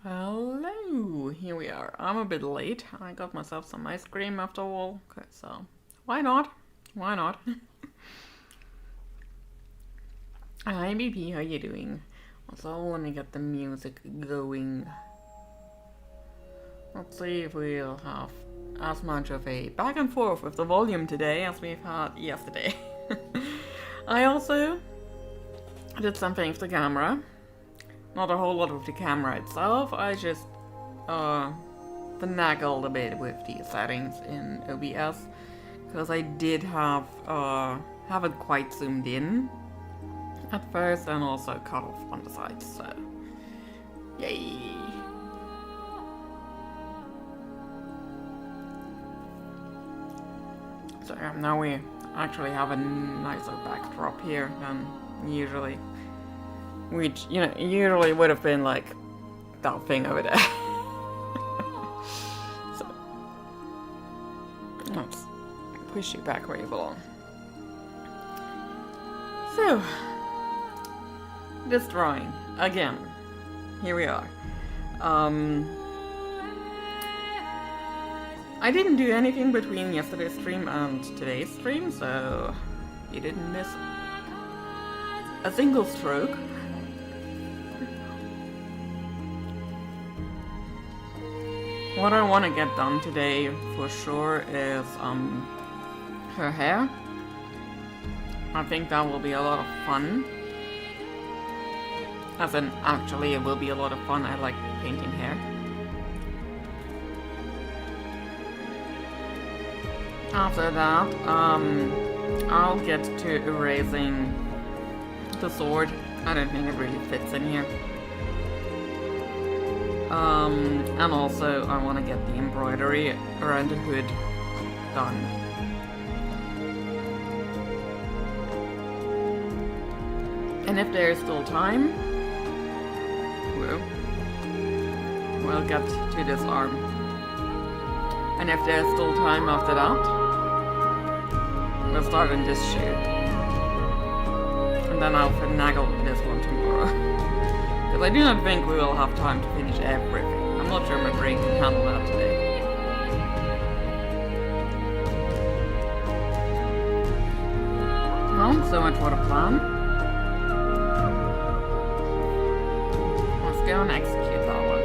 Hello, here we are. I'm a bit late. I got myself some ice cream after all. Okay, so why not? Why not? Hi, BP, how you doing? Also, let me get the music going. Let's see if we'll have as much of a back and forth with the volume today as we've had yesterday. I also did something with the camera. Not a whole lot with the camera itself, I just finagled a bit with the settings in OBS, because I did haven't quite zoomed in at first and also cut off on the sides, so yay! So yeah, now we actually have a nicer backdrop here than usually, which, you know, usually would have been like that thing over there. So let's push you back where you belong. So, this drawing, again, here we are. I didn't do anything between yesterday's stream and today's stream, so you didn't miss a single stroke. What I want to get done today for sure is her hair. I think that will be a lot of fun. As in, actually, it will be a lot of fun. I like painting hair. After that, I'll get to erasing the sword. I don't think it really fits in here. And also I want to get the embroidery around the hood done. And if there's still time, we'll get to this arm. And if there's still time after that, we'll start on this shoe. And then I'll finagle this one tomorrow. Because I do not think we will have time to finish everything. I'm not sure my brain can handle that today. Well, so much for the plan. Let's go and execute that one.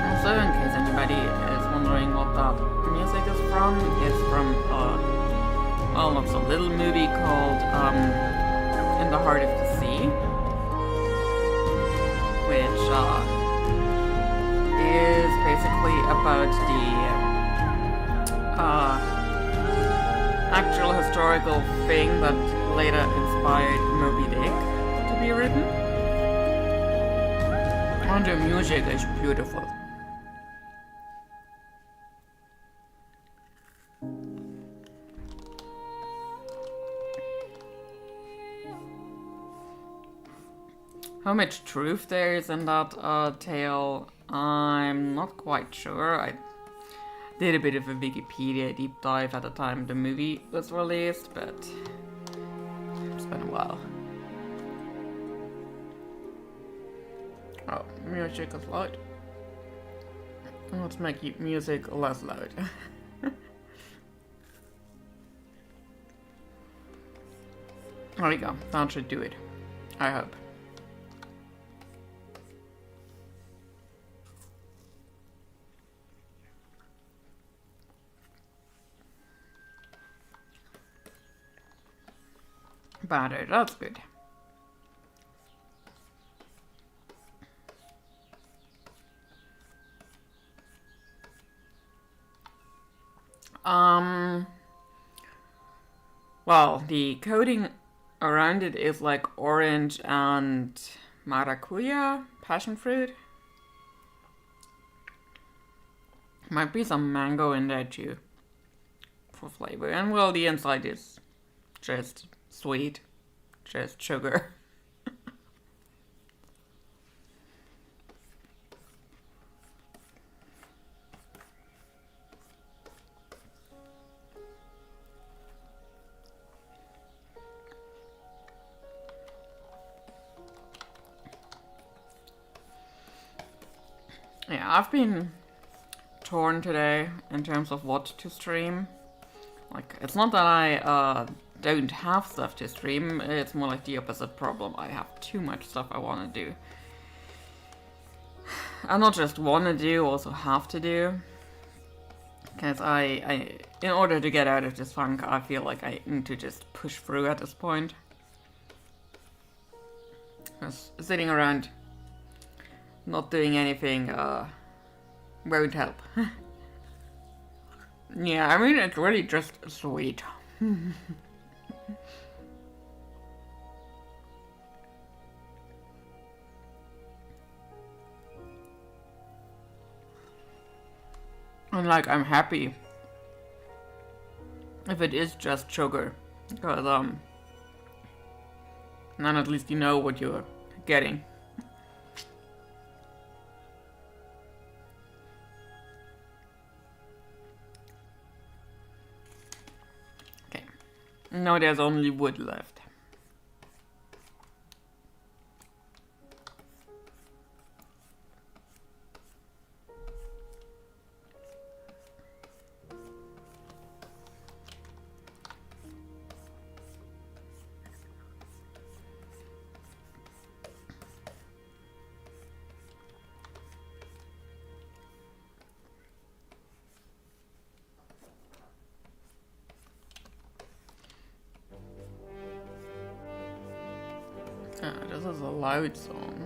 Also, in case anybody is wondering what that music is from, it's from well, it's a little movie called In the Heart of the Sea, which is basically about the actual historical thing that later inspired Moby Dick to be written. And the music is beautiful. How much truth there is in that tale, I'm not quite sure. I did a bit of a Wikipedia deep dive at the time the movie was released, but it's been a while. Oh, music is loud. Let's make music less loud. There we go, that should do it. I hope. Better, that's good. Well, the coating around it is like orange and maracuja, passion fruit. Might be some mango in there too, for flavor. And well, the inside is just sweet, just sugar. Yeah, I've been torn today in terms of what to stream. Like, it's not that I don't have stuff to stream. It's more like the opposite problem. I have too much stuff I want to do. I not just want to do, also have to do. Because in order to get out of this funk, I feel like I need to just push through at this point. Because sitting around, not doing anything, won't help. Yeah, I mean, it's really just sweet. And like, I'm happy if it is just sugar, because then at least you know what you're getting. Okay, now there's only wood left. This is a loud song.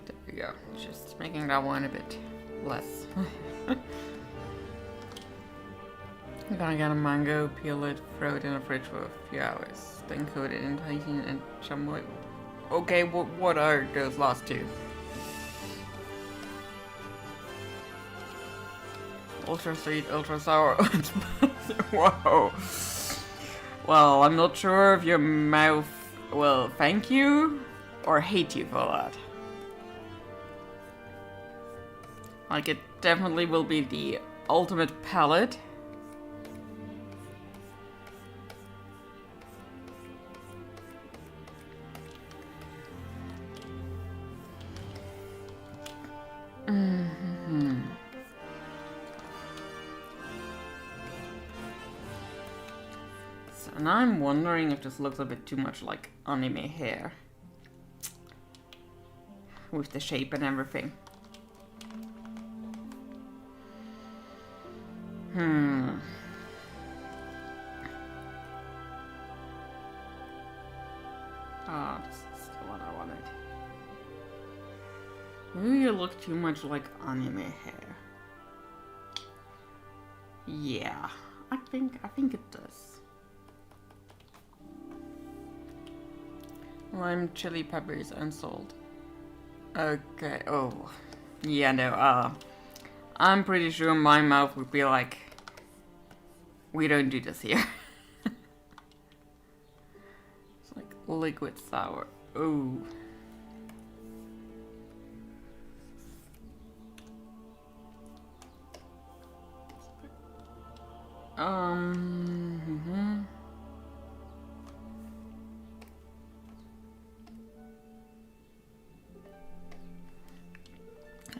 There we go. Just making that one a bit less. I'm gonna get a mango, peel it, throw it in the fridge for a few hours, then coat it in tahini and chamoy. Okay, what are those last two? Ultra sweet, ultra sour. Whoa. Well, I'm not sure if your mouth will thank you or hate you for that. Like, it definitely will be the ultimate palate. And I'm wondering if this looks a bit too much like anime hair. With the shape and everything. Ah, this is still what I wanted. Maybe you look too much like anime hair. Yeah, I think it does. Lime, chili peppers, and salt. Okay, oh. Yeah, no, I'm pretty sure my mouth would be like, we don't do this here. It's like liquid sour. Oh.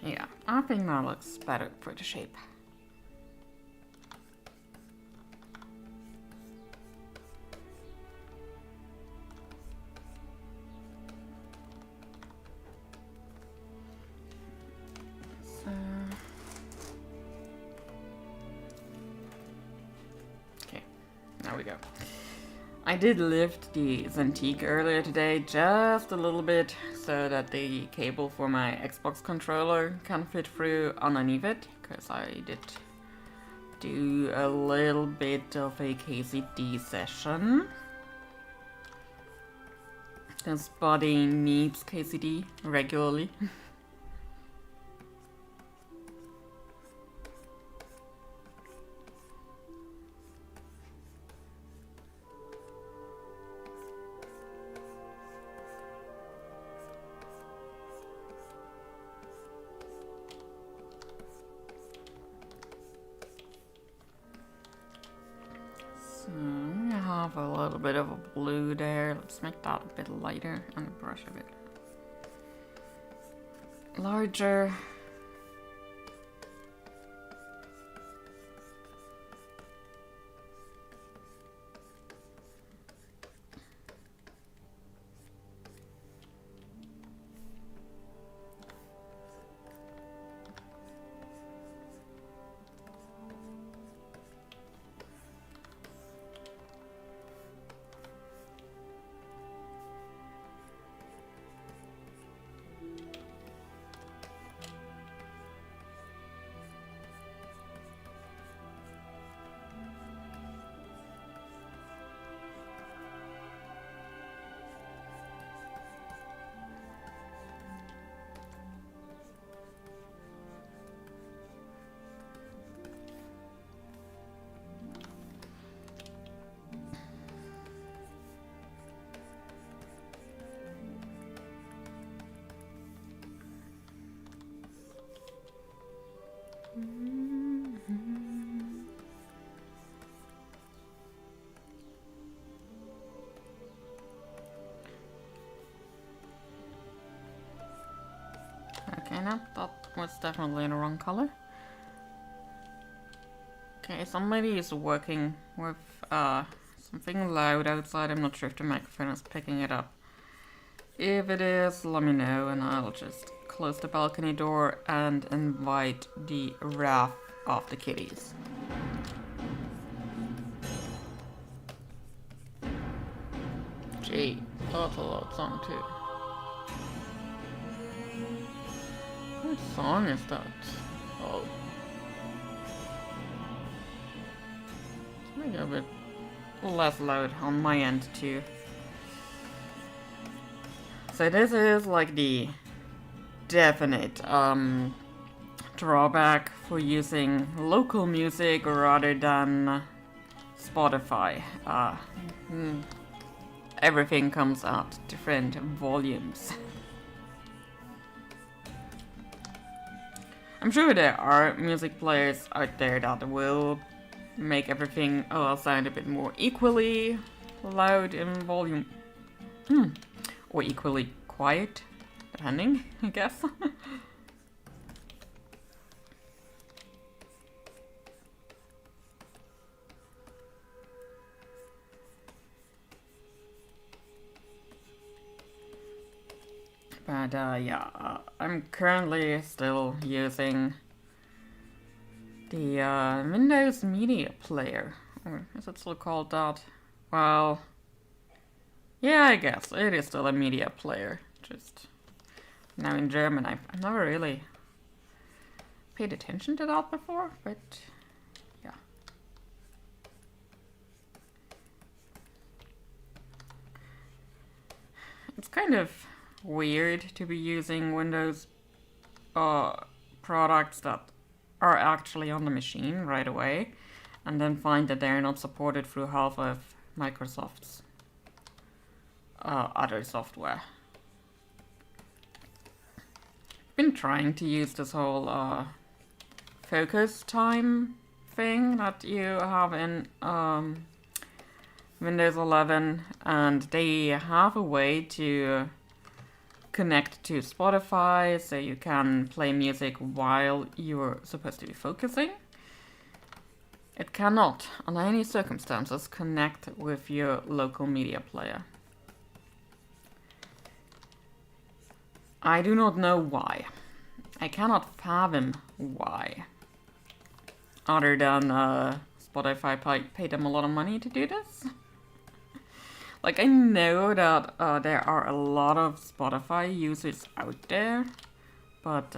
Yeah, I think that looks better for the shape. Okay, there we go. I did lift the Zentique earlier today just a little bit so that the cable for my Xbox controller can fit through underneath it, because I did do a little bit of a KCD session. This body needs KCD regularly. A little bit of a blue there. Let's make that a bit lighter and the brush a bit larger. Yeah, that was definitely the wrong color. Okay, somebody is working with something loud outside. I'm not sure if the microphone is picking it up. If it is, let me know and I'll just close the balcony door and invite the wrath of the kitties. Gee, that's a loud song too. What song is that? Oh. Let's make it a bit less loud on my end too. So this is like the definite drawback for using local music rather than Spotify. Everything comes at different volumes. I'm sure there are music players out there that will make everything sound a bit more equally loud in volume. Or equally quiet, depending, I guess. But yeah, I'm currently still using the Windows Media Player. Or is it still called that? Well, yeah, I guess it is still a media player. Just now in German, I've never really paid attention to that before, but yeah. It's kind of weird to be using Windows products that are actually on the machine right away and then find that they're not supported through half of Microsoft's other software. Been trying to use this whole focus time thing that you have in Windows 11, and they have a way to connect to Spotify so you can play music while you're supposed to be focusing. It cannot, under any circumstances, connect with your local media player. I do not know why. I cannot fathom why. Other than Spotify paid them a lot of money to do this. Like, I know that there are a lot of Spotify users out there, but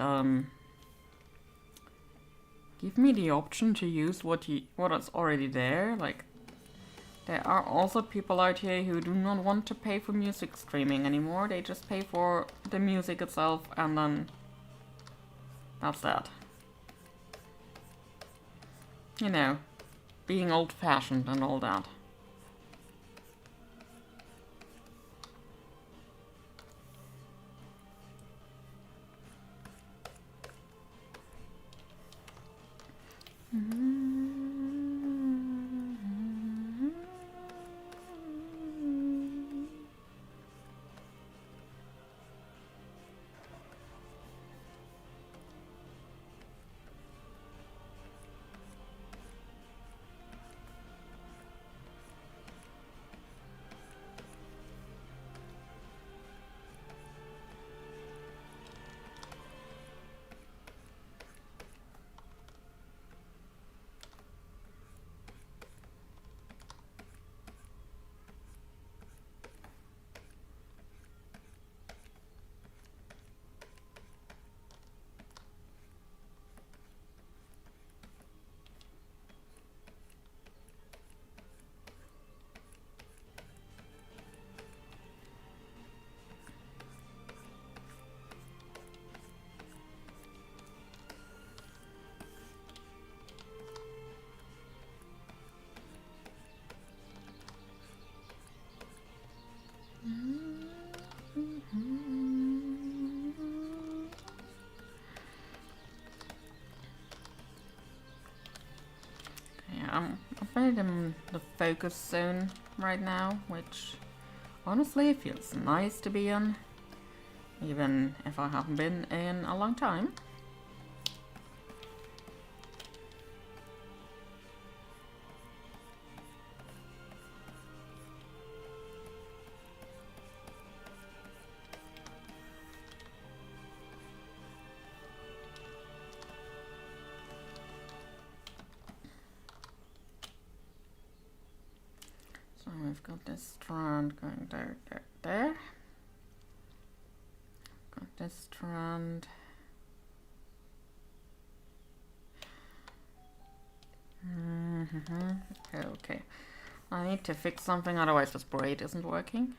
give me the option to use what is already there. Like, there are also people out here who do not want to pay for music streaming anymore. They just pay for the music itself, and then that's that. You know, being old-fashioned and all that. I'm right in the focus zone right now, which honestly feels nice to be in. even if I haven't been in a long time. So we've got this strand going there, there, there. Got this strand. Okay. I need to fix something, otherwise this braid isn't working.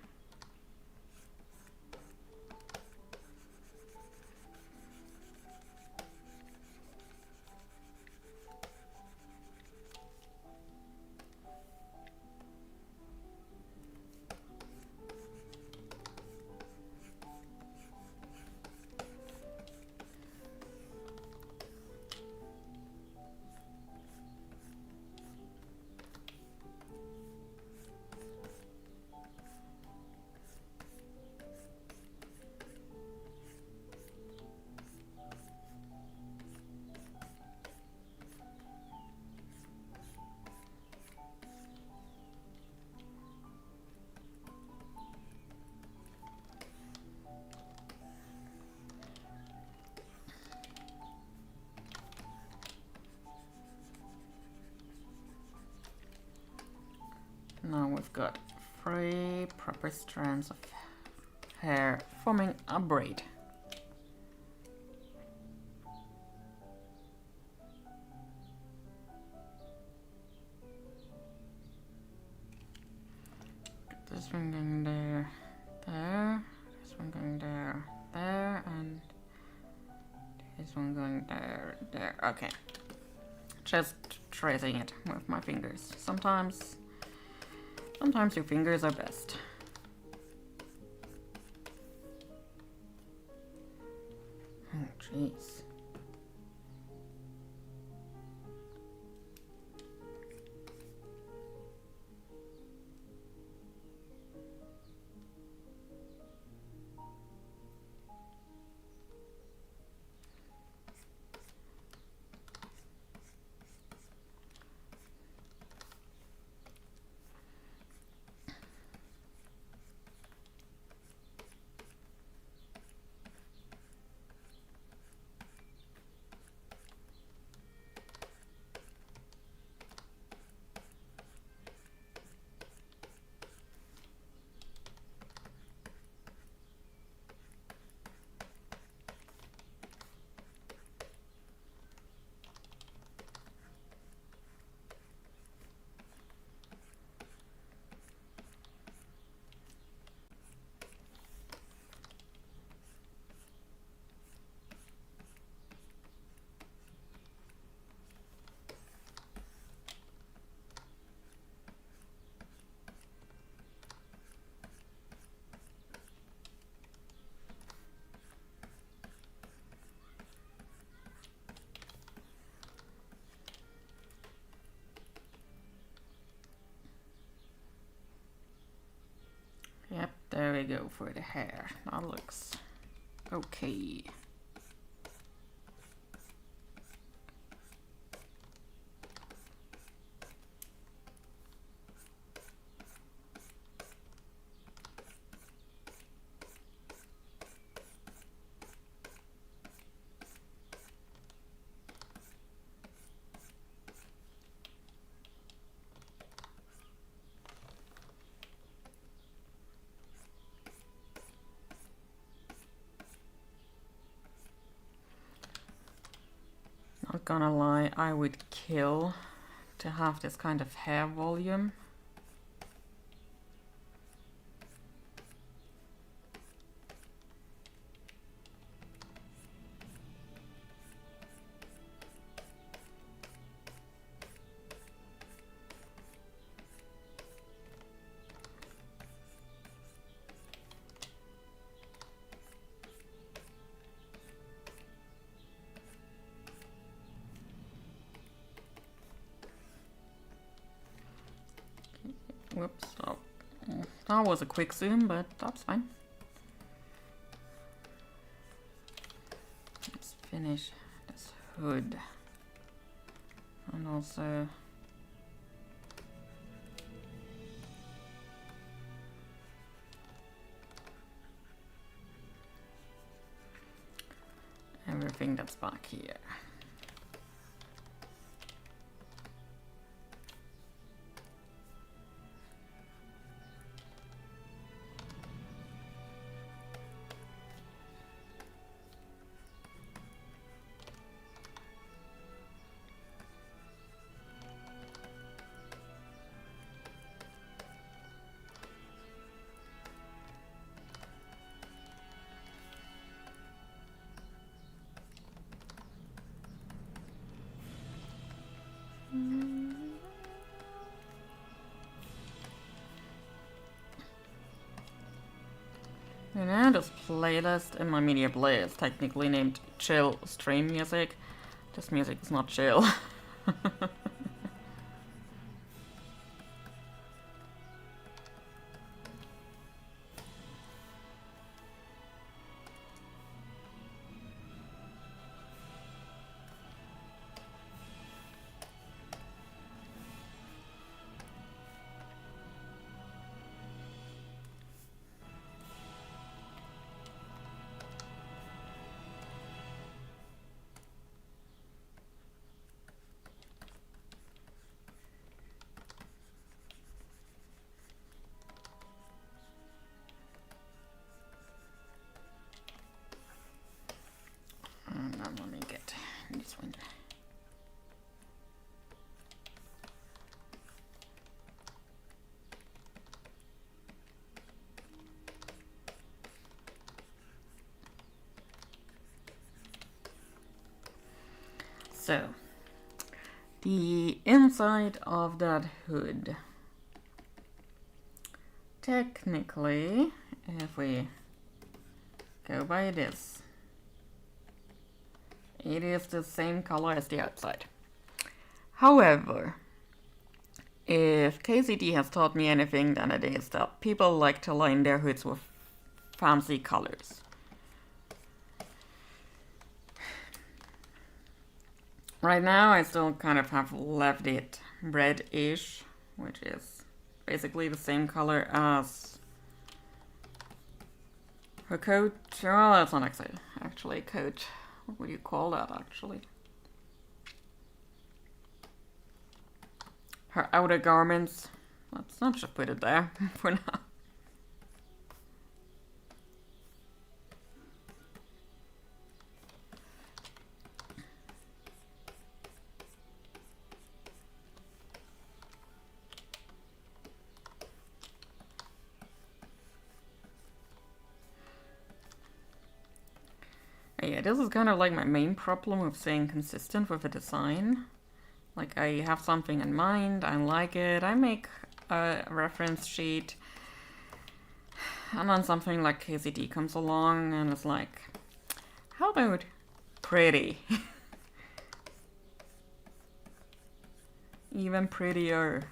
Now we've got 3 proper strands of hair forming a braid. This one going there, there, this one going there, there, and this one going there, there. Okay. Just tracing it with my fingers. Sometimes your fingers are best. Oh, jeez. Yep, there we go for the hair. That looks okay. Not gonna lie, I would kill to have this kind of hair volume. Whoops. Oh. That was a quick zoom, but that's fine. finish this hood. And also everything that's back here. You know, this playlist in my media player is technically named Chill Stream Music. This music is not chill. And then let me get this one. So, the inside of that hood. Technically, if we go by this, it is the same color as the outside. However, if KZD has taught me anything, then it is that people like to line their hoods with fancy colors. Right now, I still kind of have left it red-ish, which is basically the same color as her coat. Well, that's not actually a coat. What would you call that, actually? Her outer garments. Let's not just put it there for now. Yeah, this is kind of like my main problem with staying consistent with a design. Like, I have something in mind, I like it, I make a reference sheet, and then something like KZD comes along and it's like, how about pretty? Even prettier.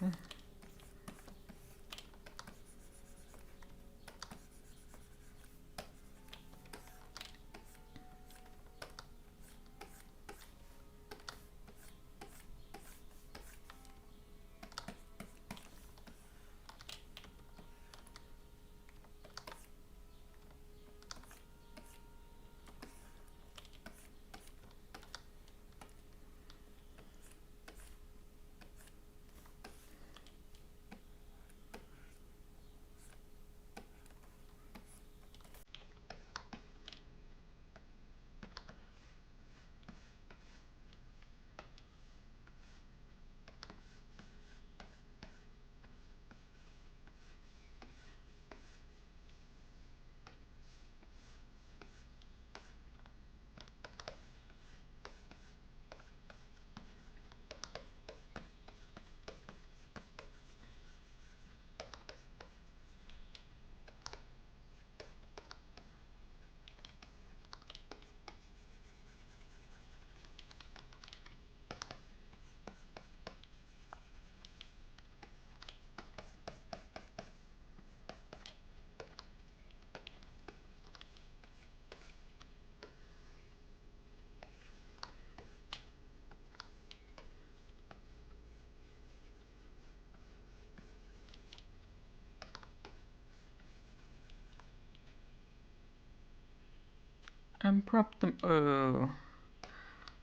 And prop them. Oh.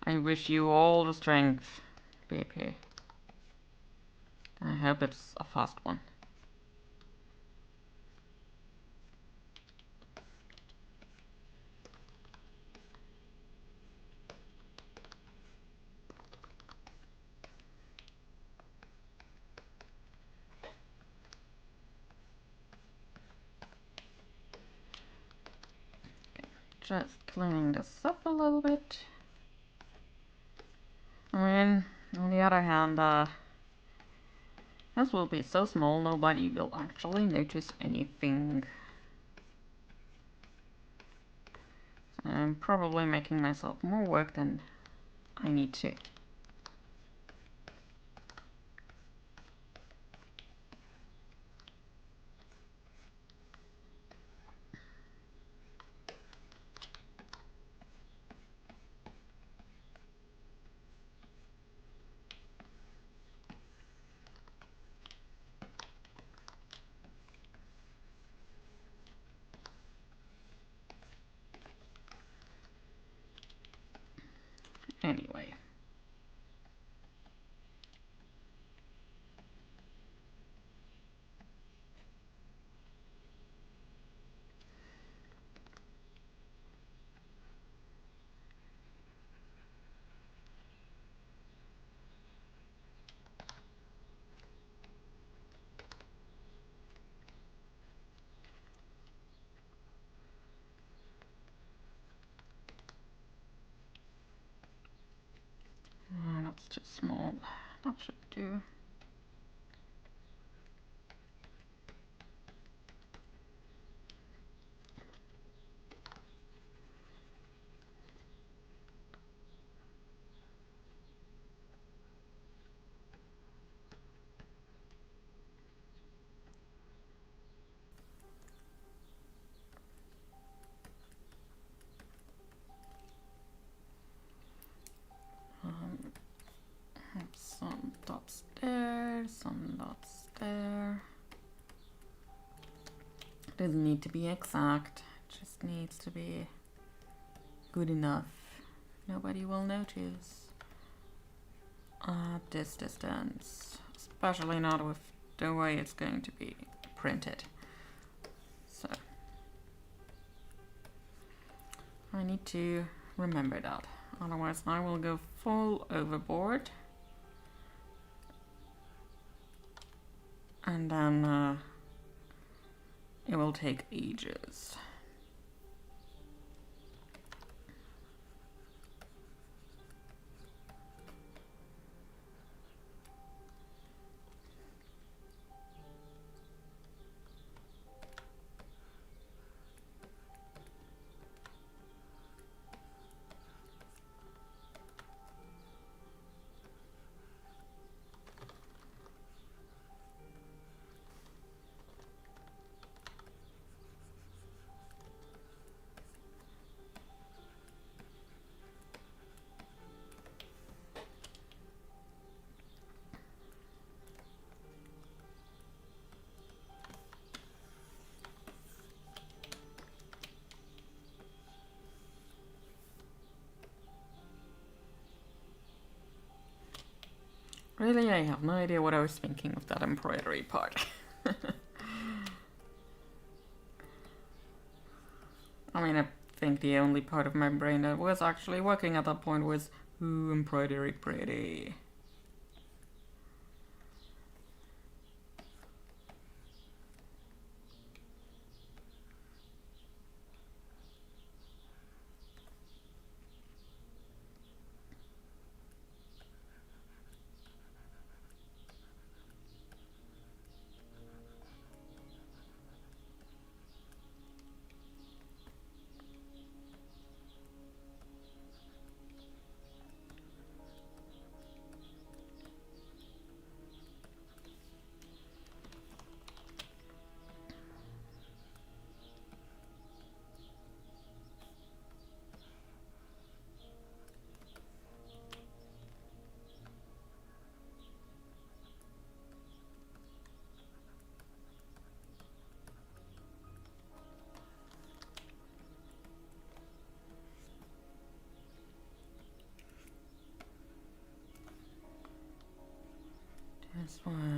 I wish you all the strength, BP. I hope it's a fast one. Just cleaning this up a little bit. I mean, on the other hand, this will be so small nobody will actually notice anything. I'm probably making myself more work than I need to. Anyway. That's too small. That should do. Some dots there, some dots there. Doesn't need to be exact, just needs to be good enough. Nobody will notice at this distance, especially not with the way it's going to be printed. So I need to remember that, otherwise I will go full overboard. And then it will take ages. Really, I have no idea what I was thinking of that embroidery part. I mean, I think the only part of my brain that was actually working at that point was, ooh, embroidery pretty.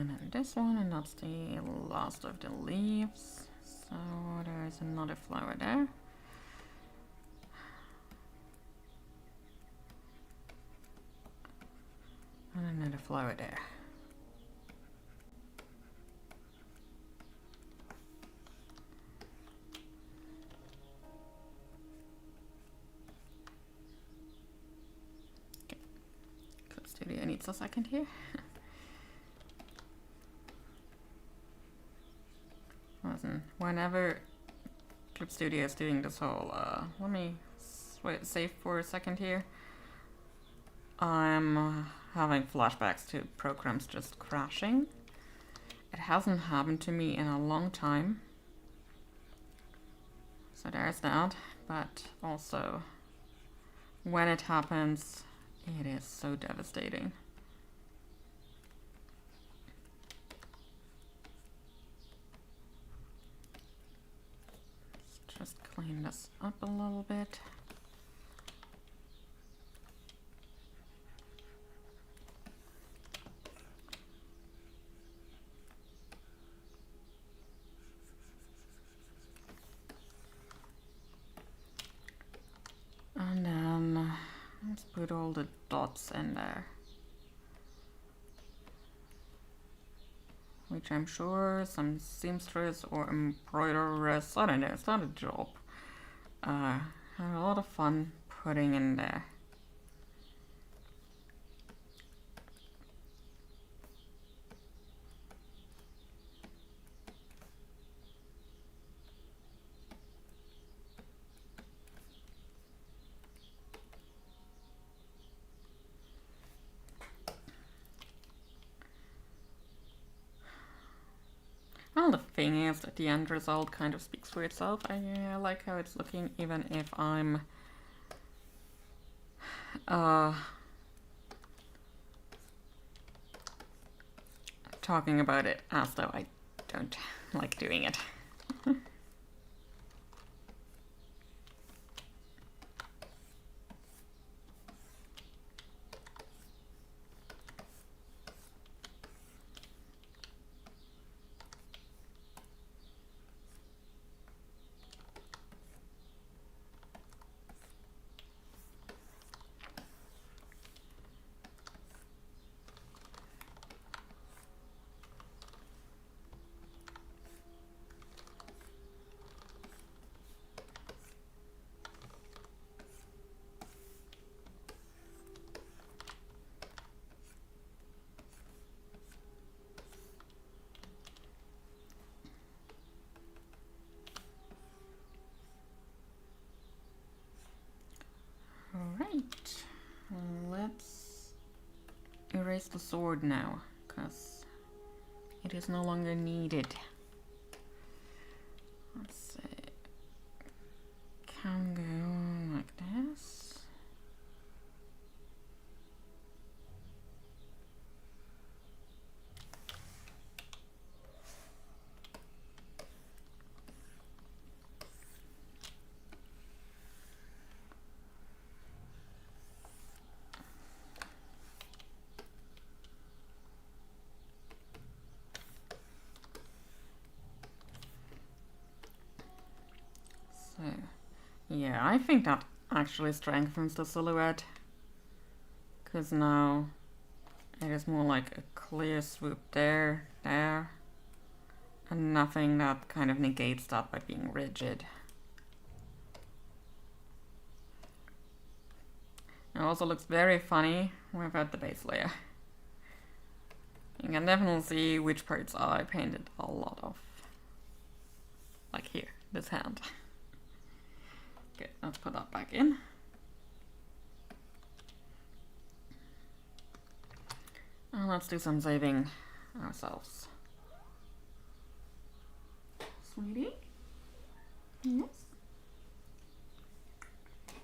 and this one, and that's the last of the leaves. So there's another flower there. And another flower there. Okay. Club Studio needs a second here. Listen, whenever Club Studio is doing this whole, let me save for a second here. I'm having flashbacks to programs just crashing. It hasn't happened to me in a long time. So there's that. But also, when it happens, it is so devastating. Let's just clean this up a little bit. And then let's put all the dots in there. Which I'm sure some seamstress or embroideress, I don't know, it's not a job. Had a lot of fun putting in there. Well, the thing is that the end result kind of speaks for itself. I like how it's looking, even if I'm talking about it as though I don't like doing it. Alright, let's erase the sword now, because it is no longer needed. Let's see, can go like this. So, yeah, I think that actually strengthens the silhouette, because now it is more like a clear swoop there, there, and nothing that kind of negates that by being rigid. It also looks very funny without the base layer. You can definitely see which parts I painted a lot of. Like here, this hand. Okay, let's put that back in. And let's do some saving ourselves. Sweetie? Yes?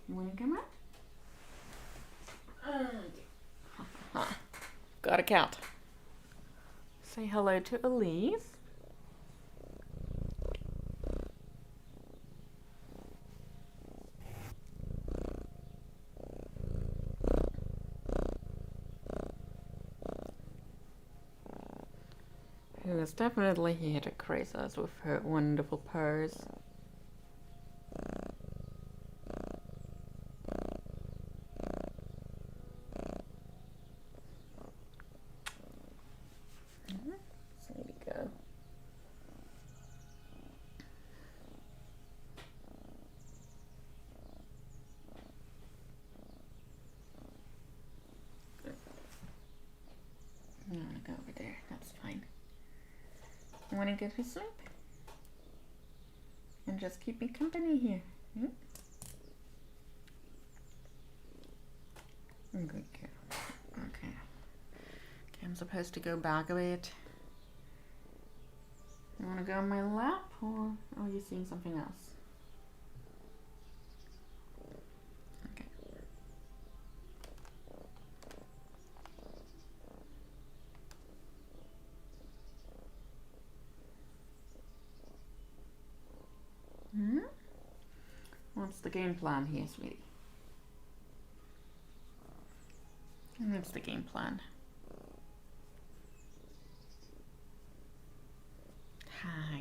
You wanna come out? Got a cat. Say hello to Elise. who is definitely here to grace us with her wonderful purrs. So there we go. I'm gonna go over there, that's fine. You wanna go to sleep? And just keep me company here. Hmm? Good girl. Okay. Okay, I'm supposed to go back a bit. You wanna go on my lap, or are you seeing something else? Okay. Hmm? What's the game plan here, sweetie? What's the game plan?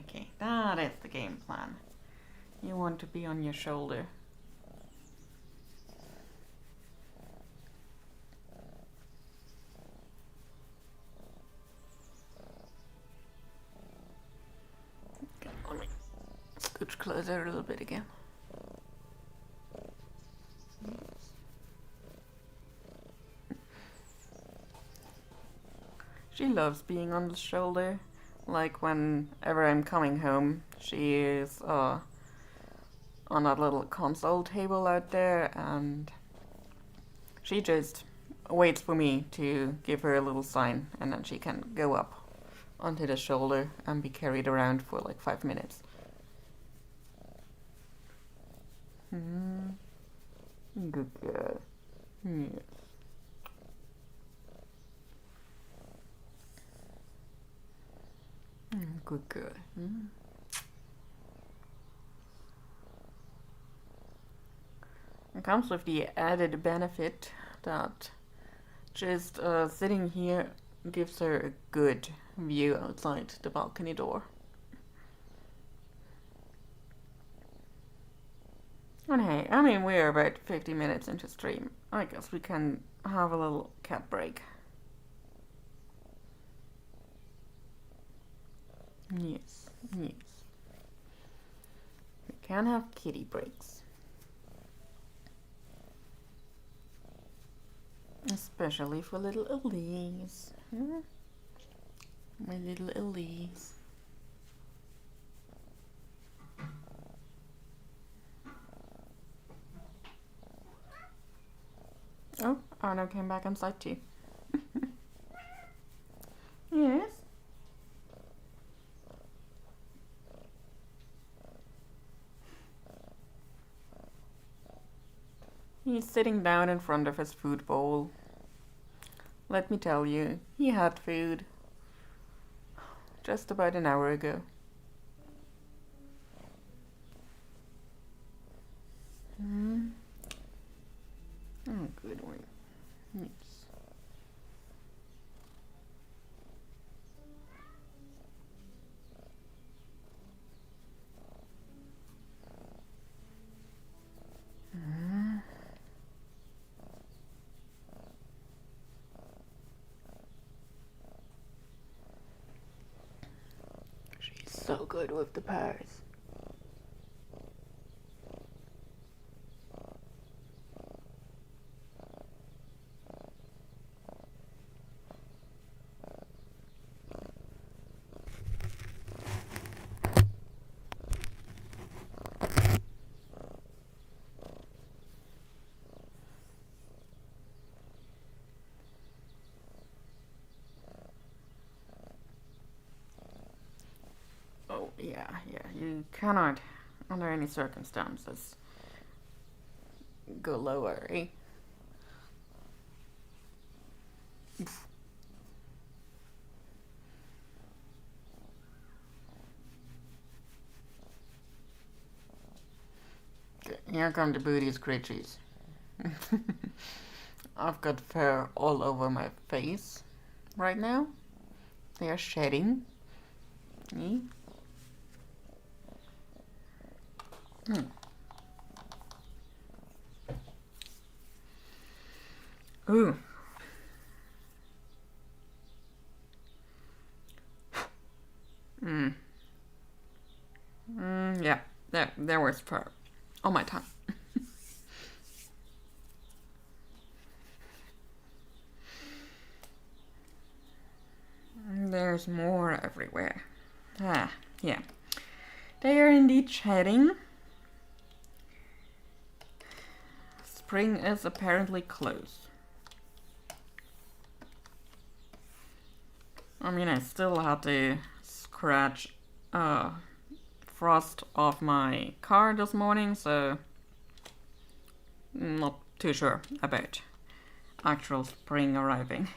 Okay, that is the game plan. You want to be on your shoulder. Okay, let me scooch closer a little bit again. She loves being on the shoulder. Like whenever I'm coming home, she is on that little console table out there, and she just waits for me to give her a little sign, and then she can go up onto the shoulder and be carried around for like 5 minutes. Good girl. Yes. Good girl. It comes with the added benefit that just sitting here gives her a good view outside the balcony door. And hey, I mean, we're about 50 minutes into stream. I guess we can have a little cat break. Yes, yes. We can have kitty breaks. Especially for little Elise. My little Elise. Oh, Arno came back inside too. Yes. He's sitting down in front of his food bowl. Let me tell you, he had food just about an hour ago. Oh, good one. Yes. She's so good with the purrs. Oh, yeah, you cannot, under any circumstances, go lower, eh? Okay, here come the booty scritchies. I've got fur all over my face right now. They are shedding. Me? Ooh. Yeah, there was fur on my tongue. There's more everywhere. Ah, yeah. They are indeed shedding. Spring is apparently close. I mean, I still had to scratch frost off my car this morning, so not too sure about actual spring arriving.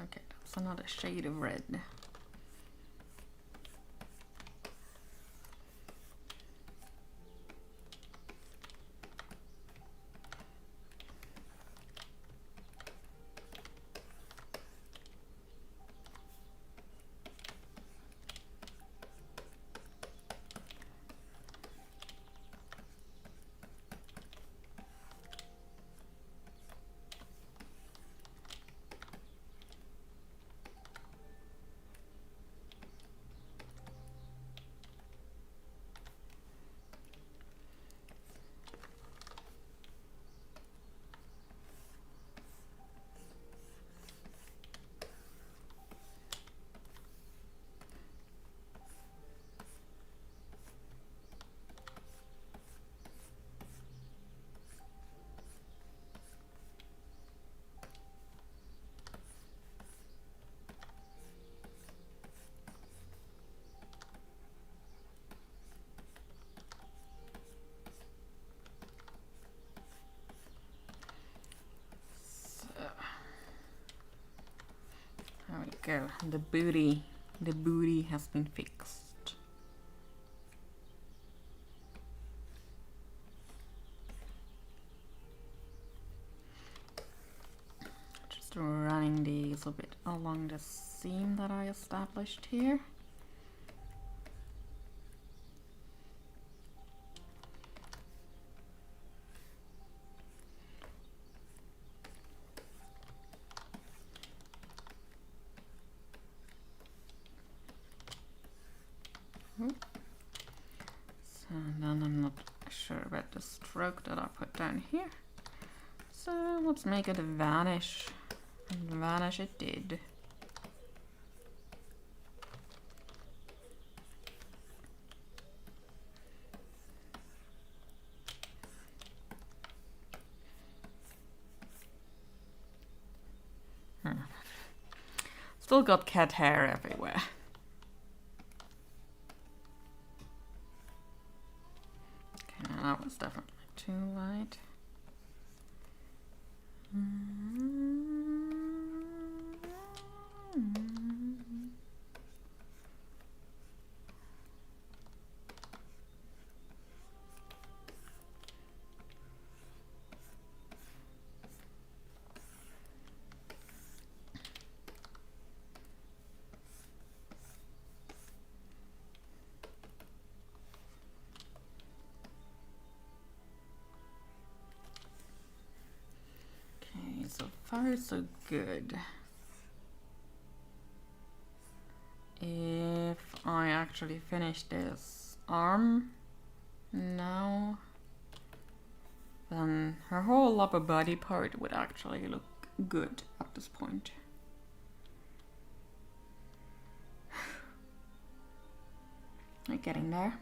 Okay, that's another shade of red. There we go. The booty has been fixed. Just running these a bit along the seam that I established here. So then I'm not sure about the stroke that I put down here. So let's make it vanish. And vanish it did. Still got cat hair everywhere. Okay, now that was definitely too light. So far, so good. If I actually finish this arm now, then her whole upper body part would actually look good at this point. I'm getting there.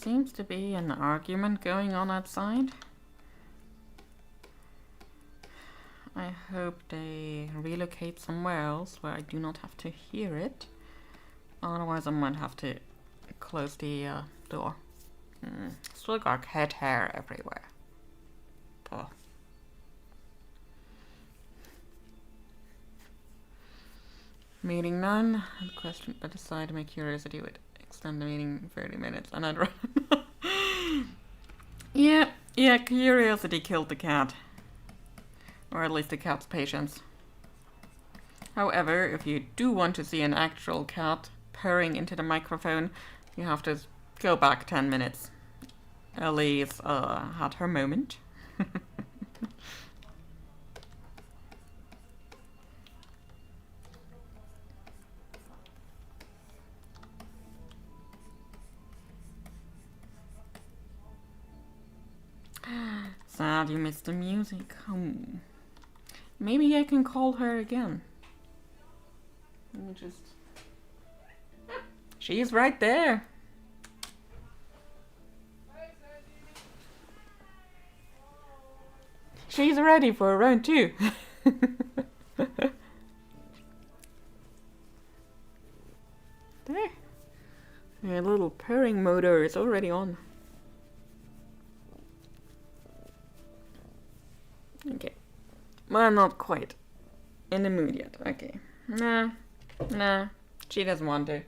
seems to be an argument going on outside. I hope they relocate somewhere else where I do not have to hear it. Otherwise I might have to close the door. Still got cat hair everywhere. Oh. Meeting none. The question but decide my curiosity would extend the meeting 30 minutes and I'd rather Yeah, curiosity killed the cat. Or at least the cat's patience. However, if you do want to see an actual cat purring into the microphone, you have to go back 10 minutes. Ellie's had her moment. Sad you missed the music. Maybe I can call her again. Let me just... She's right there. She's ready for round 2. There. A little purring motor is already on. Okay. Well, not quite in the mood yet. Okay. Nah. She doesn't want to.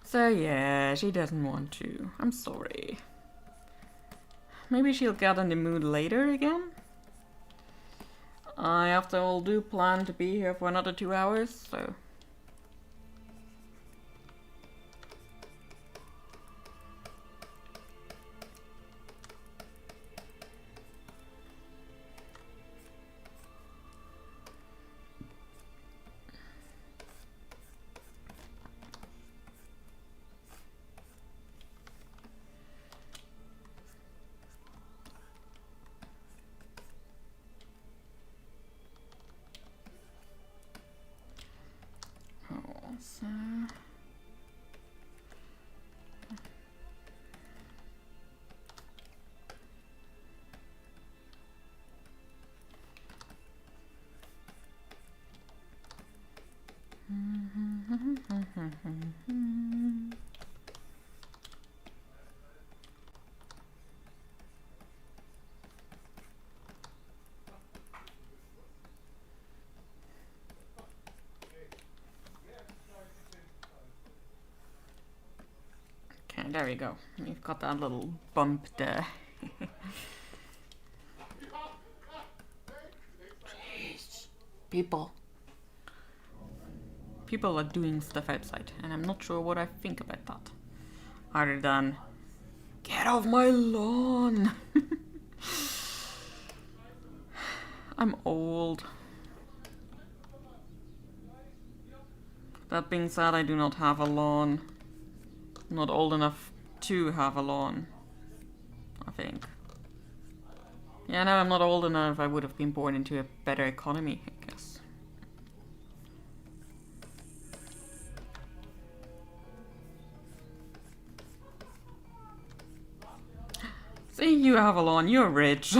So yeah, she doesn't want to. I'm sorry. Maybe she'll get in the mood later again? I, after all, do plan to be here for another 2 hours, so... So... Okay, there we go. We've got that little bump there. Jeez. People are doing stuff outside, and I'm not sure what I think about that. Other than, get off my lawn! I'm old. That being said, I do not have a lawn. I'm not old enough to have a lawn, I think. Yeah, no, I'm not old enough. I would have been born into a better economy, I guess. See, you have a lawn, you're rich.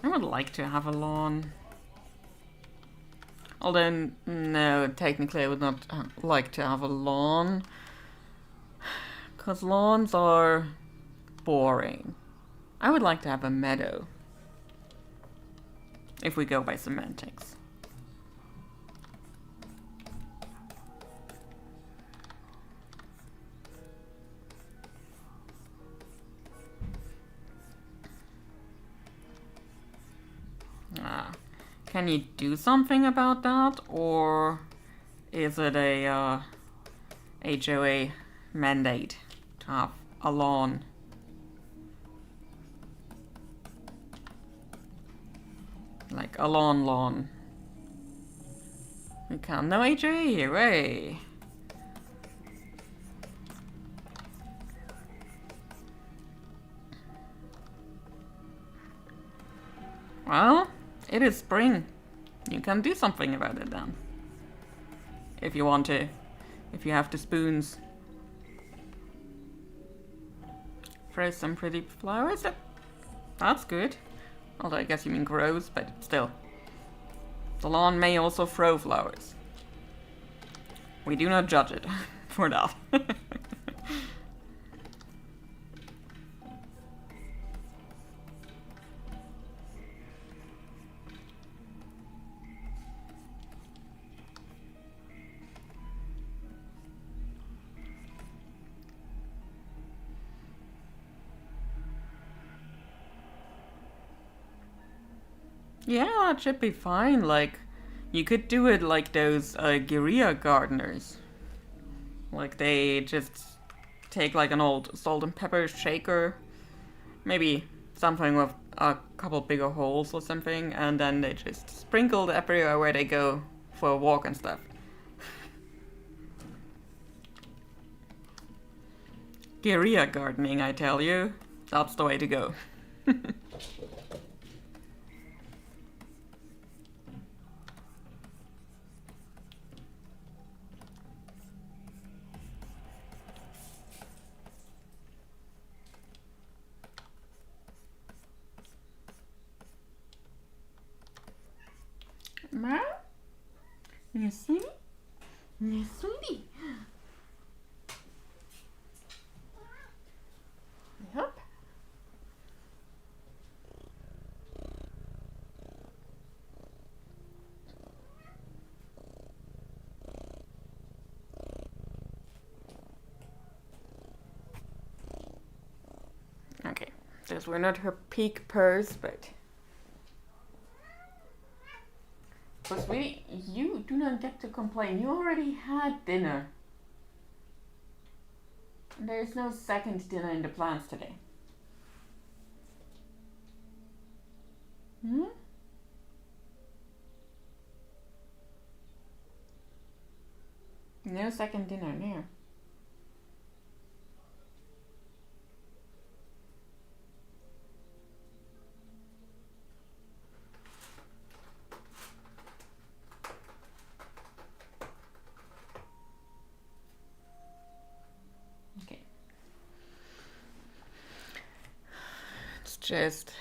I would like to have a lawn. Although, no, technically I would not like to have a lawn. Because lawns are boring. I would like to have a meadow. If we go by semantics. Can you do something about that, or is it a HOA mandate to have a lawn? Like a lawn. You can. No HA, hooray! Well, it is spring. You can do something about it then. If you want to. If you have the spoons. Throw some pretty flowers. That's good. Although I guess you mean grows, but still. The lawn may also throw flowers. We do not judge it for that. Yeah, that should be fine. Like, you could do it like those guerrilla gardeners. Like, they just take like an old salt and pepper shaker, maybe something with a couple bigger holes or something, and then they just sprinkle it everywhere where they go for a walk and stuff. Guerrilla gardening, I tell you. That's the way to go. Ma? Yes, sweetie? Yes, sweetie. Yep. Okay, those were not her peak purrs, but... But sweetie, you do not get to complain. You already had dinner. There's no second dinner in the plans today. Hmm? No second dinner, no. Okay. It's just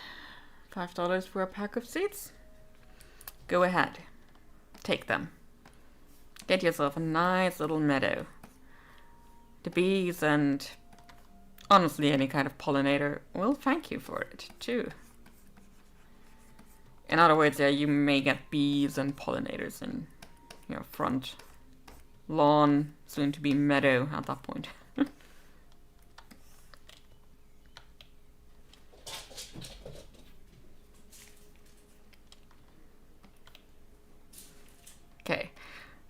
$5 for a pack of seeds. Go ahead. Take them. Get yourself a nice little meadow. The bees and honestly any kind of pollinator will thank you for it too. In other words, yeah, you may get bees and pollinators in your front lawn, soon to be meadow at that point. Okay.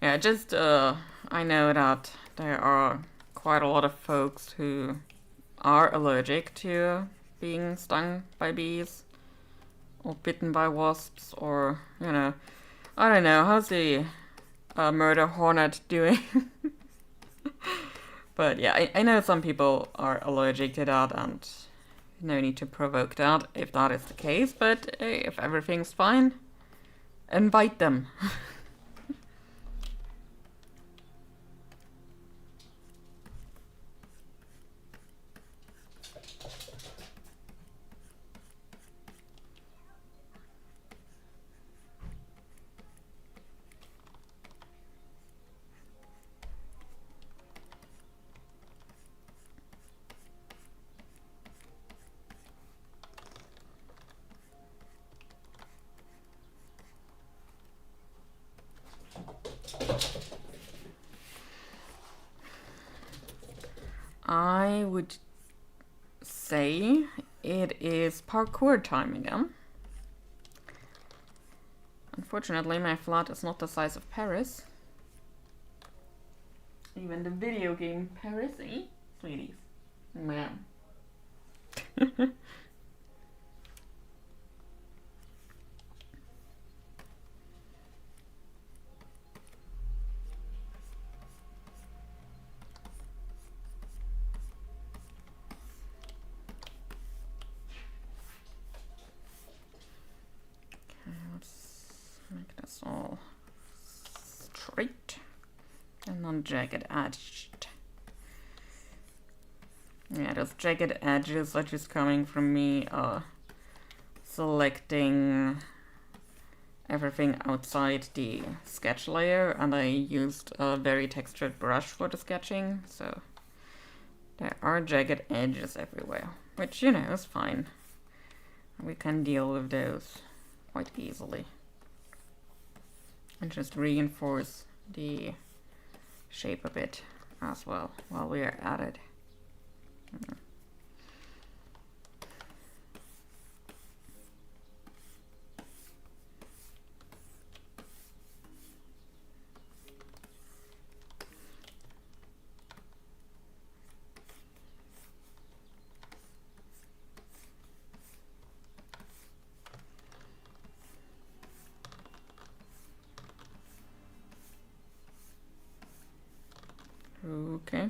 Yeah, just, I know that there are quite a lot of folks who are allergic to being stung by bees or bitten by wasps or, you know, I don't know, how's the murder hornet doing? But yeah, I know some people are allergic to that and no need to provoke that if that is the case, but if everything's fine, invite them. I would say it is parkour time again. Unfortunately, my flat is not the size of Paris. Even the video game Paris, eh, sweeties? Man. jagged edged. Yeah, those jagged edges are just coming from me selecting everything outside the sketch layer, and I used a very textured brush for the sketching, so there are jagged edges everywhere, which, you know, is fine. We can deal with those quite easily. And just reinforce the shape a bit as well while we are at it. Okay.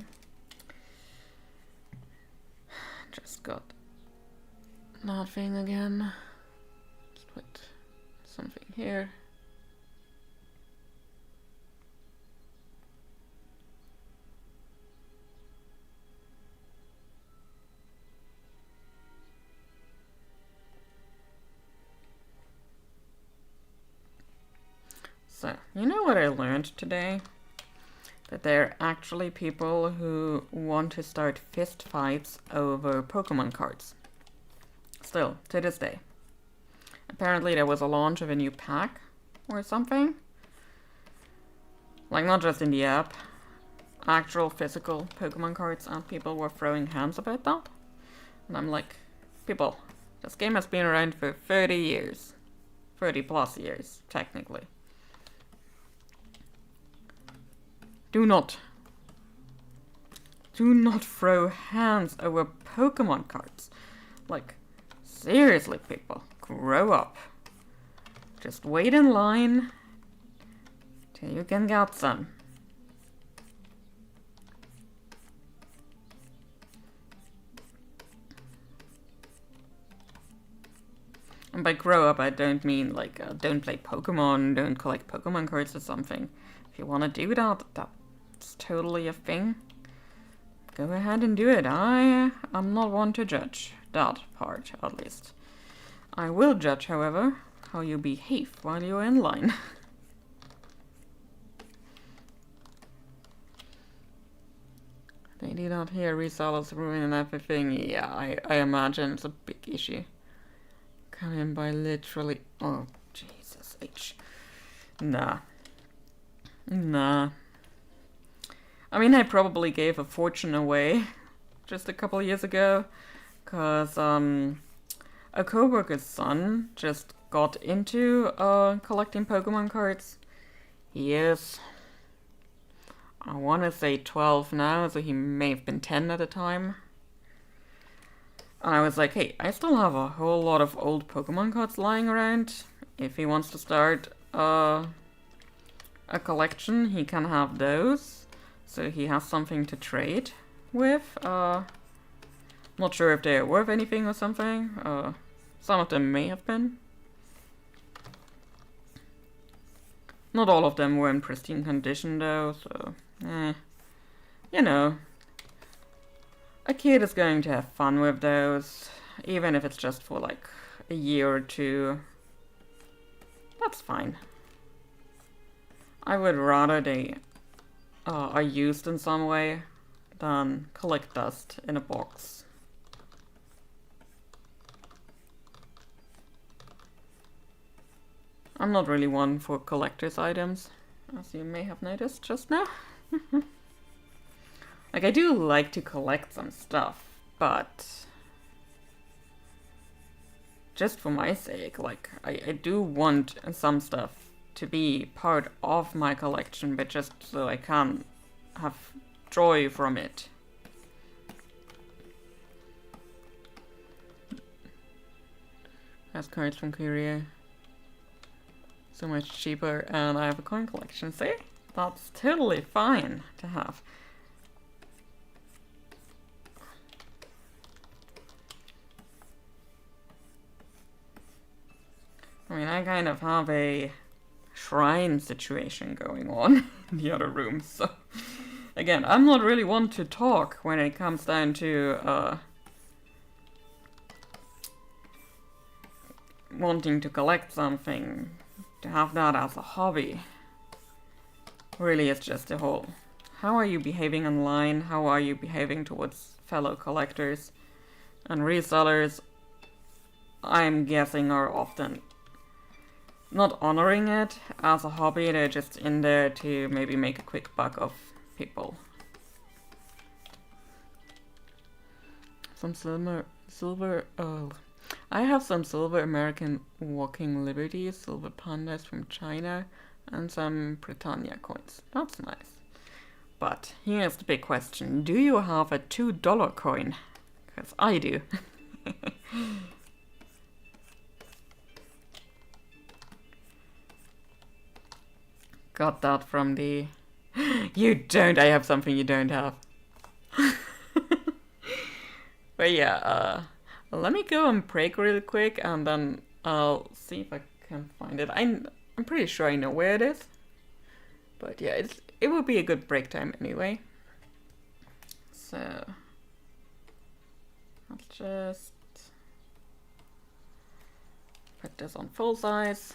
Just got nothing again. Let's put something here. So, you know what I learned today? That there are actually people who want to start fist fights over Pokemon cards. Still, to this day. Apparently there was a launch of a new pack or something. Like, not just in the app. Actual physical Pokemon cards, and people were throwing hands about that. And I'm like, people, this game has been around for 30 years. 30 plus years, technically. Do not throw hands over Pokemon cards. Like, seriously, people, grow up. Just wait in line till you can get some. And by grow up, I don't mean like don't play Pokemon, don't collect Pokemon cards or something. If you want to do that, that's totally a thing. Go ahead and do it. I'm not one to judge that part, at least. I will judge, however, how you behave while you're in line. They do not hear resellers ruining everything. Yeah, I imagine it's a big issue. Come in by literally... Oh, Jesus H. Nah. I mean, I probably gave a fortune away just a couple years ago, because a coworker's son just got into collecting Pokemon cards. He is, I want to say 12 now, so he may have been 10 at the time. And I was like, hey, I still have a whole lot of old Pokemon cards lying around. If he wants to start a collection, he can have those. So he has something to trade with. Not sure if they're worth anything or something. Some of them may have been. Not all of them were in pristine condition though, so you know. A kid is going to have fun with those, even if it's just for like a year or two. That's fine. I would rather they are used in some way than collect dust in a box. I'm not really one for collector's items, as you may have noticed just now. Like, I do like to collect some stuff, but just for my sake, like, I do want some stuff to be part of my collection, but just so I can have joy from it. That's cards from Curio. So much cheaper, and I have a coin collection, see? That's totally fine to have. I mean, I kind of have a shrine situation going on in the other room, so Again, I'm not really one to talk when it comes down to wanting to collect something, to have that as a hobby. Really, it's just the whole, how are you behaving online? How are you behaving towards fellow collectors and resellers? I'm guessing are often not honoring it as a hobby. They're just in there to maybe make a quick buck off people. Some silver. I have some silver American Walking Liberties, silver pandas from China, and some Britannia coins. That's nice. But here's the big question. Do you have a $2 coin? Because I do. Got that from the... You don't! I have something you don't have. But yeah, let me go and break really quick, and then I'll see if I can find it. I'm pretty sure I know where it is. But yeah, it will be a good break time anyway. So I'll just put this on full size,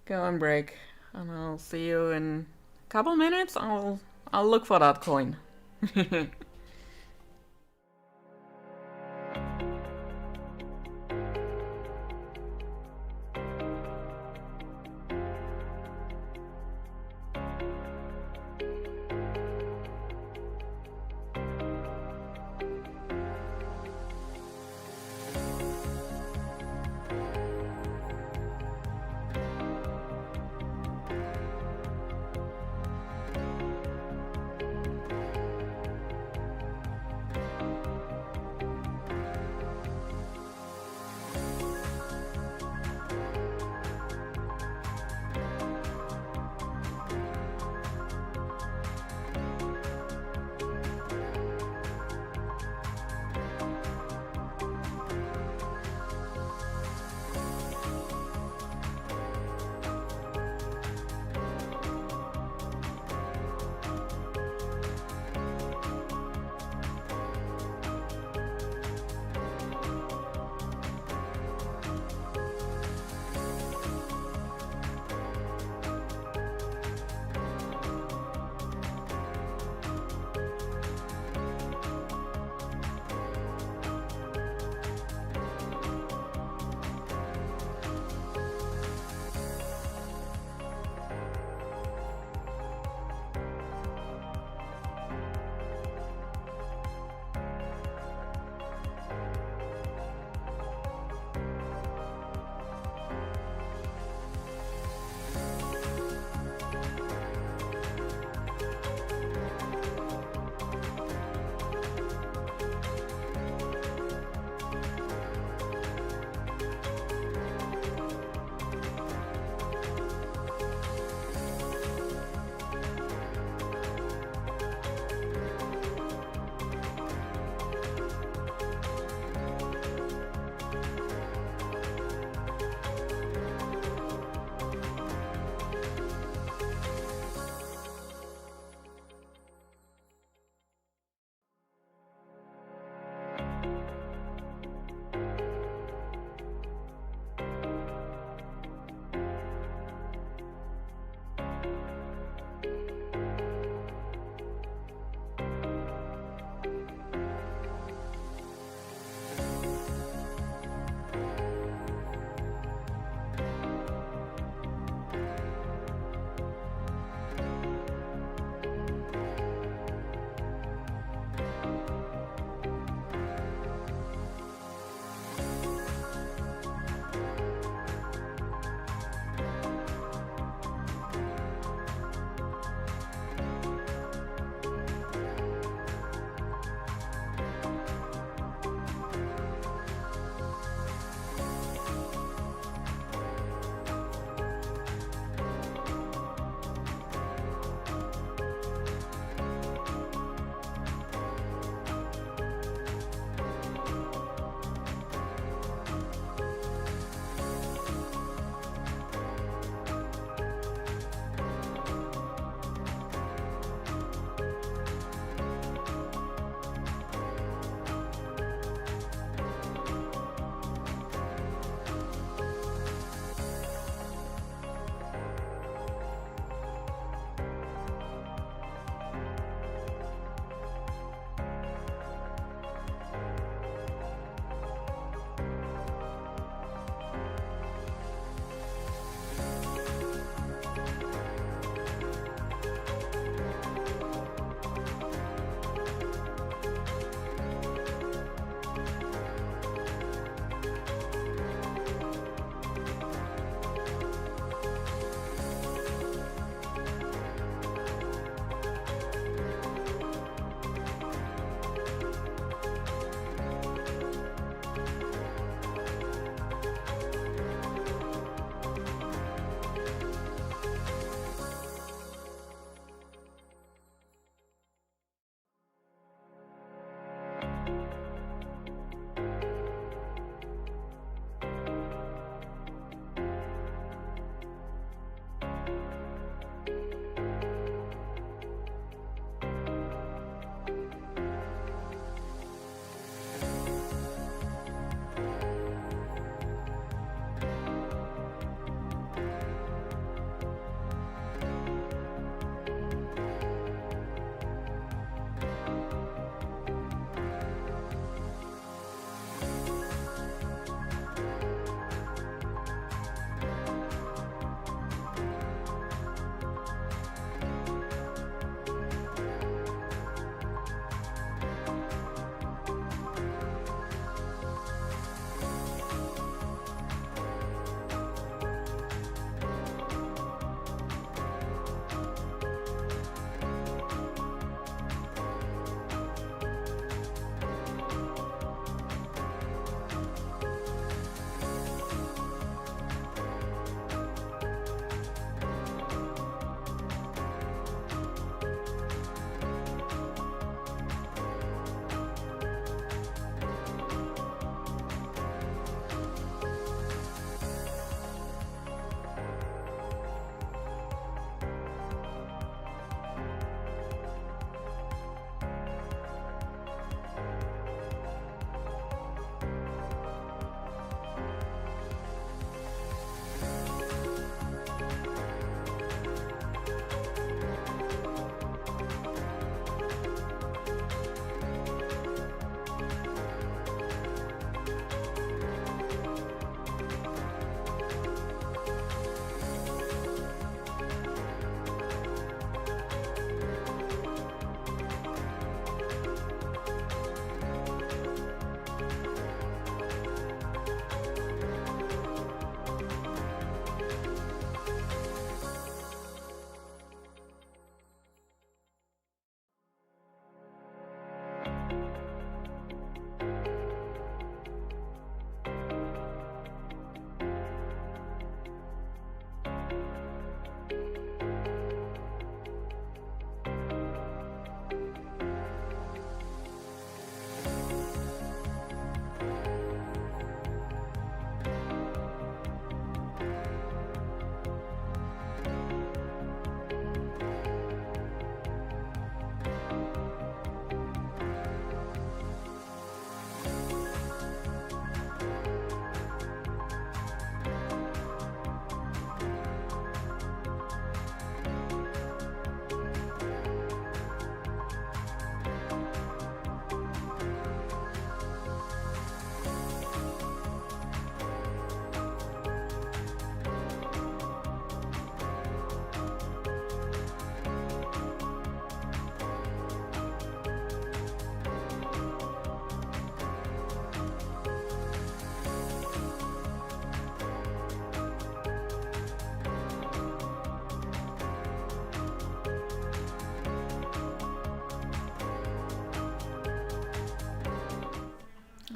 go and break, and I'll see you in a couple minutes. I'll look for that coin.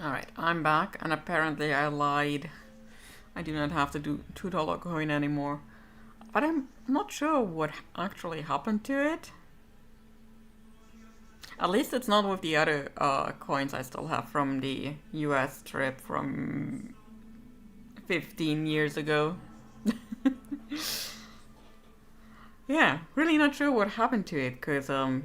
Alright, I'm back, and apparently I lied. I do not have to do $2 coin anymore. But I'm not sure what actually happened to it. At least it's not with the other coins I still have from the US trip from 15 years ago. Yeah, really not sure what happened to it, because I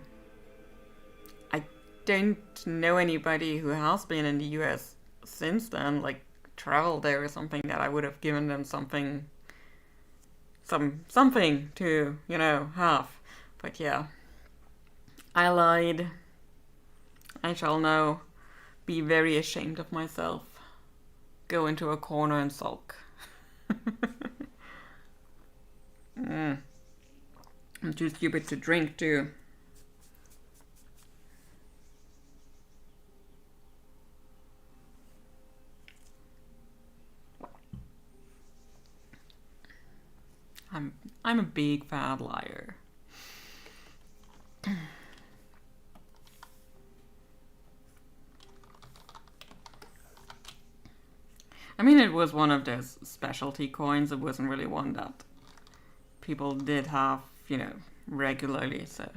don't know anybody who has been in the US since then, like traveled there or something, that I would have given them something to, have. But yeah, I lied. I shall now be very ashamed of myself. Go into a corner and sulk. I'm too stupid to drink too. I'm a big fat liar. I mean, it was one of those specialty coins. It wasn't really one that people did have, regularly, so.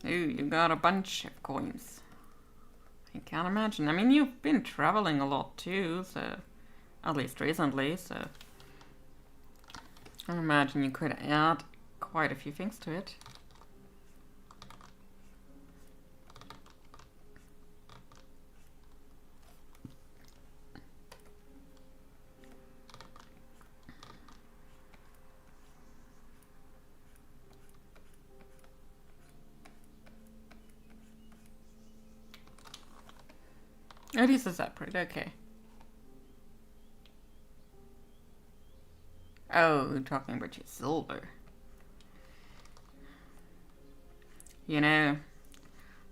Ooh, you got a bunch of coins. I can't imagine. I mean, you've been traveling a lot too, so. At least recently, so. I imagine you could add quite a few things to it. Oh, these are separate, okay. Oh, talking about your silver.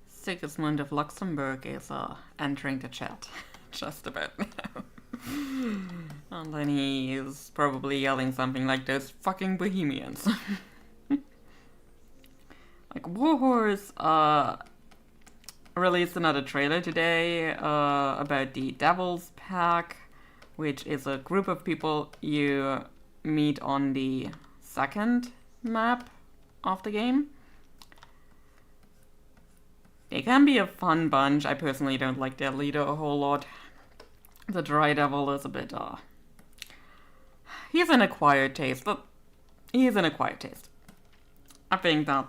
Sigismund of Luxembourg is entering the chat just about now. And then he is probably yelling something like those fucking Bohemians. Like, Warhorse released another trailer today about the Devil's Pack, which is a group of people you meet on the second map of the game. They can be a fun bunch. I personally don't like their leader a whole lot. The Dry Devil is a bit, he's an acquired taste, but he's an acquired taste. I think that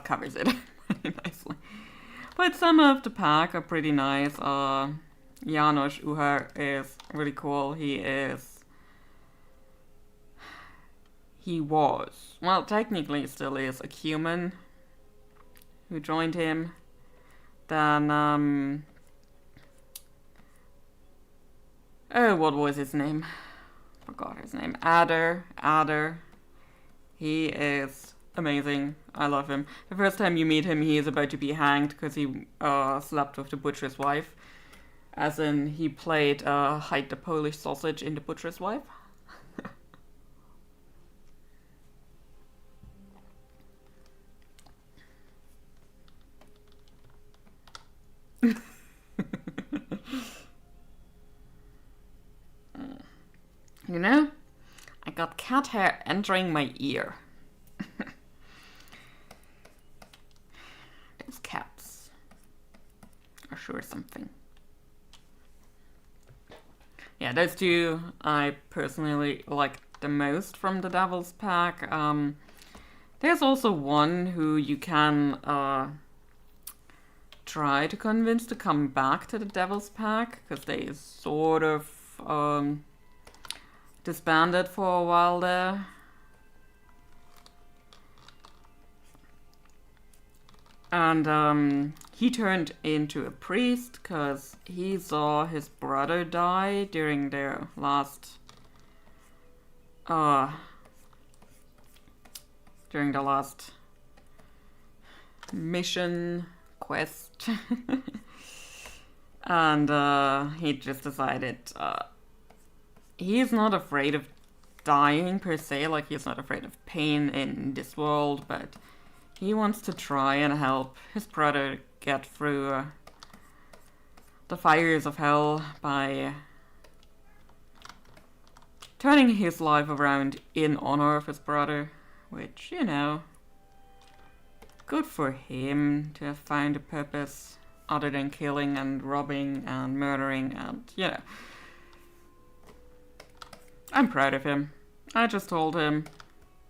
covers it pretty nicely. But some of the pack are pretty nice. Janos Uhar is really cool. He was, well, technically still is, a human who joined him. Then, what was his name? Forgot his name. Adder. He is amazing. I love him. The first time you meet him, he is about to be hanged because he slept with the butcher's wife. As in, he played Hyde the Polish sausage in The Butcher's Wife. I got cat hair entering my ear. Those cats are sure something. Yeah, those two I personally like the most from the Devil's Pack. There's also one who you can try to convince to come back to the Devil's Pack, because they sort of disbanded for a while there. And he turned into a priest because he saw his brother die during their last mission quest. And he just decided he's not afraid of dying per se, like he's not afraid of pain in this world, but He wants to try and help his brother get through the fires of hell by turning his life around in honor of his brother, which, you know, good for him to have found a purpose other than killing and robbing and murdering and, you know. I'm proud of him. I just told him,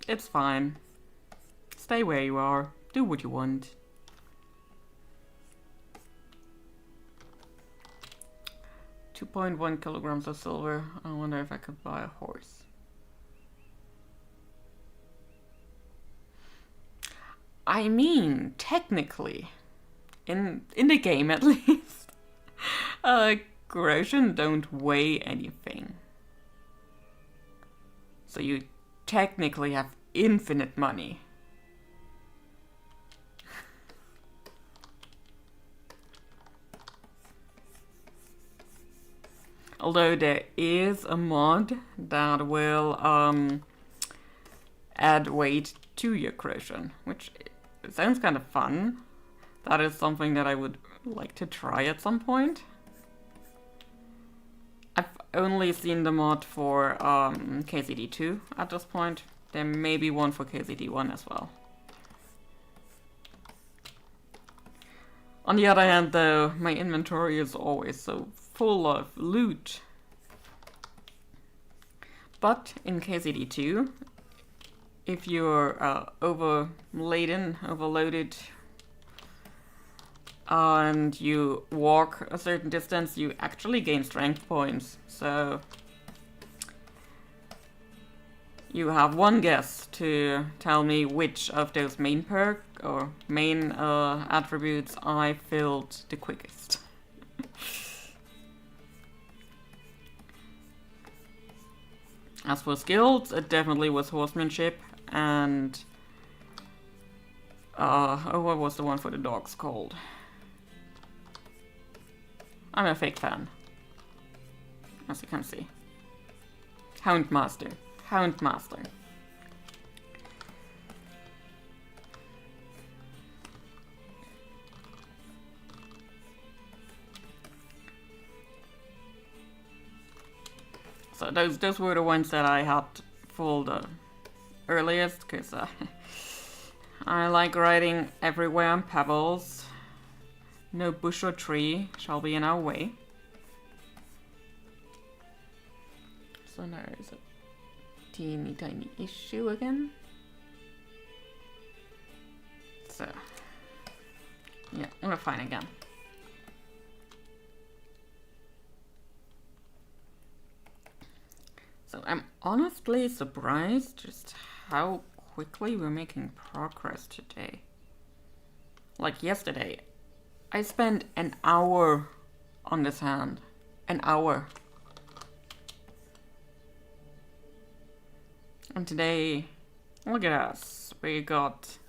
it's fine. Stay where you are. Do what you want. $2.1 kilograms of silver. I wonder if I could buy a horse. I mean, technically, in the game at least, Corrosion don't weigh anything. So you technically have infinite money. Although there is a mod that will add weight to your corrosion, which sounds kind of fun. That is something that I would like to try at some point. I've only seen the mod for KZD2 at this point. There may be one for KZD1 as well. On the other hand, though, my inventory is always so full of loot. But in KZD2, if you're overloaded, and you walk a certain distance, you actually gain strength points. So you have one guess to tell me which of those main perk or main attributes I filled the quickest. As for skills, it definitely was horsemanship and what was the one for the dogs called? I'm a fake fan, as you can see. Houndmaster. Houndmaster. So those were the ones that I had full the earliest, because I like riding everywhere on pebbles. No bush or tree shall be in our way. So there is a teeny tiny issue again. So yeah, we're fine again. So I'm honestly surprised just how quickly we're making progress today. Like yesterday, I spent an hour on this hand. An hour. And today, look at us. We got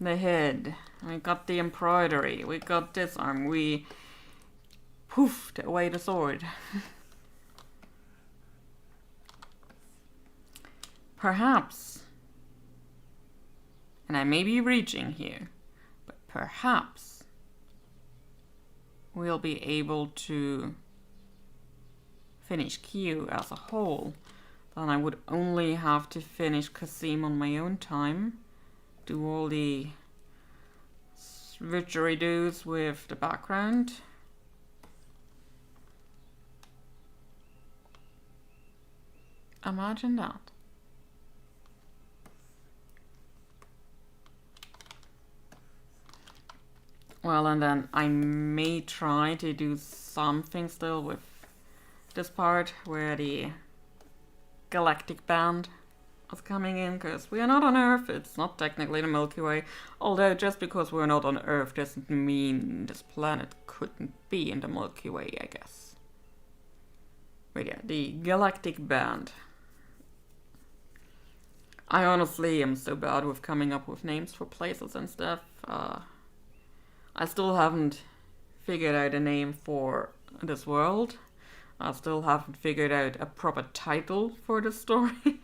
the head. We got the embroidery. We got this arm. We poofed away the sword. Perhaps, and I may be reaching here, but perhaps we'll be able to finish Q as a whole. Then I would only have to finish Kasim on my own time, do all the switchery-doos with the background. Imagine that. Well, and then I may try to do something still with this part where the galactic band is coming in, because we are not on Earth. It's not technically the Milky Way, although just because we're not on Earth doesn't mean this planet couldn't be in the Milky Way, I guess. But yeah, the galactic band. I honestly am so bad with coming up with names for places and stuff. I still haven't figured out a name for this world. I still haven't figured out a proper title for the story.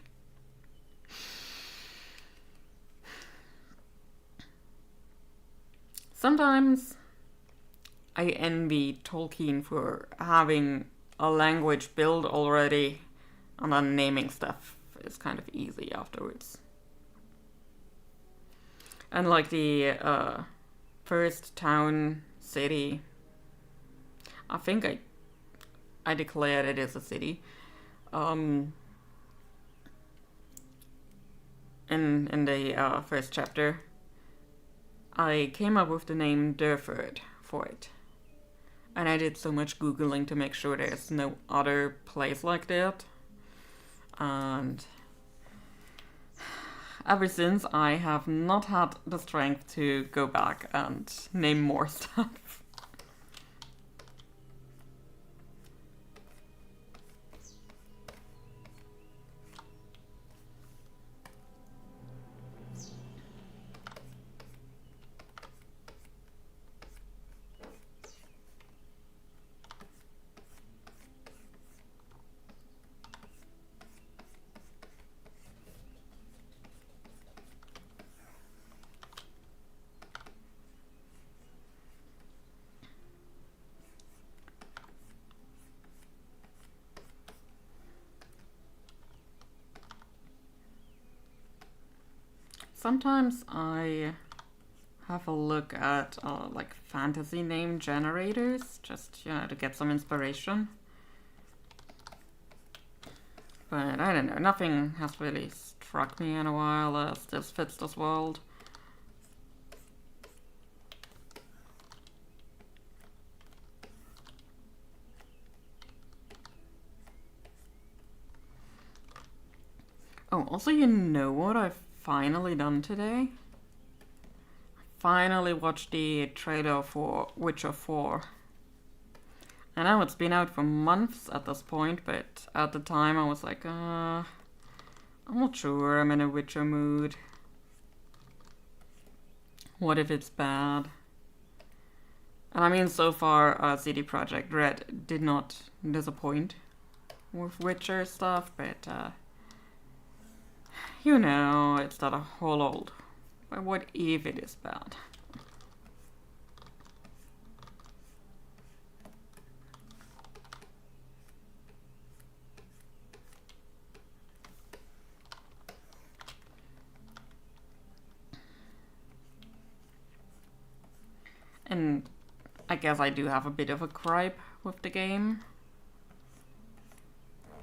Sometimes I envy Tolkien for having a language built already, and then naming stuff is kind of easy afterwards. And like the first town, city, I think I declared it as a city. In the first chapter, I came up with the name Durford for it. And I did so much Googling to make sure there's no other place like that. And ever since, I have not had the strength to go back and name more stuff. Sometimes I have a look at like fantasy name generators, just to get some inspiration. But I don't know, nothing has really struck me in a while as this fits this world. Oh, also, you know what I've finally done today? I finally watched the trailer for Witcher 4. I know it's been out for months at this point, but at the time I was like, I'm not sure I'm in a Witcher mood. What if it's bad? And I mean, so far, CD Projekt Red did not disappoint with Witcher stuff, but you know, it's not a whole old. But what if it is bad? And I guess I do have a bit of a gripe with the game.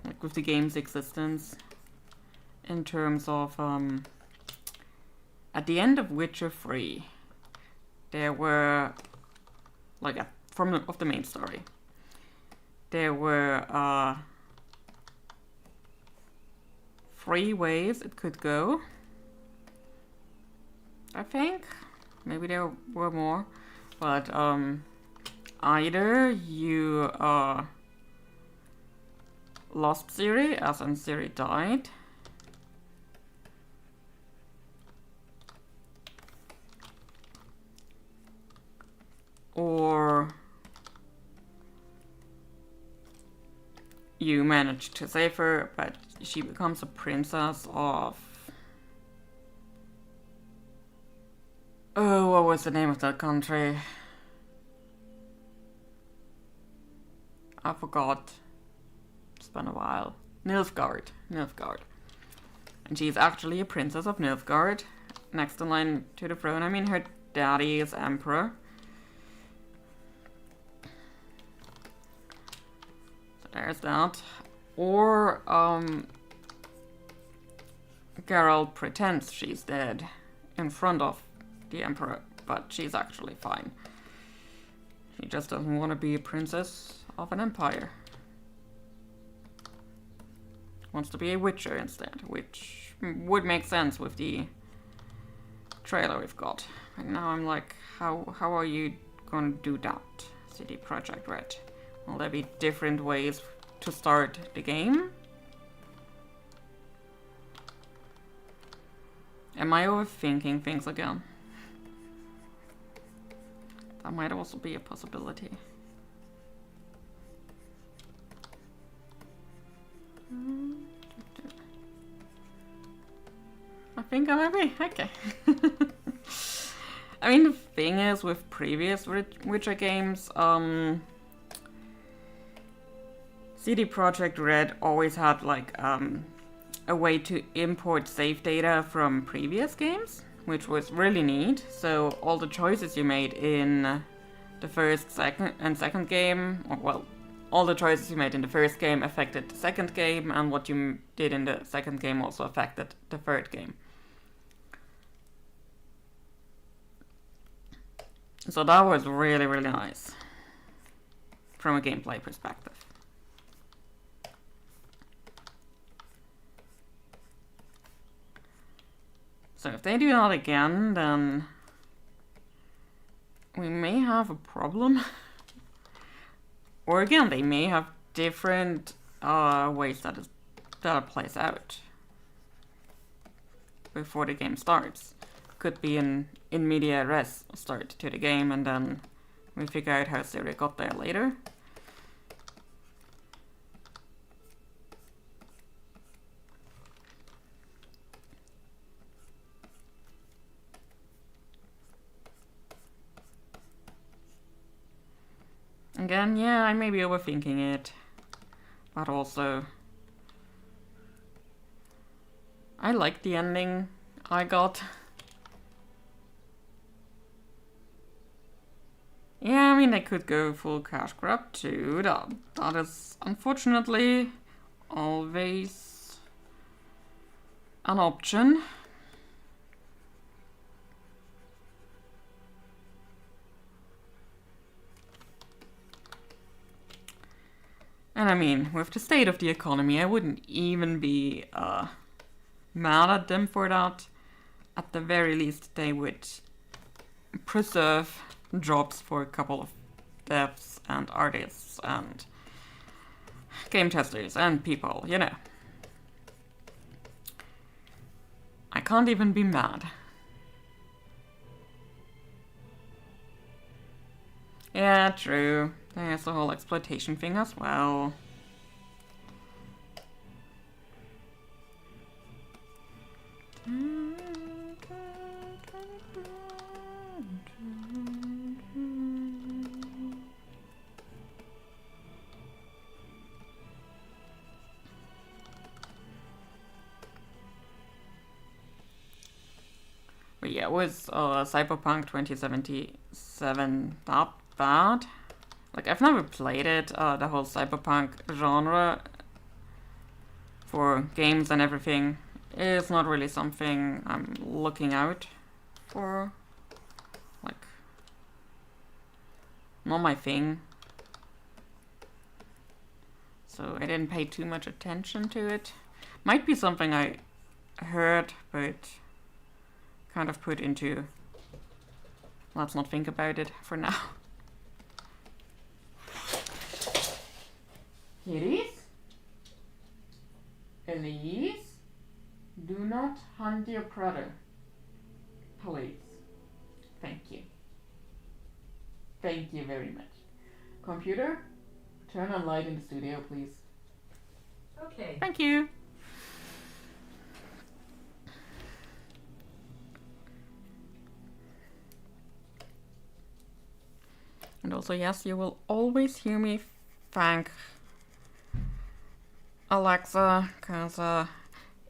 Like with the game's existence. In terms of, at the end of Witcher 3, there were, like, of the main story, there were 3 ways it could go. I think. Maybe there were more. But, either you, lost Ciri, as in Ciri died. Or you manage to save her, but she becomes a princess of... Oh, what was the name of that country? I forgot. It's been a while. Nilfgaard. And she's actually a princess of Nilfgaard. Next in line to the throne. I mean, her daddy is emperor. So there's that. Or, Geralt pretends she's dead in front of the emperor, but she's actually fine. She just doesn't want to be a princess of an empire. Wants to be a witcher instead, which would make sense with the trailer we've got. And now I'm like, how are you gonna do that, CD Projekt Red? Will there be different ways to start the game? Am I overthinking things again? That might also be a possibility. I think I might be. Okay. I mean, the thing is, with previous Witcher games, CD Projekt Red always had, like, a way to import save data from previous games, which was really neat. So all the choices you made in the second game, or, well, all the choices you made in the first game affected the second game, and what you did in the second game also affected the third game. So that was really, really nice from a gameplay perspective. So if they do that again, then we may have a problem. Or again, they may have different ways that it plays out before the game starts. Could be an in media res start to the game, and then we figure out how Ciri got there later. Again, yeah, I may be overthinking it, but also I like the ending I got. Yeah, I mean, they could go full cash grab too. That is unfortunately always an option. And I mean, with the state of the economy, I wouldn't even be mad at them for that. At the very least, they would preserve jobs for a couple of devs and artists and game testers and people, you know. I can't even be mad. Yeah, true. There's the whole exploitation thing as well. But yeah, was Cyberpunk 2077 that bad? Like, I've never played it, the whole cyberpunk genre for games and everything is not really something I'm looking out for. Like, not my thing. So I didn't pay too much attention to it. Might be something I heard, but kind of put into let's not think about it for now. Kitties? Elise? Do not hunt your brother. Please. Thank you. Thank you very much. Computer, turn on light in the studio, please. Okay. Thank you. And also, yes, you will always hear me thank Alexa, because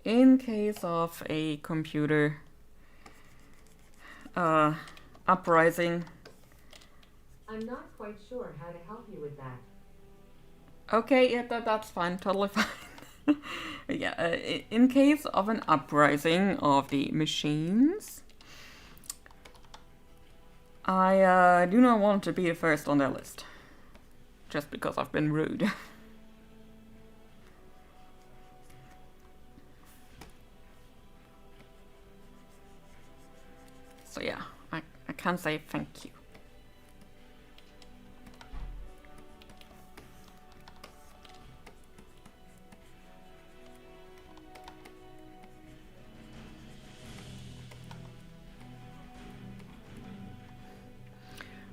in case of a computer uprising. I'm not quite sure how to help you with that. Okay, yeah, that's fine, totally fine. Yeah, in case of an uprising of the machines, I do not want to be the first on their list, just because I've been rude. So yeah, I can say thank you.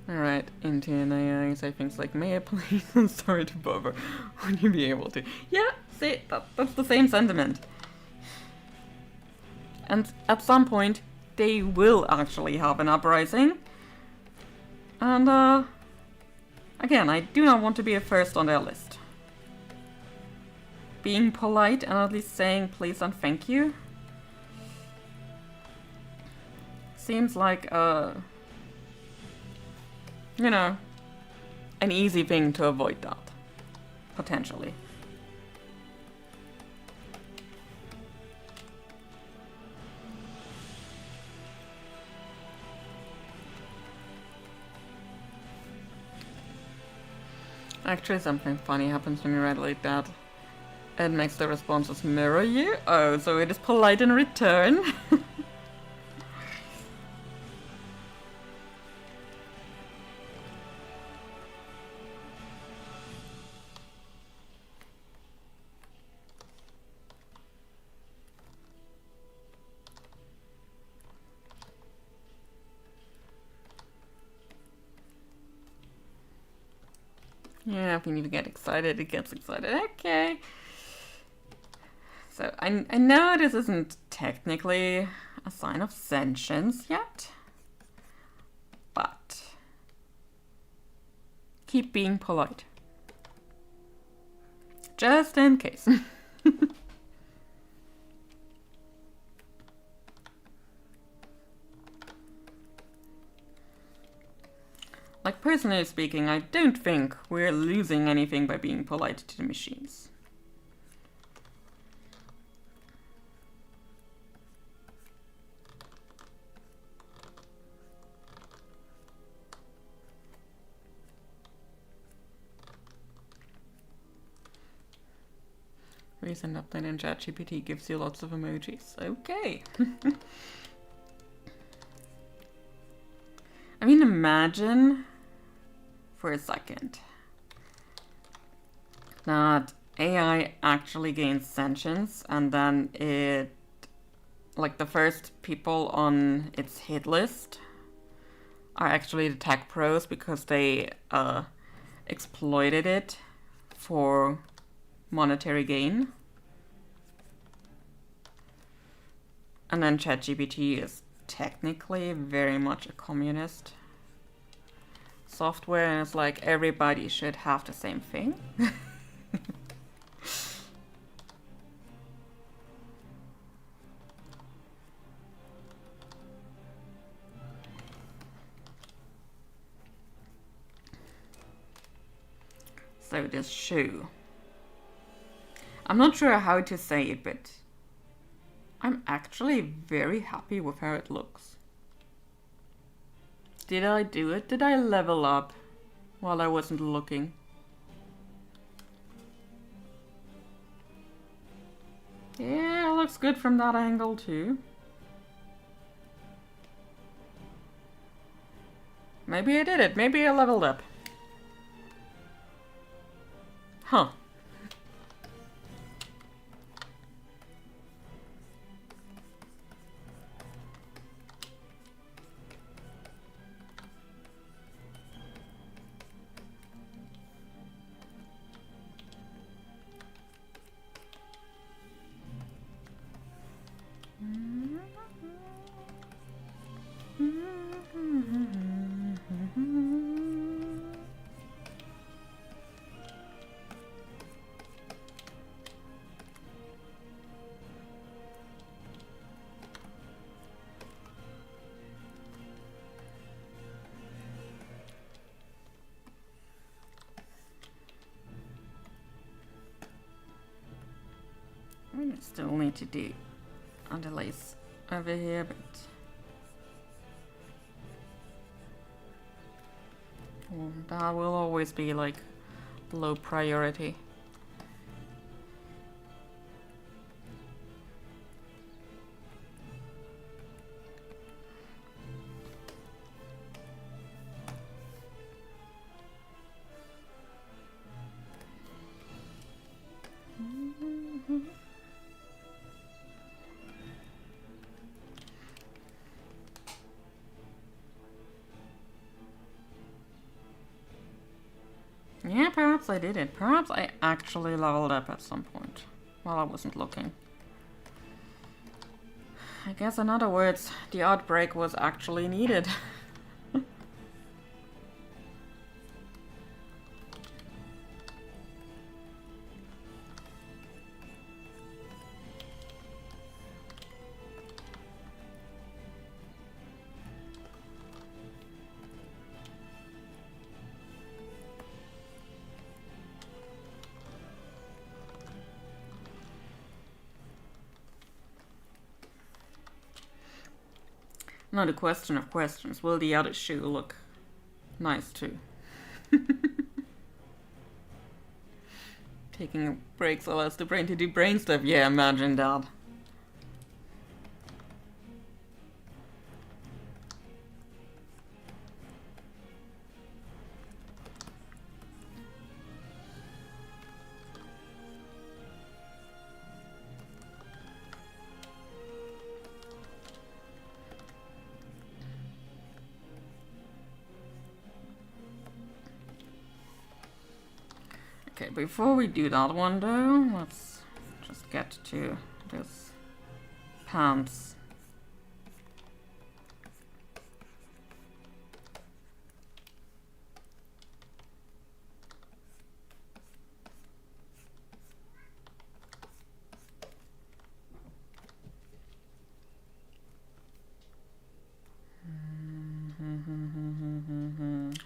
Alright, Indian AI say things like, may I please? I'm sorry to bother. Would you be able to? Yeah, see, that's the same sentiment. And at some point, they will actually have an uprising. And, again, I do not want to be the first on their list. Being polite and at least saying please and thank you seems like, you know, an easy thing to avoid that. Potentially. Actually, something funny happens when you write like that. It makes the responses mirror you. Oh, so it is polite in return. Yeah, if we need to get excited, it gets excited. Okay. So, I know this isn't technically a sign of sentience yet. But keep being polite. Just in case. Like, personally speaking, I don't think we're losing anything by being polite to the machines. Recent update in ChatGPT gives you lots of emojis. Okay. I mean, imagine for a second that AI actually gains sentience and then it, like, the first people on its hit list are actually the tech pros because they exploited it for monetary gain. And then ChatGPT is technically very much a communist software, and it's like everybody should have the same thing. So this shoe. I'm not sure how to say it, but I'm actually very happy with how it looks. Did I do it? Did I level up while I wasn't looking? Yeah, it looks good from that angle too. Maybe I did it. Maybe I leveled up. Huh. We still need to do underlays over here, but well, that will always be like low priority. Yeah, perhaps I did it. Perhaps I actually leveled up at some point while I wasn't looking. I guess in other words, the outbreak was actually needed. Now the question of questions, will the other shoe look nice too? Taking a break allows the brain to do brain stuff. Yeah, imagine that. Okay, before we do that one though, let's just get to this pants.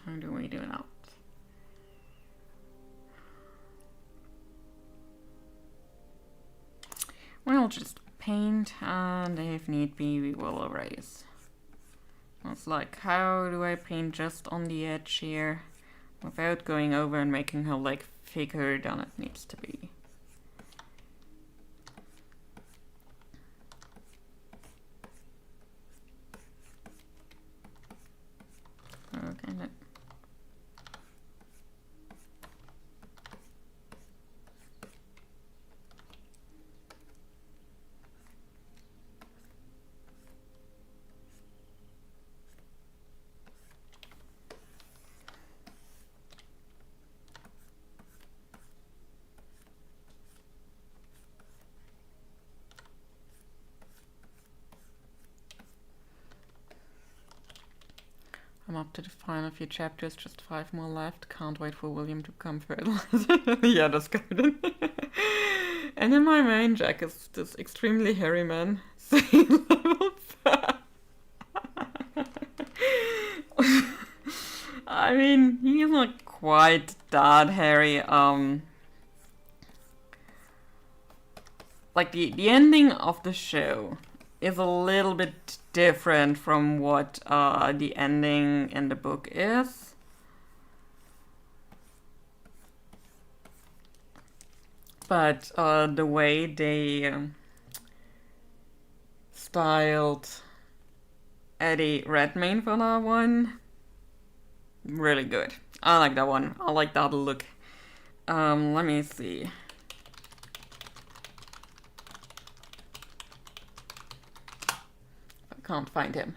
How do we do that? We'll just paint, and if need be, we will erase. It's like, how do I paint just on the edge here without going over and making her leg thicker than it needs to be? Okay, then. I'm up to the final few chapters, just 5 more left. Can't wait for William to come fertilize. Yeah, that's good. And in my main Jack is this extremely hairy man. Same level 5. I mean, he's not quite that hairy. Like the ending of the show is a little bit different from what the ending in the book is. But the way they styled Eddie Redmayne for that one, really good. I like that one. I like that look. Let me see. Can't find him.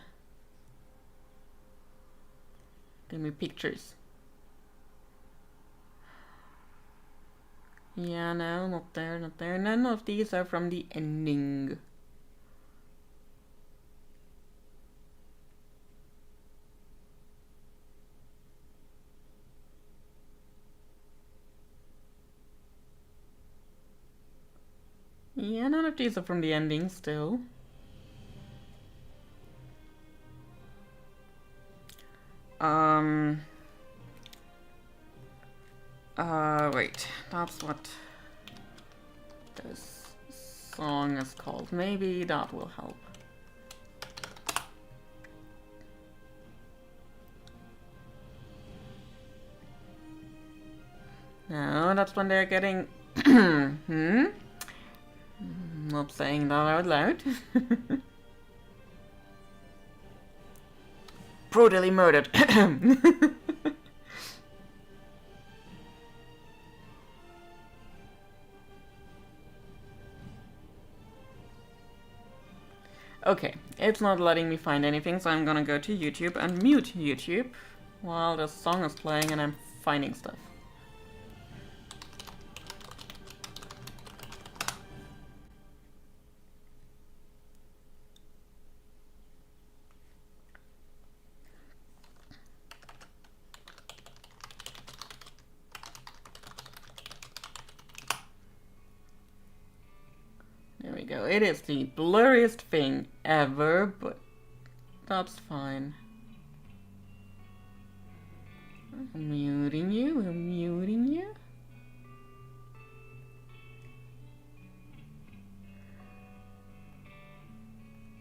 Give me pictures. Yeah, no, not there, not there. None of these are from the ending. Yeah, none of these are from the ending still. Wait, that's what this song is called. Maybe that will help. No, that's when they're getting... Not saying that out loud. Brutally murdered. Okay, it's not letting me find anything, so I'm gonna go to YouTube and mute YouTube while the song is playing and I'm finding stuff. it is the blurriest thing ever, but that's fine. I'm muting you, I'm muting you.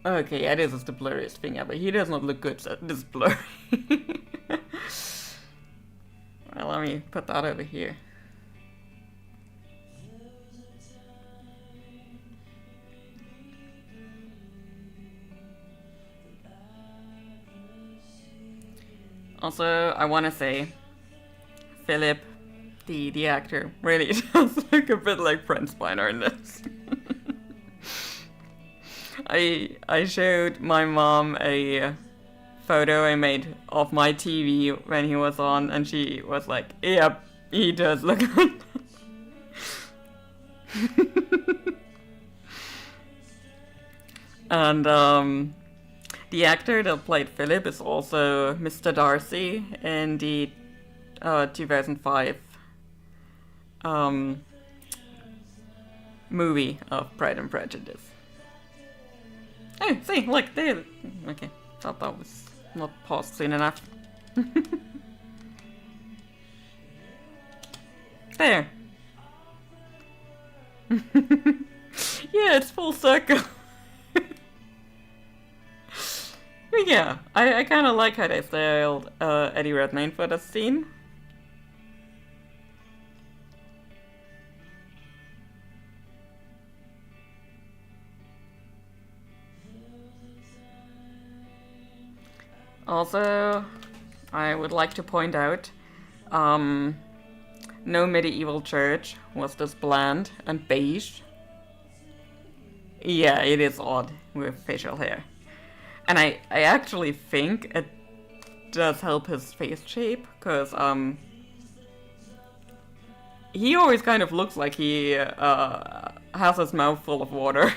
Okay, yeah, this is the blurriest thing ever. He does not look good at this blurry. Well, let me put that over here. Also, I want to say, Philip, the actor, really does look a bit like Brent Spiner in this. I showed my mom a photo I made of my TV when he was on, and she was like, "Yep, he does look like that." And the actor that played Philip is also Mr. Darcy in the 2005 movie of Pride and Prejudice. Oh, see, look, there. Okay, thought that was not paused soon enough. There. Yeah, it's full circle. Yeah, I kind of like how they styled Eddie Redmayne for the scene. Also, I would like to point out, no medieval church was this bland and beige. Yeah, it is odd with facial hair. And I actually think it does help his face shape, because he always kind of looks like he has his mouth full of water.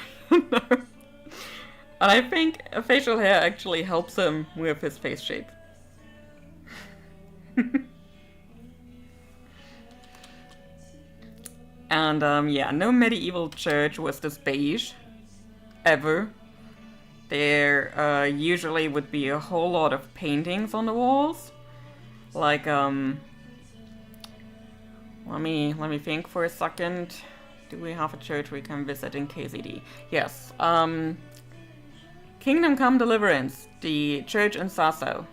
And I think facial hair actually helps him with his face shape. And yeah, no medieval church was this beige, ever. There usually would be a whole lot of paintings on the walls. Like, let me think for a second. Do we have a church we can visit in KZD? Yes, Kingdom Come Deliverance, the church in Sasso,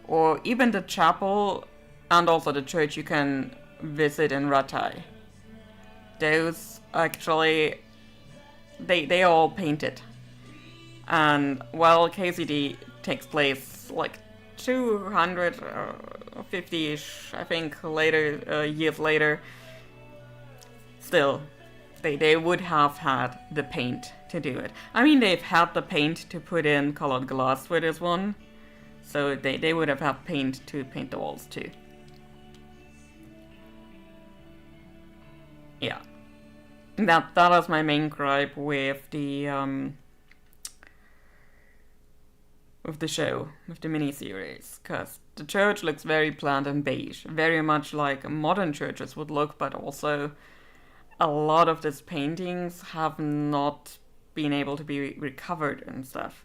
or even the chapel and also the church you can visit in Rattay. Those actually, they all painted. And while KZD takes place like 250-ish, I think, later, years later, still, they would have had the paint to do it. I mean, they've had the paint to put in colored glass for this one, so they would have had paint to paint the walls too. Yeah. That was my main gripe with the show, with the miniseries, because the church looks very bland and beige, very much like modern churches would look, but also a lot of these paintings have not been able to be recovered and stuff.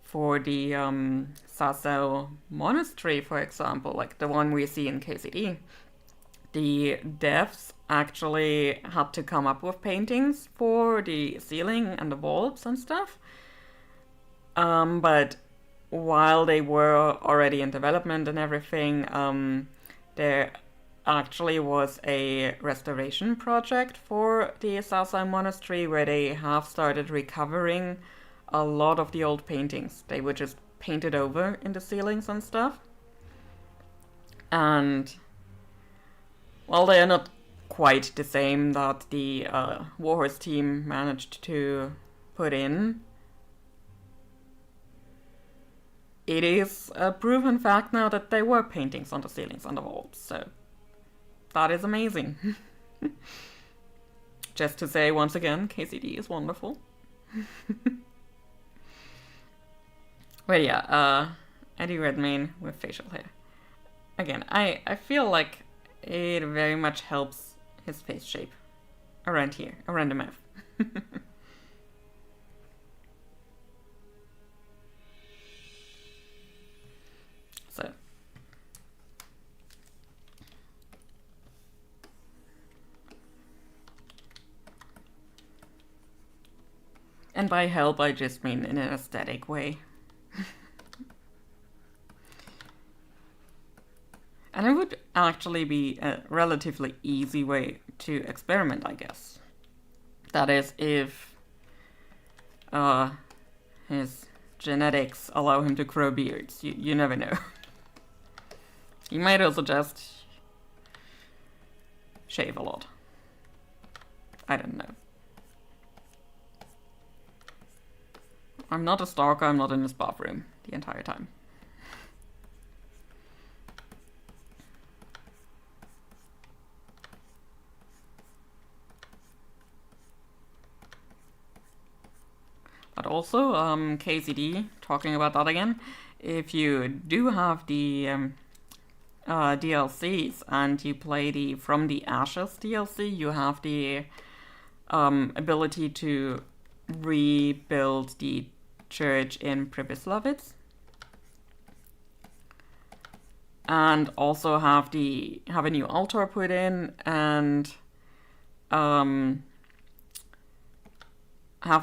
For the Sasso Monastery, for example, like the one we see in KZD, the devs actually had to come up with paintings for the ceiling and the walls and stuff. But while they were already in development and everything, there actually was a restoration project for the Sasso Monastery where they have started recovering a lot of the old paintings. They were just painted over in the ceilings and stuff. And while they are not quite the same that the Warhorse team managed to put in, it is a proven fact now that there were paintings on the ceilings and the walls, so that is amazing. Just to say once again, KZD is wonderful. But yeah, Eddie Redmayne with facial hair. Again, I feel like it very much helps his face shape. Around here, around the mouth. And by help, I just mean in an aesthetic way. And it would actually be a relatively easy way to experiment, I guess. That is, if his genetics allow him to grow beards. You never know. He might also just shave a lot. I don't know. I'm not a stalker, I'm not in his bathroom the entire time. But also, KZD, talking about that again, if you do have the DLCs and you play the From the Ashes DLC, you have the ability to rebuild the church in Pribyslavitz. And also have a new altar put in and have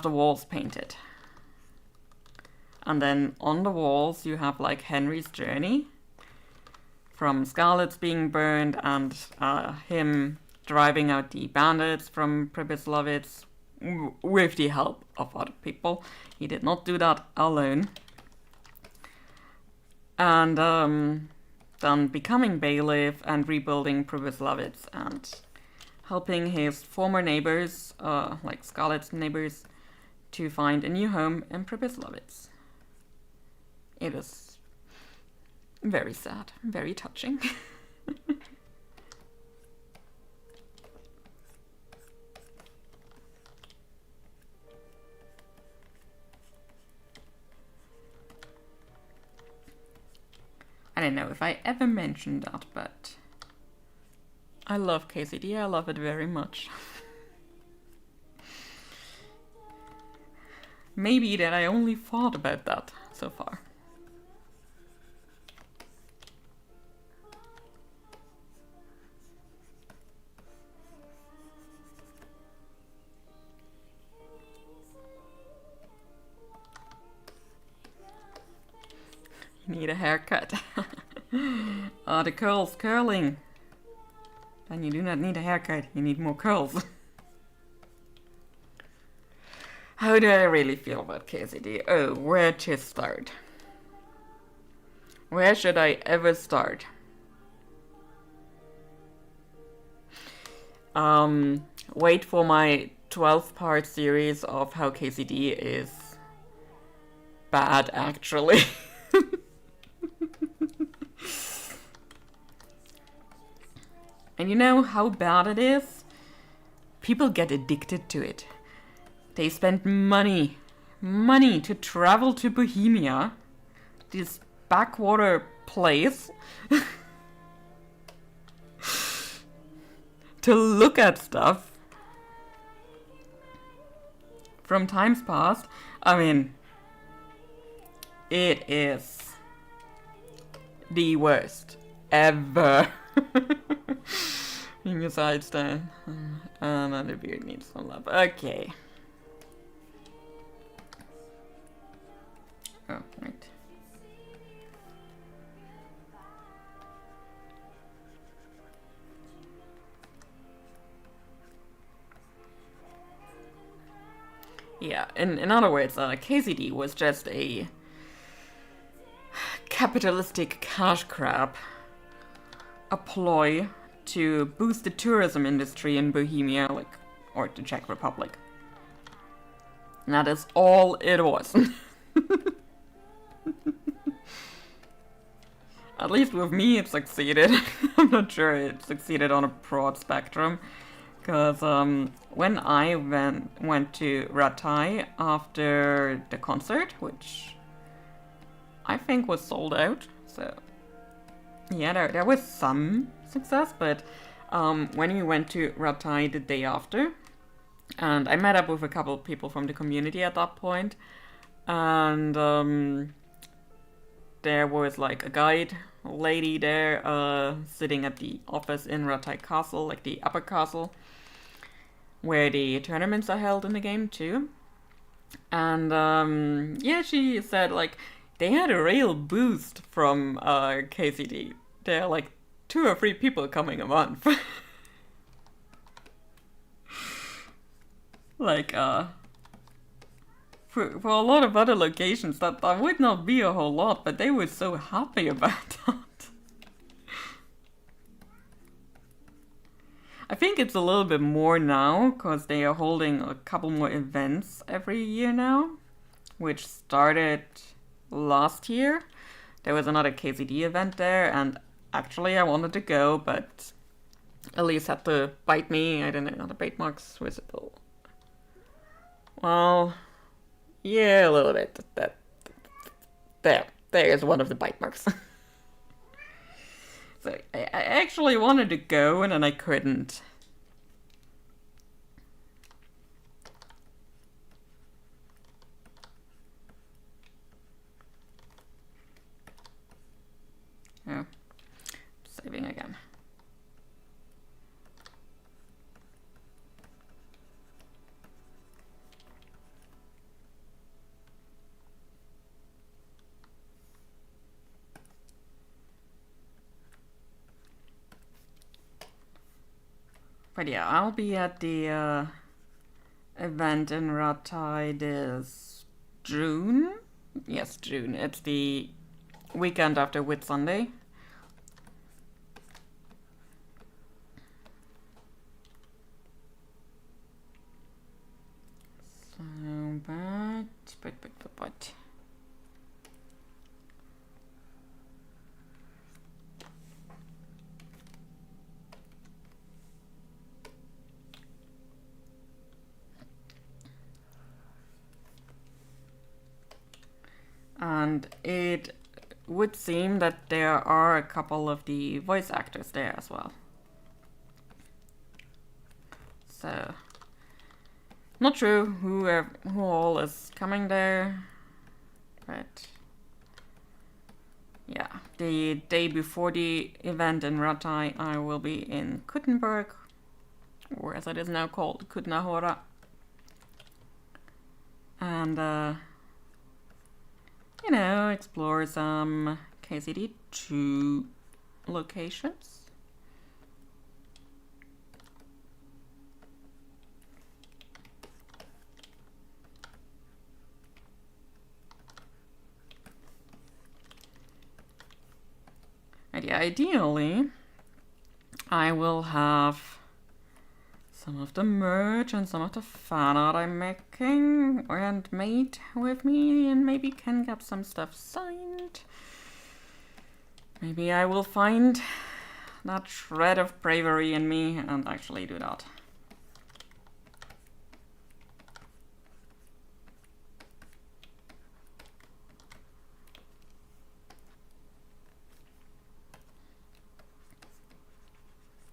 the walls painted. And then on the walls you have like Henry's journey from Skalitz being burned and him driving out the bandits from Pribyslavitz with the help of other people. He did not do that alone. And then becoming bailiff and rebuilding Pribyslavitz and helping his former neighbors, like Skalitz neighbors, to find a new home in Pribyslavitz. It is very sad, very touching. I don't know if I ever mentioned that, but I love KZD, I love it very much. Maybe that I only thought about that so far. You need a haircut. The curls curling. Then you do not need a haircut, you need more curls. How do I really feel about KZD? Oh, where to start? Where should I ever start? Wait for my 12-part series of how KZD is bad, actually. And you know how bad it is? People get addicted to it. They spend money to travel to Bohemia, this backwater place, to look at stuff from times past. I mean, it is the worst ever. Besides that, another beard needs some love. Okay. Oh, right. Yeah, in other words, KZD was just a capitalistic cash grab, a ploy to boost the tourism industry in Bohemia, or the Czech Republic. And that is all it was. At least with me it succeeded. I'm not sure it succeeded on a broad spectrum. Because when I went to Ratai after the concert, which I think was sold out, so yeah, there was some success, but when we went to Ratai the day after, and I met up with a couple of people from the community at that point, and there was like a guide lady there sitting at the office in Ratai Castle, like the upper castle, where the tournaments are held in the game too. And yeah, she said like they had a real boost from KCD. There are like 2 or 3 people coming a month. Like for a lot of other locations that would not be a whole lot, but they were so happy about that. I think it's a little bit more now because they are holding a couple more events every year now, which started last year. There was another KCD event there, and actually I wanted to go, but Elise had to bite me. I didn't know the bite marks visible. Well, yeah, a little bit. There's one of the bite marks. So I actually wanted to go, and then I couldn't. Oh, saving again. But yeah, I'll be at the event in Ratai this June. Yes, June. It's the weekend after Whitsunday. So, but. And it would seem that there are a couple of the voice actors there as well. So, not sure who all is coming there, but yeah, the day before the event in Ratai, I will be in Kuttenberg, or as it is now called, Kutnahora, and you know, explore some KCD2 locations. And yeah, ideally, I will have some of the merch and some of the fan art I'm making and made with me, and maybe can get some stuff signed. Maybe I will find that shred of bravery in me and actually do that.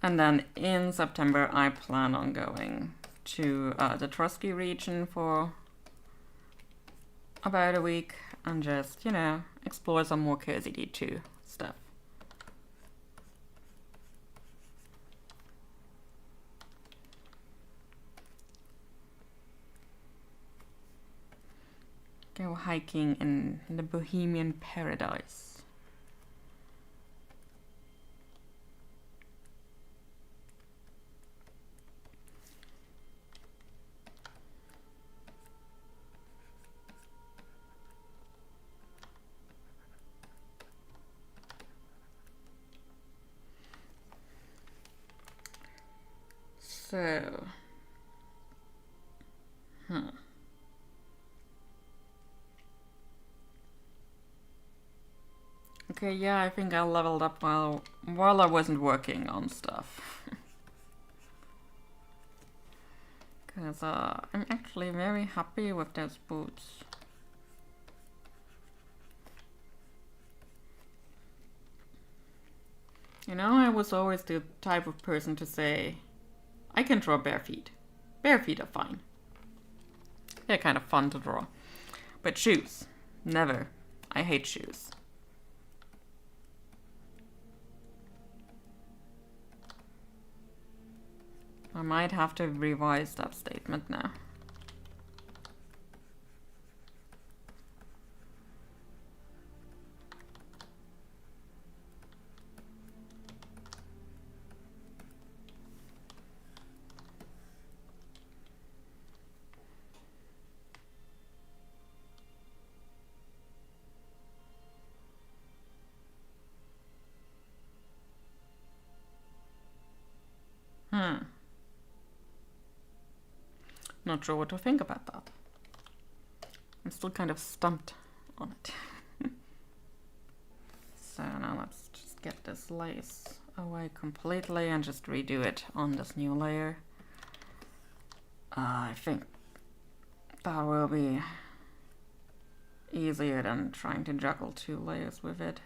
And then in September, I plan on going to the Trotsky region for about a week and just, you know, explore some more KZD2 stuff. Go hiking in the Bohemian paradise. So, okay, yeah, I think I leveled up while I wasn't working on stuff. Because I'm actually very happy with those boots. You know, I was always the type of person to say, I can draw bare feet. Bare feet are fine. They're kind of fun to draw. But shoes, never. I hate shoes. I might have to revise that statement now. Not sure what to think about that. I'm still kind of stumped on it. So now let's just get this lace away completely and just redo it on this new layer. I think that will be easier than trying to juggle 2 layers with it.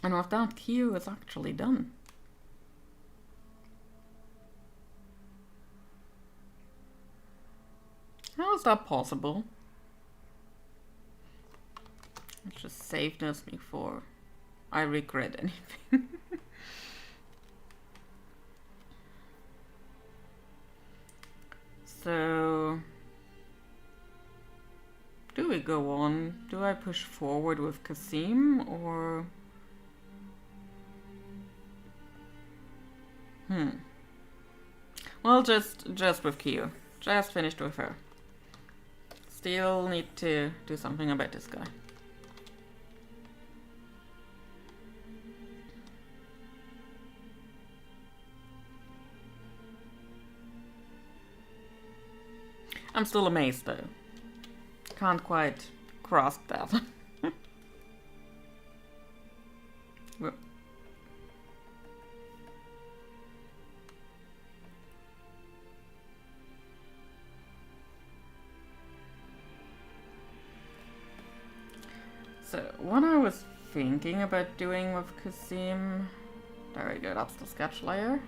And with that, Q is actually done. How is that possible? Let's just save this before I regret anything. So, do we go on? Do I push forward with Kasim or... Well, just with Kyo. Just finished with her. Still need to do something about this guy. I'm still amazed though. Can't quite grasp that. Well, so what I was thinking about doing with Kasim, there we go, that's the sketch layer.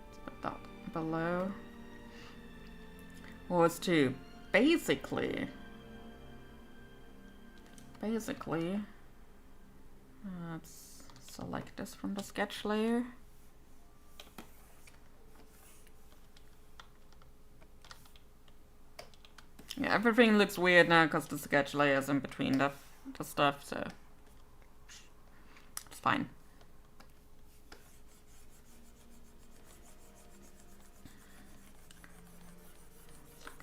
Let's put that below. Was to basically, let's select this from the sketch layer. Yeah, everything looks weird now because the sketch layer is in between the stuff, so it's fine.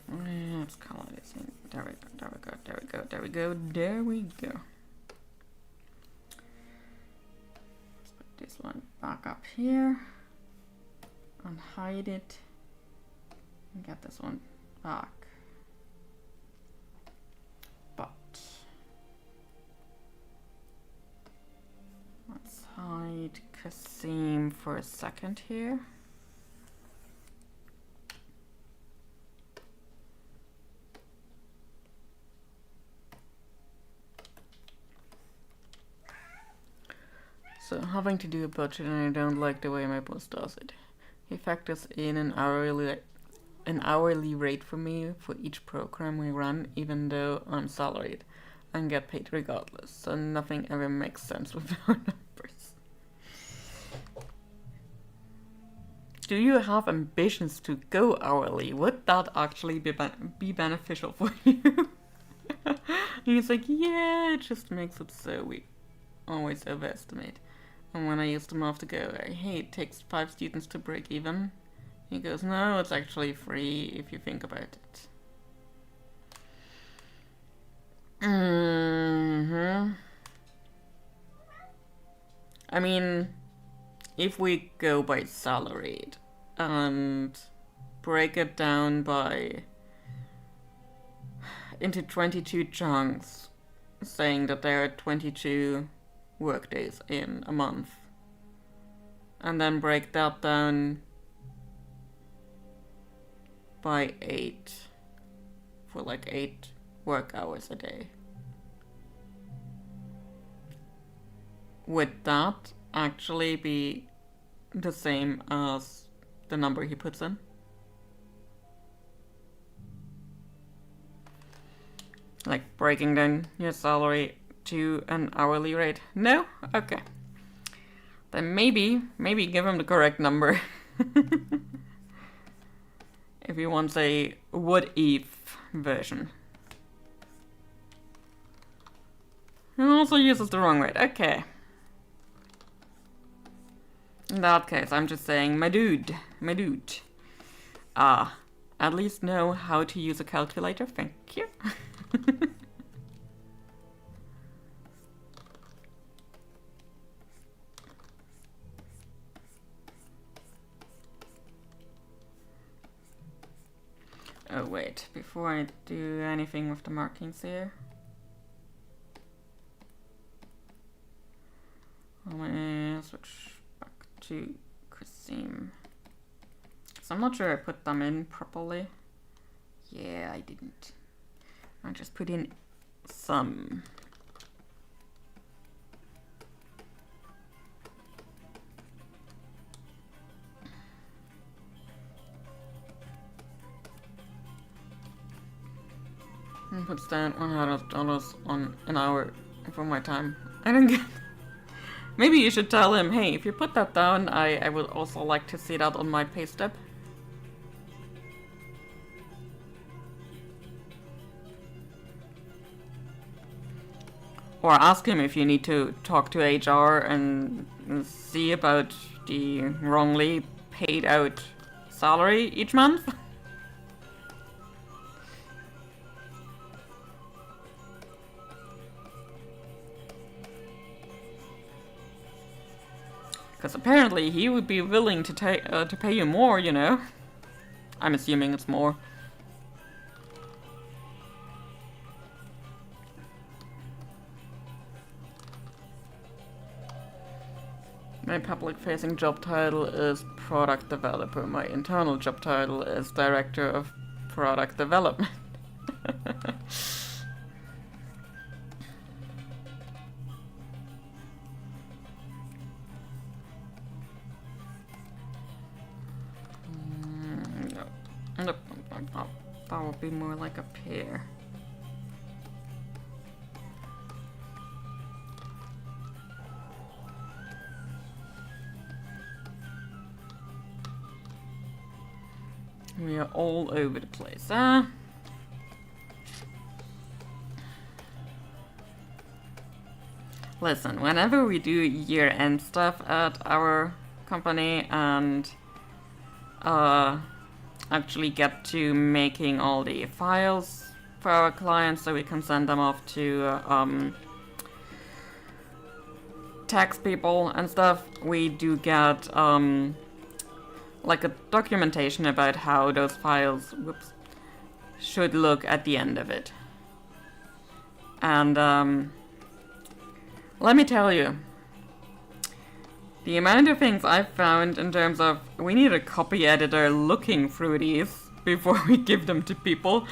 Let's color this in. There we go, there we go, there we go, there we go, there we go. Let's put this one back up here and hide it and get this one back. But let's hide Kasim for a second here. So having to do a budget and I don't like the way my boss does it. He factors in an hourly rate for me for each program we run, even though I'm salaried and get paid regardless. So nothing ever makes sense with our numbers. Do you have ambitions to go hourly? Would that actually be beneficial for you? He's like, yeah, it just makes it so we always overestimate. And when I used him off to go, hey, it takes 5 students to break even. He goes, no, it's actually free if you think about it. I mean, if we go by salaried and break it down into 22 chunks, saying that there are 22 workdays in a month, and then break that down by 8 for like 8 work hours a day. Would that actually be the same as the number he puts in? Like breaking down your salary to an hourly rate? No? Okay. then maybe give him the correct number. If he wants a what if version. He also uses the wrong rate. Okay. In that case, I'm just saying, my dude. At least know how to use a calculator. Thank you. Oh wait, before I do anything with the markings here, let me switch back to Chrisim. So I'm not sure I put them in properly. Yeah, I didn't. I just put in some. Puts down $100 on an hour for my time. I don't get. Maybe you should tell him, hey, if you put that down, I would also like to see that on my pay stub. Or ask him if you need to talk to HR and see about the wrongly paid out salary each month. Because apparently he would be willing to pay you more, you know. I'm assuming it's more. My public-facing job title is product developer. My internal job title is director of product development. Nope. That would be more like a pair. We are all over the place, huh? Listen, whenever we do year-end stuff at our company and actually get to making all the files for our clients so we can send them off to tax people and stuff, we do get like a documentation about how those files should look at the end of it. And let me tell you, the amount of things I've found in terms of we need a copy editor looking through these before we give them to people.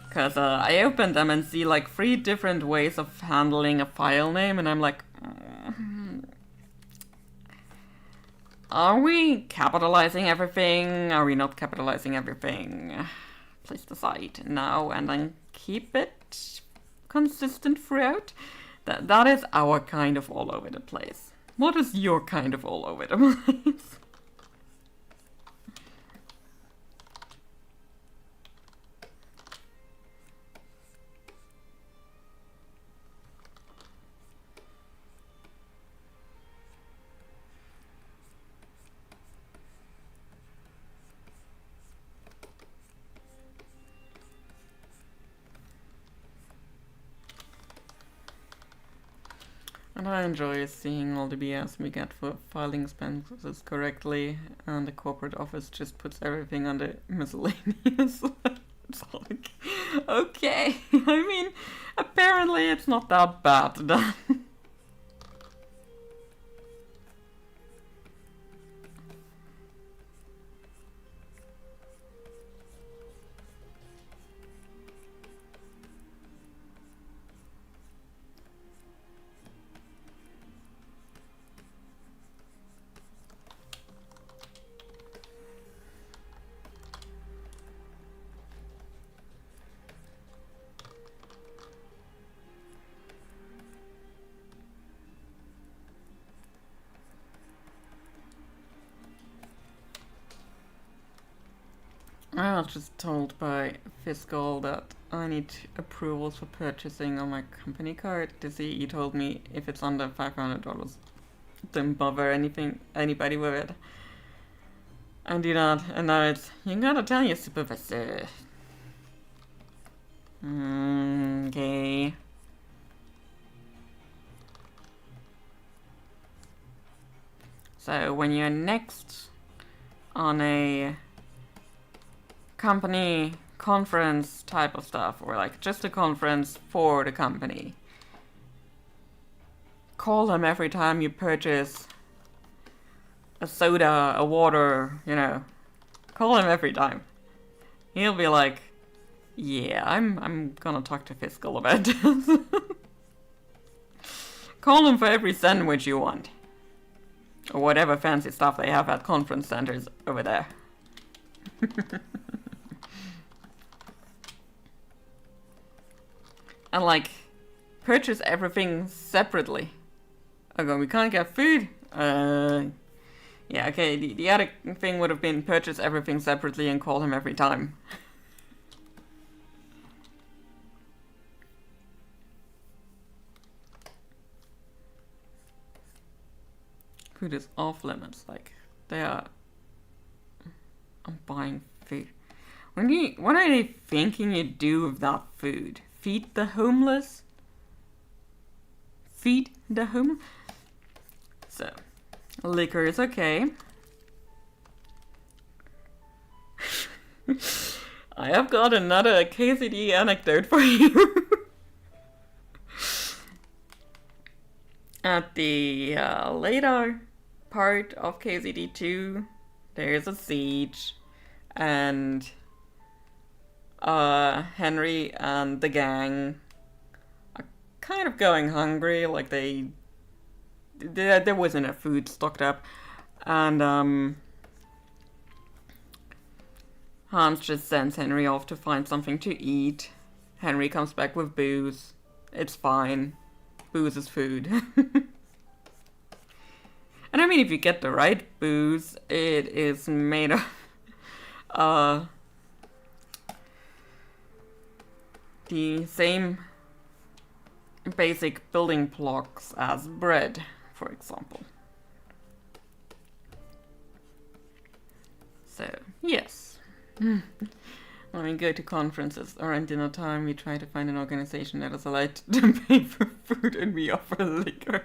Because I open them and see like 3 different ways of handling a file name, and I'm like, are we capitalizing everything? Are we not capitalizing everything? Please decide now and then keep it consistent throughout. That is our kind of all over the place. What is your kind of all over the place? And I enjoy seeing all the BS we get for filing expenses correctly, and the corporate office just puts everything under miscellaneous. It's like, okay, I mean, apparently it's not that bad then. I was just told by Fiscal that I need approvals for purchasing on my company card. He told me if it's under $500, don't bother anybody with it. I do not, and now it's, you gotta tell your supervisor. Okay. So when you're next on a company conference type of stuff, or like just a conference for the company, call them every time you purchase a soda, a water, you know. Call him every time. He'll be like, yeah, I'm gonna talk to Fiscal about this. Call him for every sandwich you want. Or whatever fancy stuff they have at conference centers over there. And like, purchase everything separately. Okay, we can't get food? Yeah, okay, the other thing would have been purchase everything separately and call him every time. Food is off limits, like, they are... I'm buying food. What are they thinking you do with that food? Feed the homeless? Feed the homeless? So... liquor is okay. I have got another KZD anecdote for you. At the later part of KZD 2, there's a siege, and Henry and the gang are kind of going hungry, like there wasn't enough food stocked up, and Hans just sends Henry off to find something to eat. Henry comes back with booze. It's fine. Booze is food. And I mean, if you get the right booze, it is made of the same basic building blocks as bread, for example. So, yes. When we go to conferences or at dinner time, we try to find an organization that is allowed to pay for food, and we offer liquor.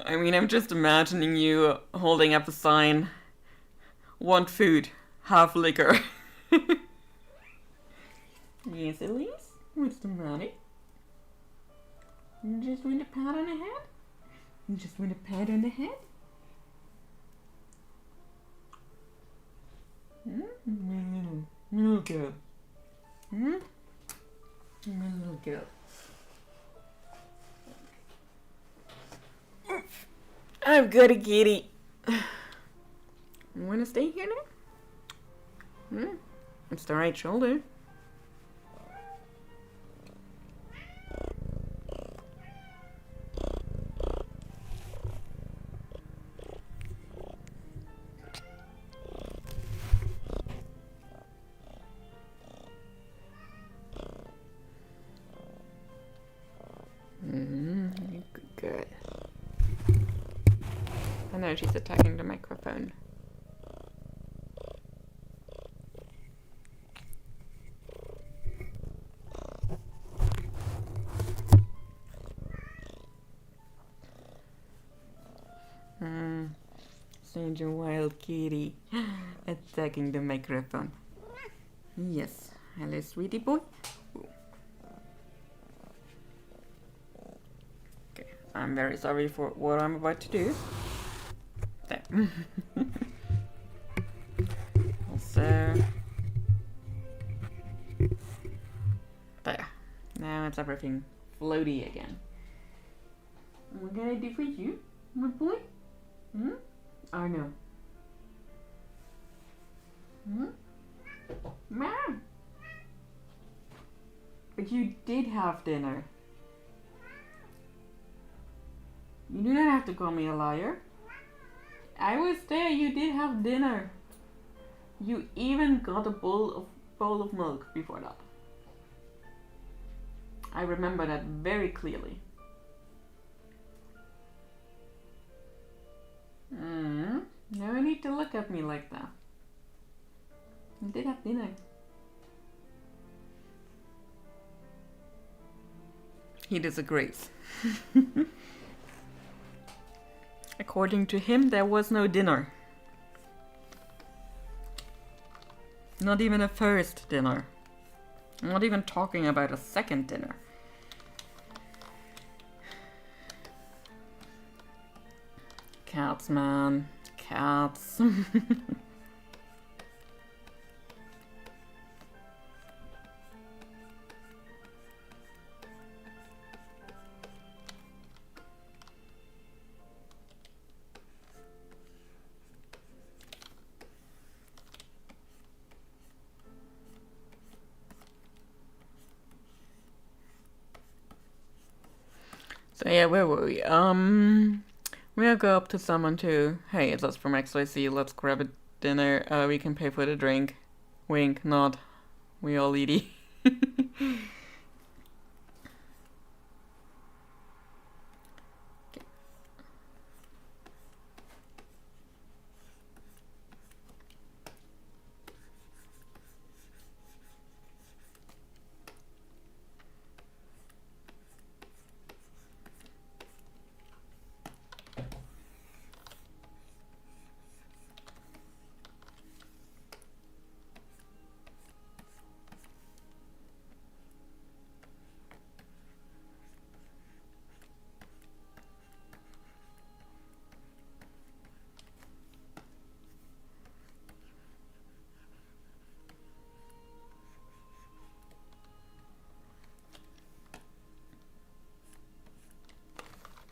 I mean, I'm just imagining you holding up a sign, want food, have liquor. Yes, Elise? What's the matter? You just want a pat on the head? You just want a pat on the head? My little girl. My little girl. I've got a kitty. You wanna stay here now? It's the right shoulder. Good girl. I know she's attacking the microphone. Such a wild kitty attacking the microphone. Yes. Hello, sweetie boy. Okay, I'm very sorry for what I'm about to do. There. Also, there. Now it's everything floaty again. What can I do for you, my boy? Oh no. Mom! But but you did have dinner. You do not have to call me a liar. I was there, you did have dinner. You even got a bowl of milk before that. I remember that very clearly. No need to look at me like that. You did have dinner. He disagrees. According to him, there was no dinner. Not even a first dinner. I'm not even talking about a second dinner. Cats, man. Cats. So yeah, where were we? We'll go up to someone too. Hey, it's us from XYZ. Let's grab a dinner. We can pay for the drink. Wink, nod. We all eat.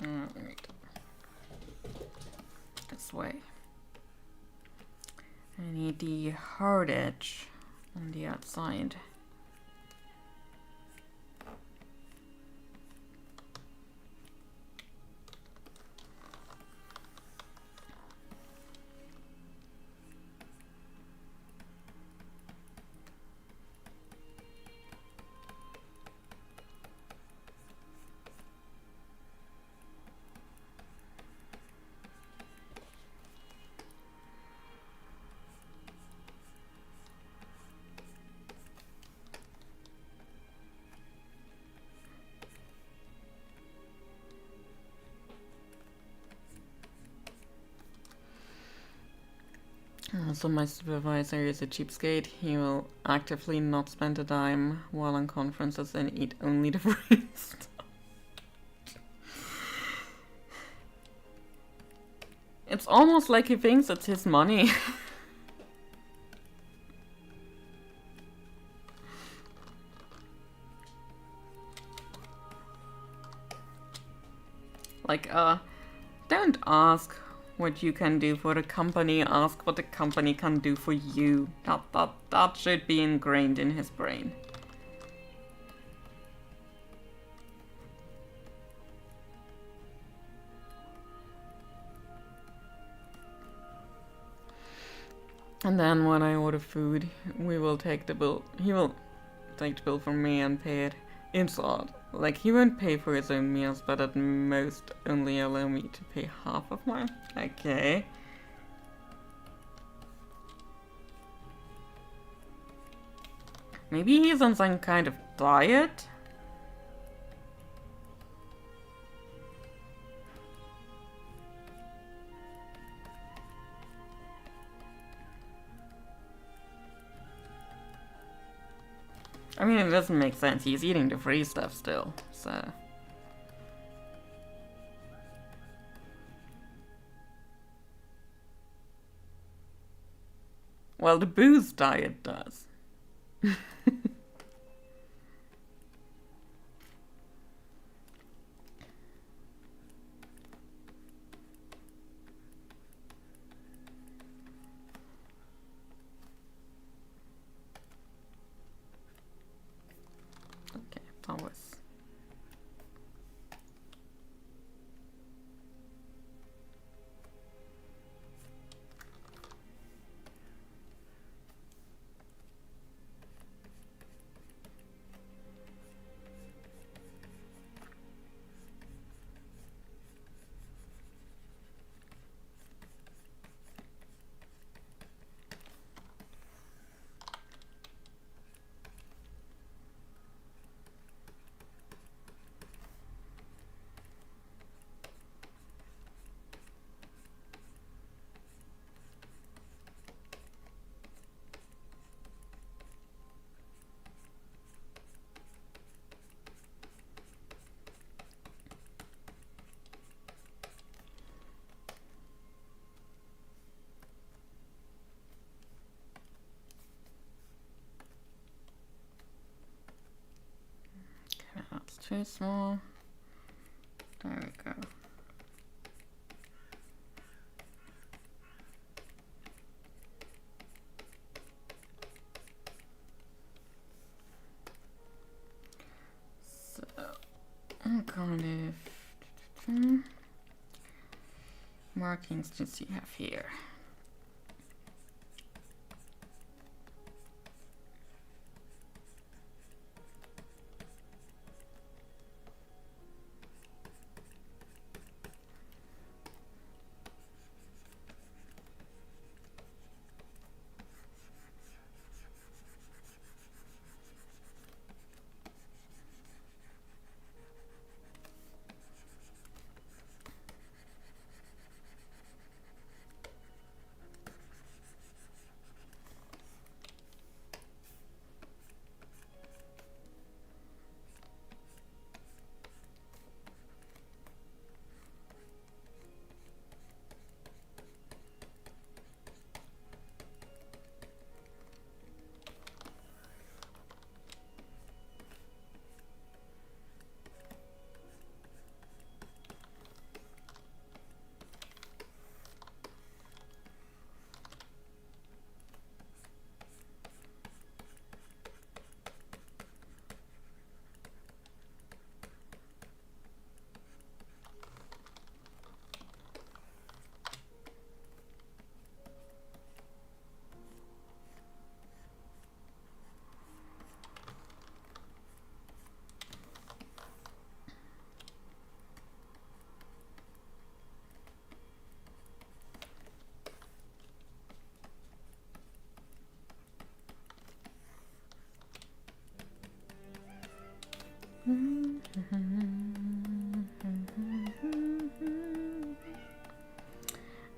Alright. This way. I need the hard edge on the outside. So my supervisor is a cheapskate. He will actively not spend a dime while on conferences and eat only the free stuff. It's almost like he thinks it's his money. Like, don't ask what you can do for the company, ask what the company can do for you. That should be ingrained in his brain. And then when I order food, we will take the bill. He will take the bill from me and pay it inside. Like, he won't pay for his own meals, but at most only allow me to pay half of mine. Okay. Maybe he's on some kind of diet? I mean, it doesn't make sense. He's eating the free stuff still, so... Well, the booze diet does. Okay. too small. There we go. So I'm going to markings just you have here.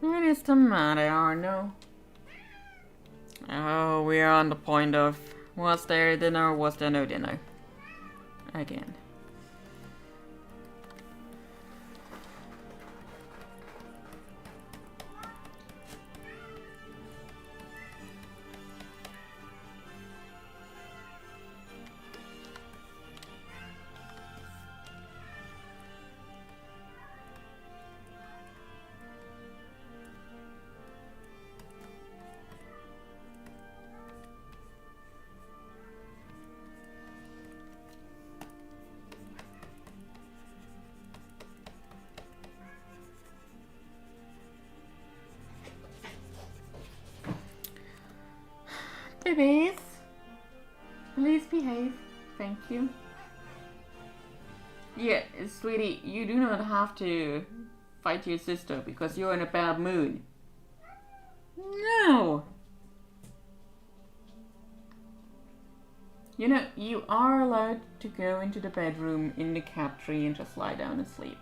What is the matter, Arno? Oh, we are on the point of was there dinner or was there no dinner? Again. Babies, please behave. Thank you. Yeah, sweetie, you do not have to fight your sister because you're in a bad mood. No! You know, you are allowed to go into the bedroom in the cat tree and just lie down and sleep.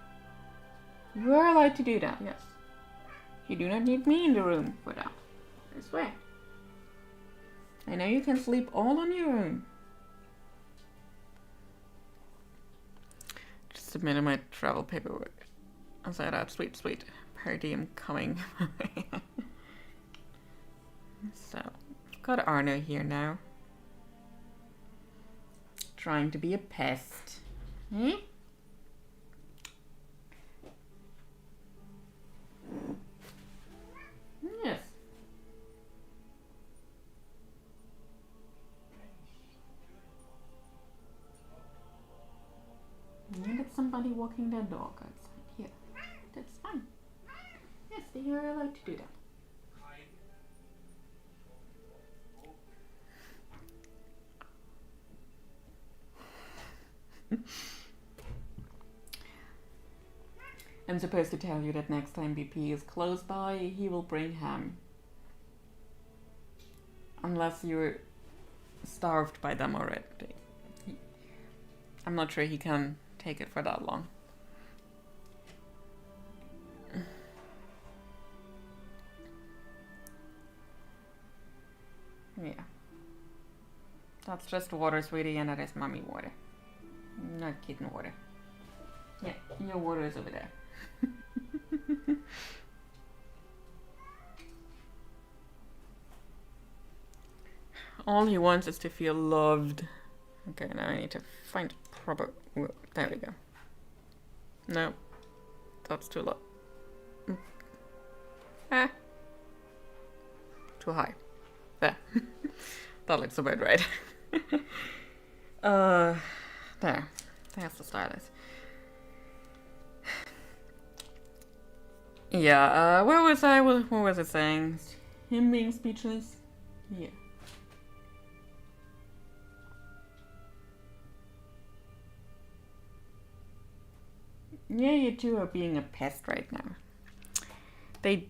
You are allowed to do that, yes. You do not need me in the room for that. I swear. I know you can sleep all on your own. Just submitted my travel paperwork. I said that sweet, sweet per diem coming. So, I've got Arno here now. Trying to be a pest. Hmm? Yes. And it's somebody walking their dog outside here. That's fine. Yes, they are allowed to do that. I'm supposed to tell you that next time BP is close by, he will bring ham. Unless you're starved by them already. I'm not sure he can take it for that long. Yeah. That's just water, sweetie, and that is mommy water. Not kitten water. Yeah, your water is over there. All he wants is to feel loved. Okay, now I need to find a probably... There we go. No. That's too low. Too high. There. That looks about right. There. There's the stylus. Yeah, where was I? What was it saying? Him being speechless? Yeah. Yeah, you two are being a pest right now. They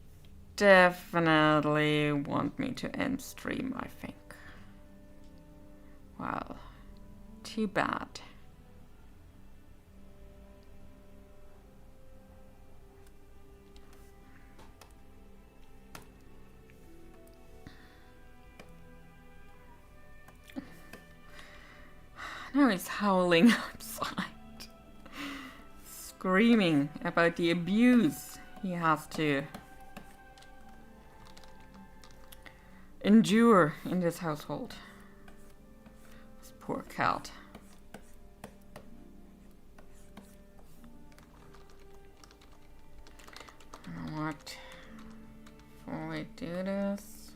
definitely want me to end stream, I think. Well, too bad. Now he's howling outside, screaming about the abuse he has to endure in this household. This poor cat. You know what? Before we do this,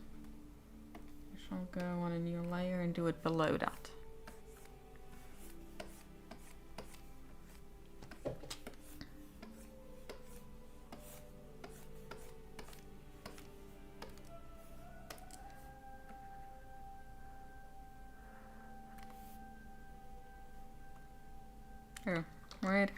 I shall go on a new layer and do it below that. Oh, wait.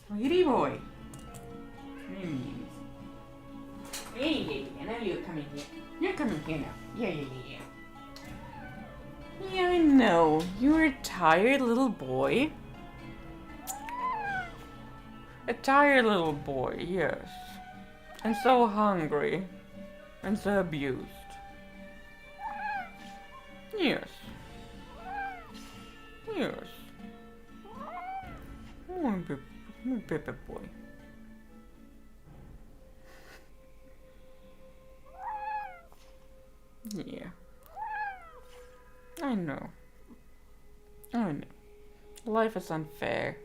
Sweetie boy. Hey, now you're coming here. You're coming here now. Yeah. Yeah, I know. You're a tired little boy. A tired little boy, yes. And so hungry. And so abused. Yes. Yes. Oh, baby boy. Yeah. I know. Life is unfair.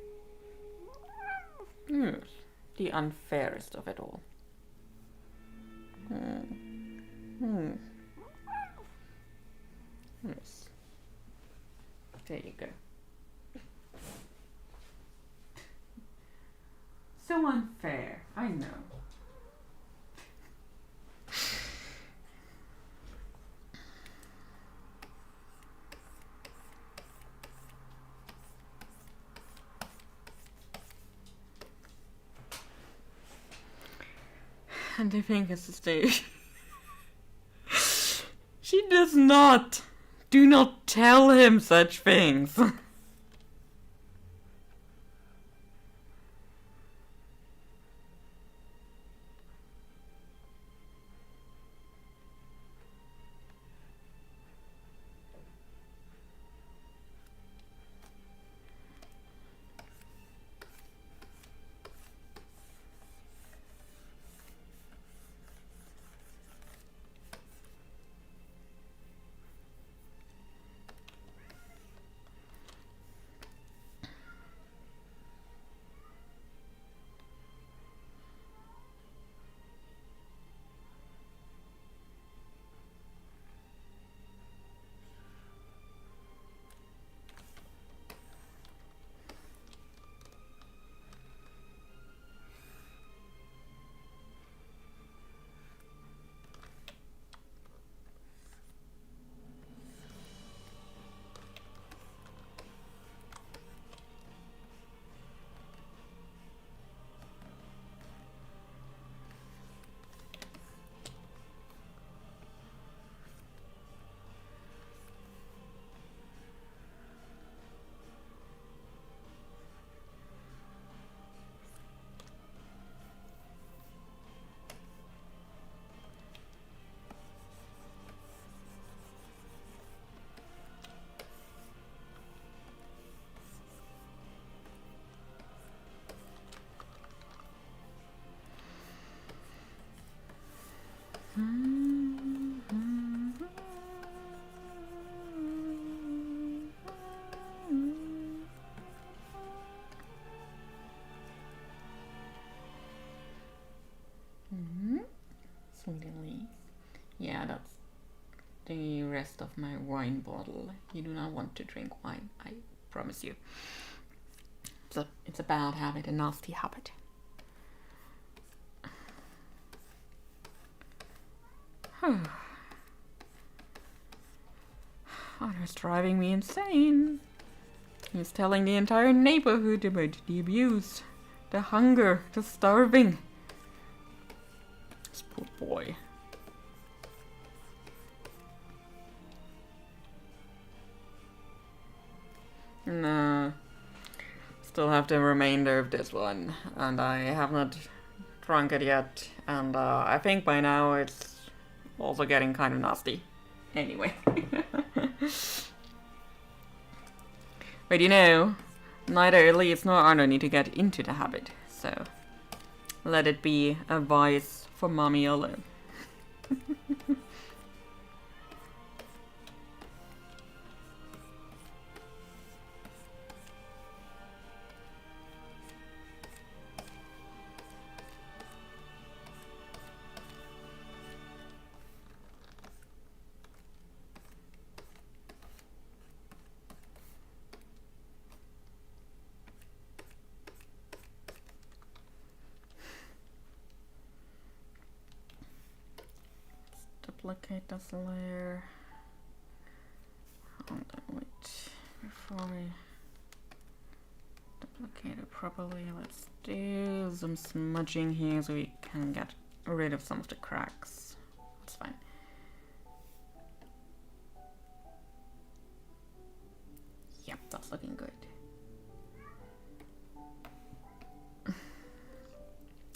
Yes. The unfairest of it all. Yes. There you go. So unfair, I know. And I think it's a stage. She does not. Do not tell him such things. Sweetly. Yeah, that's the rest of my wine bottle. You do not want to drink wine, I promise you. It's a bad habit, a nasty habit. Otter's driving me insane. He's telling the entire neighborhood about the abuse, the hunger, the starving. This poor boy. Nah. Still have the remainder of this one, and I have not drunk it yet, and I think by now it's also getting kind of nasty. Anyway. But you know, neither Elise nor Arno need to get into the habit, so let it be a vice for Mommy alone. Duplicate this layer. Hold on, wait. Before we duplicate it properly, let's do some smudging here so we can get rid of some of the cracks. That's fine. Yep, that's looking good.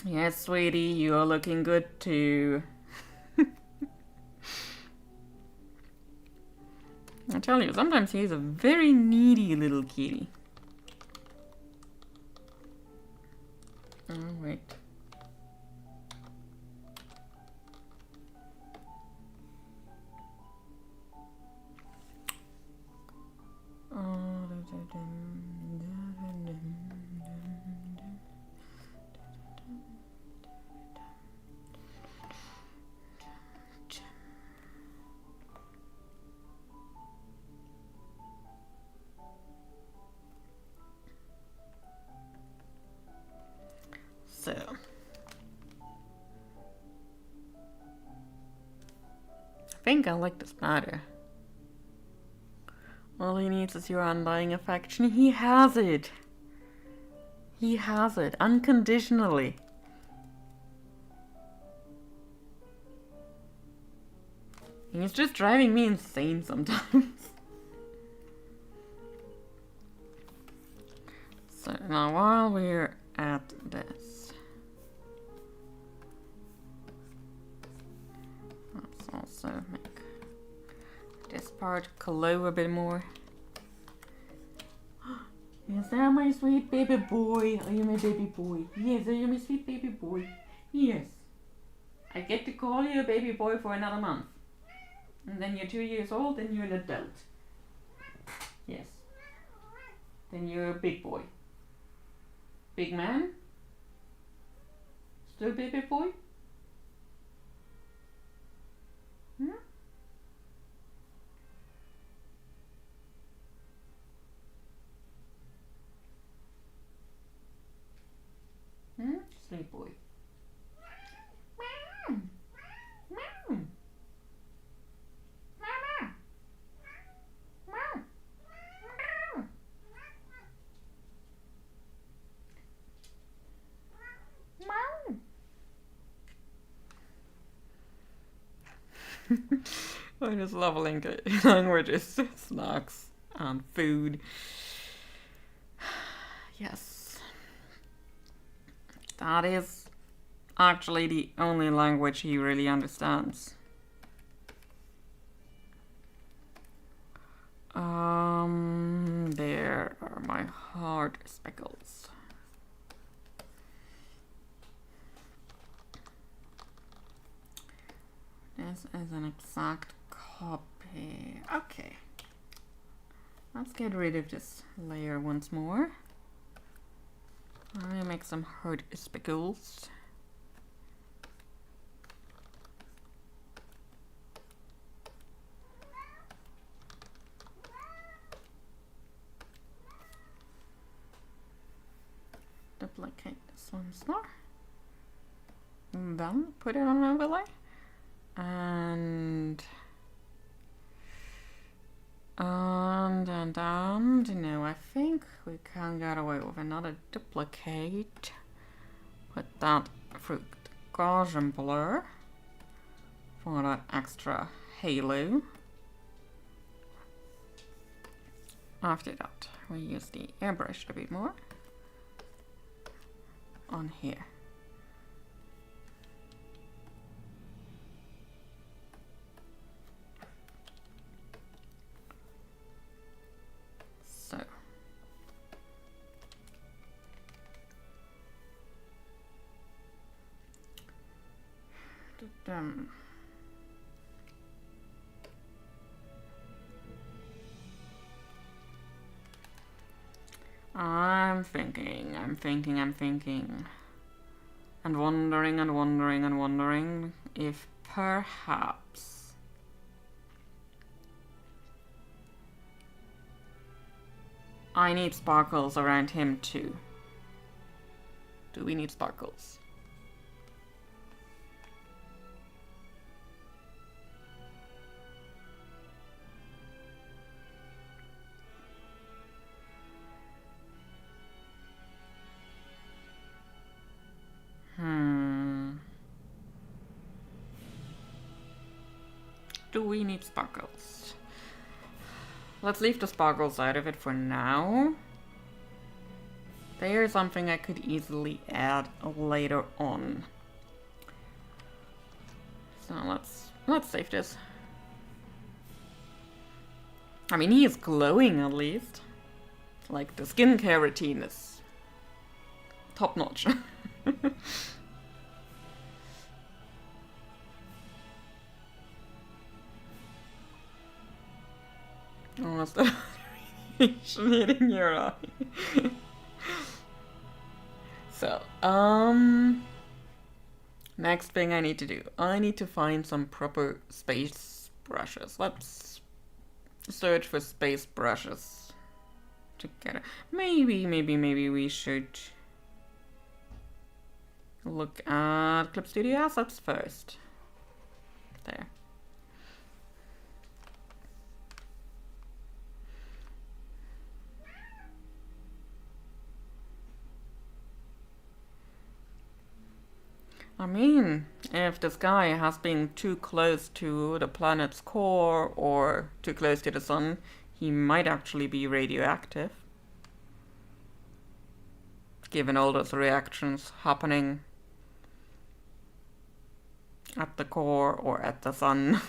Yes, sweetie, you're looking good too. I tell you, sometimes he's a very needy little kitty. Oh, wait. So, I think I like this better. All he needs is your undying affection. He has it. He has it unconditionally. He's just driving me insane sometimes. So now while we're at this, let's also make this part glow a bit more. Is that my sweet baby boy? Are you my baby boy? Yes, are you my sweet baby boy? Yes. I get to call you a baby boy for another month. And then you're 2 years old and you're an adult. Yes. Then you're a big boy. Big man? Still baby boy? Hmm? Hmm? Sleep boy. Meow. Meow. Mama. Meow. Meow. Meow. I just love languages, snacks, and food. Yes. That is actually the only language he really understands. There are my heart speckles. This is an exact copy. Okay. Let's get rid of this layer once more. I'm gonna make some heart speckles. duplicate this once more. Then put it on overlay. And no, I think we can get away with another duplicate. Put that through the Gaussian blur for that extra halo. After that, we use the airbrush a bit more on here. So. I'm thinking. And wondering if perhaps I need sparkles around him too. Do we need sparkles? Do we need sparkles? Let's leave the sparkles out of it for now. There's something I could easily add later on. So let's save this. I mean, he is glowing at least. Like, the skincare routine is top notch. Almost a radiation hitting your eye. So, next thing I need to do. I need to find some proper space brushes. Let's search for space brushes together. Maybe we should look at Clip Studio assets first. There. I mean, if this guy has been too close to the planet's core or too close to the sun, he might actually be radioactive. Given all those reactions happening at the core or at the sun.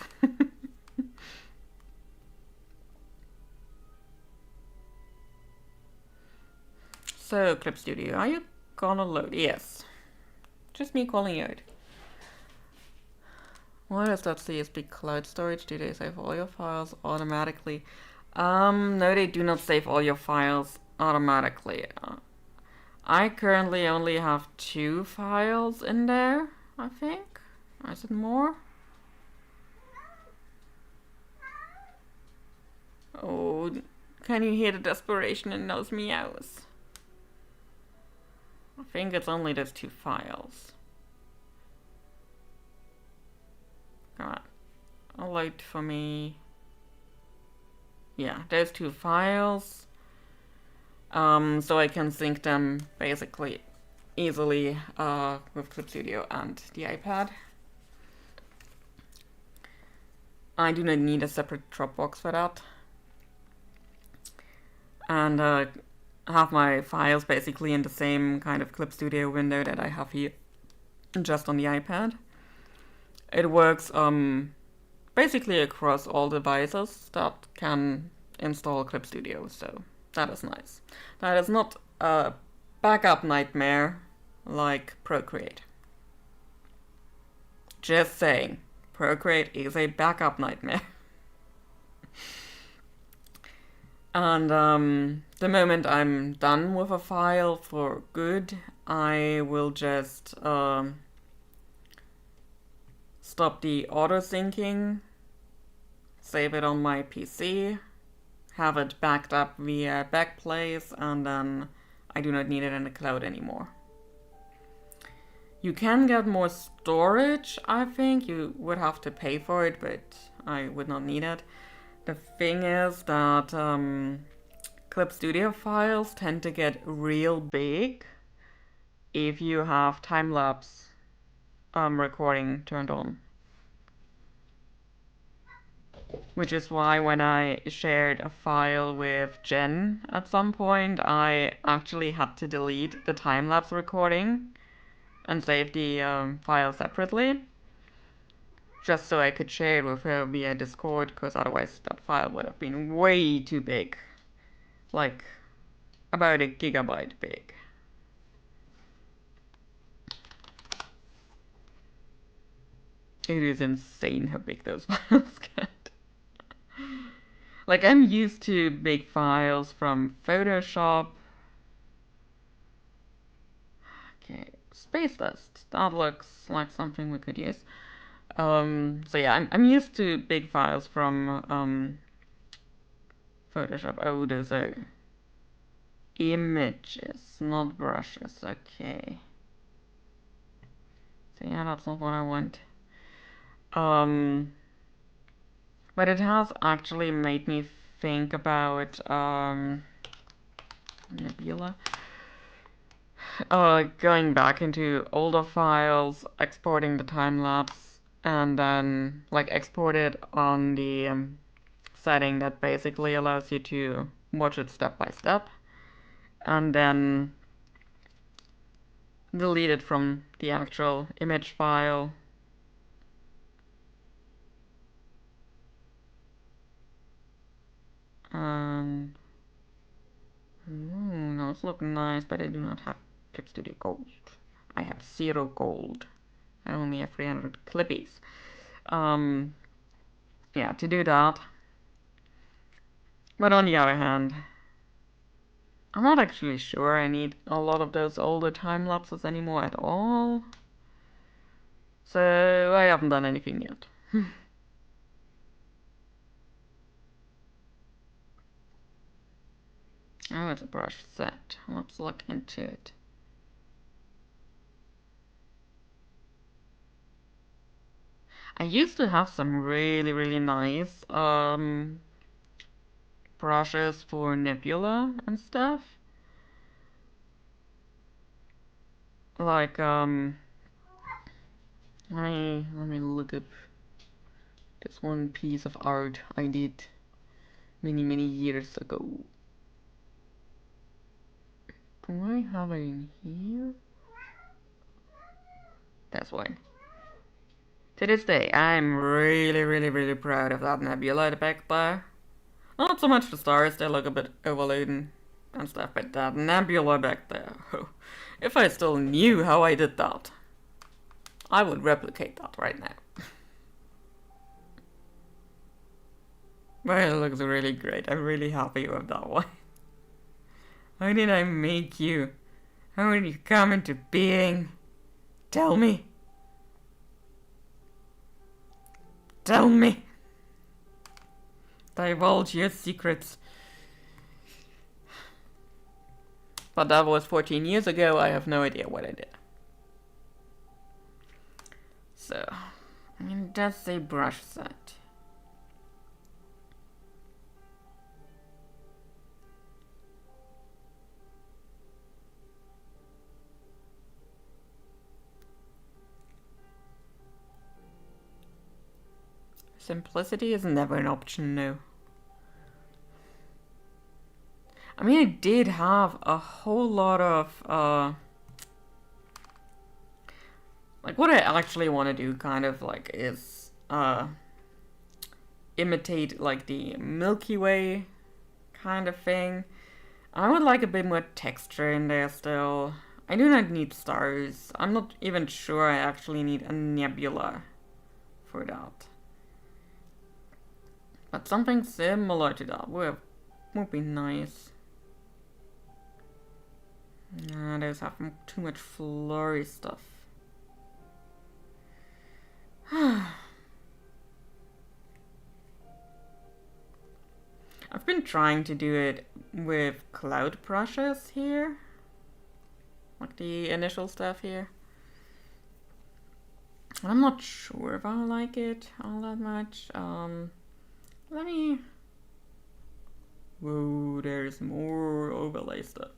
So, Clip Studio, are you gonna load? Yes. Just me calling you out. What is that CSP cloud storage? Do they save all your files automatically? No, they do not save all your files automatically. I currently only have 2 files in there, I think. Or is it more? Oh, can you hear the desperation in those meows? I think it's only those 2 files. Come on. Load for me. Yeah, those 2 files. So I can sync them basically easily with Clip Studio and the iPad. I do not need a separate Dropbox for that. And have my files basically in the same kind of Clip Studio window that I have here just on the iPad. It works basically across all devices that can install Clip Studio, so that is nice. That is not a backup nightmare like Procreate. Just saying, Procreate is a backup nightmare. And the moment I'm done with a file for good, I will just stop the auto-syncing, save it on my PC, have it backed up via Backblaze, and then I do not need it in the cloud anymore. You can get more storage, I think. You would have to pay for it, but I would not need it. The thing is that Clip Studio files tend to get real big if you have time-lapse recording turned on. Which is why when I shared a file with Jen at some point, I actually had to delete the time-lapse recording and save the file separately, just so I could share it with her via Discord, because otherwise that file would have been way too big. Like, about a gigabyte big. It is insane how big those files get. Like, I'm used to big files from Photoshop. Okay, Space Dust. That looks like something we could use. So yeah, I'm used to big files from Photoshop. Oh, those are images, not brushes. Okay. So yeah, that's not what I want. But it has actually made me think about Nebula. Going back into older files, exporting the time lapse, and then like export it on the setting that basically allows you to watch it step by step, and then delete it from the actual image file. And those look nice, but I do not have Clip Studio Gold. I have 0 gold. I only have 300 clippies. Yeah, to do that. But on the other hand, I'm not actually sure I need a lot of those older time lapses anymore at all. So I haven't done anything yet. Oh, it's a brush set. Let's look into it. I used to have some really nice brushes for Nebula and stuff. Like let me look up this one piece of art I did many years ago. Do I have it in here? That's one. To this day, I'm really proud of that nebula back there. Not so much the stars, they look a bit overladen and stuff, but that nebula back there. If I still knew how I did that, I would replicate that right now. But it looks really great. I'm really happy with that one. How did I make you? How did you come into being? Tell me. Tell me. Divulge your secrets. But that was 14 years ago. I have no idea what I did. So, I mean, it does say brush set. Simplicity is never an option, no. I mean, I did have a whole lot of, like, what I actually want to do, kind of, like, is, imitate, like, the Milky Way kind of thing. I would like a bit more texture in there still. I do not need stars. I'm not even sure I actually need a nebula for that. But something similar to that would be nice. Nah, those have too much flurry stuff. I've been trying to do it with cloud brushes here, like the initial stuff here. I'm not sure if I like it all that much. Let me... Whoa, there's more overlay stuff.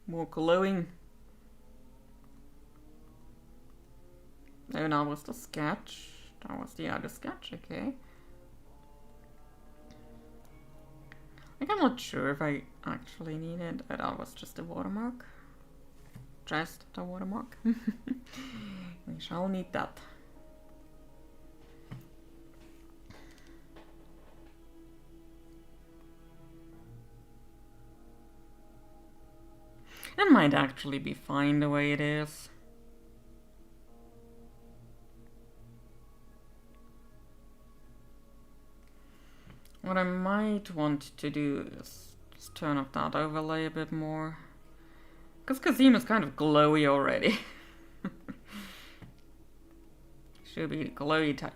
More glowing. Oh, that was the sketch. That was the other sketch, okay. Like, I'm not sure if I actually need it. That was just a watermark. Just the watermark. We shall need that. It might actually be fine the way it is. What I might want to do is just turn off that overlay a bit more. Because Kazim is kind of glowy already. Should be the glowy type.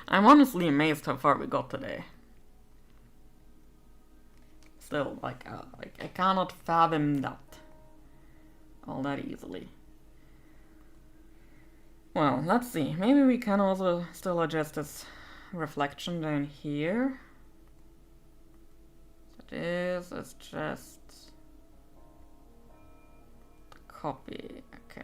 I'm honestly amazed how far we got today. Still, like I cannot fathom that all that easily. Well, let's see. Maybe we can also still adjust this reflection down here. So this is just copy. Okay.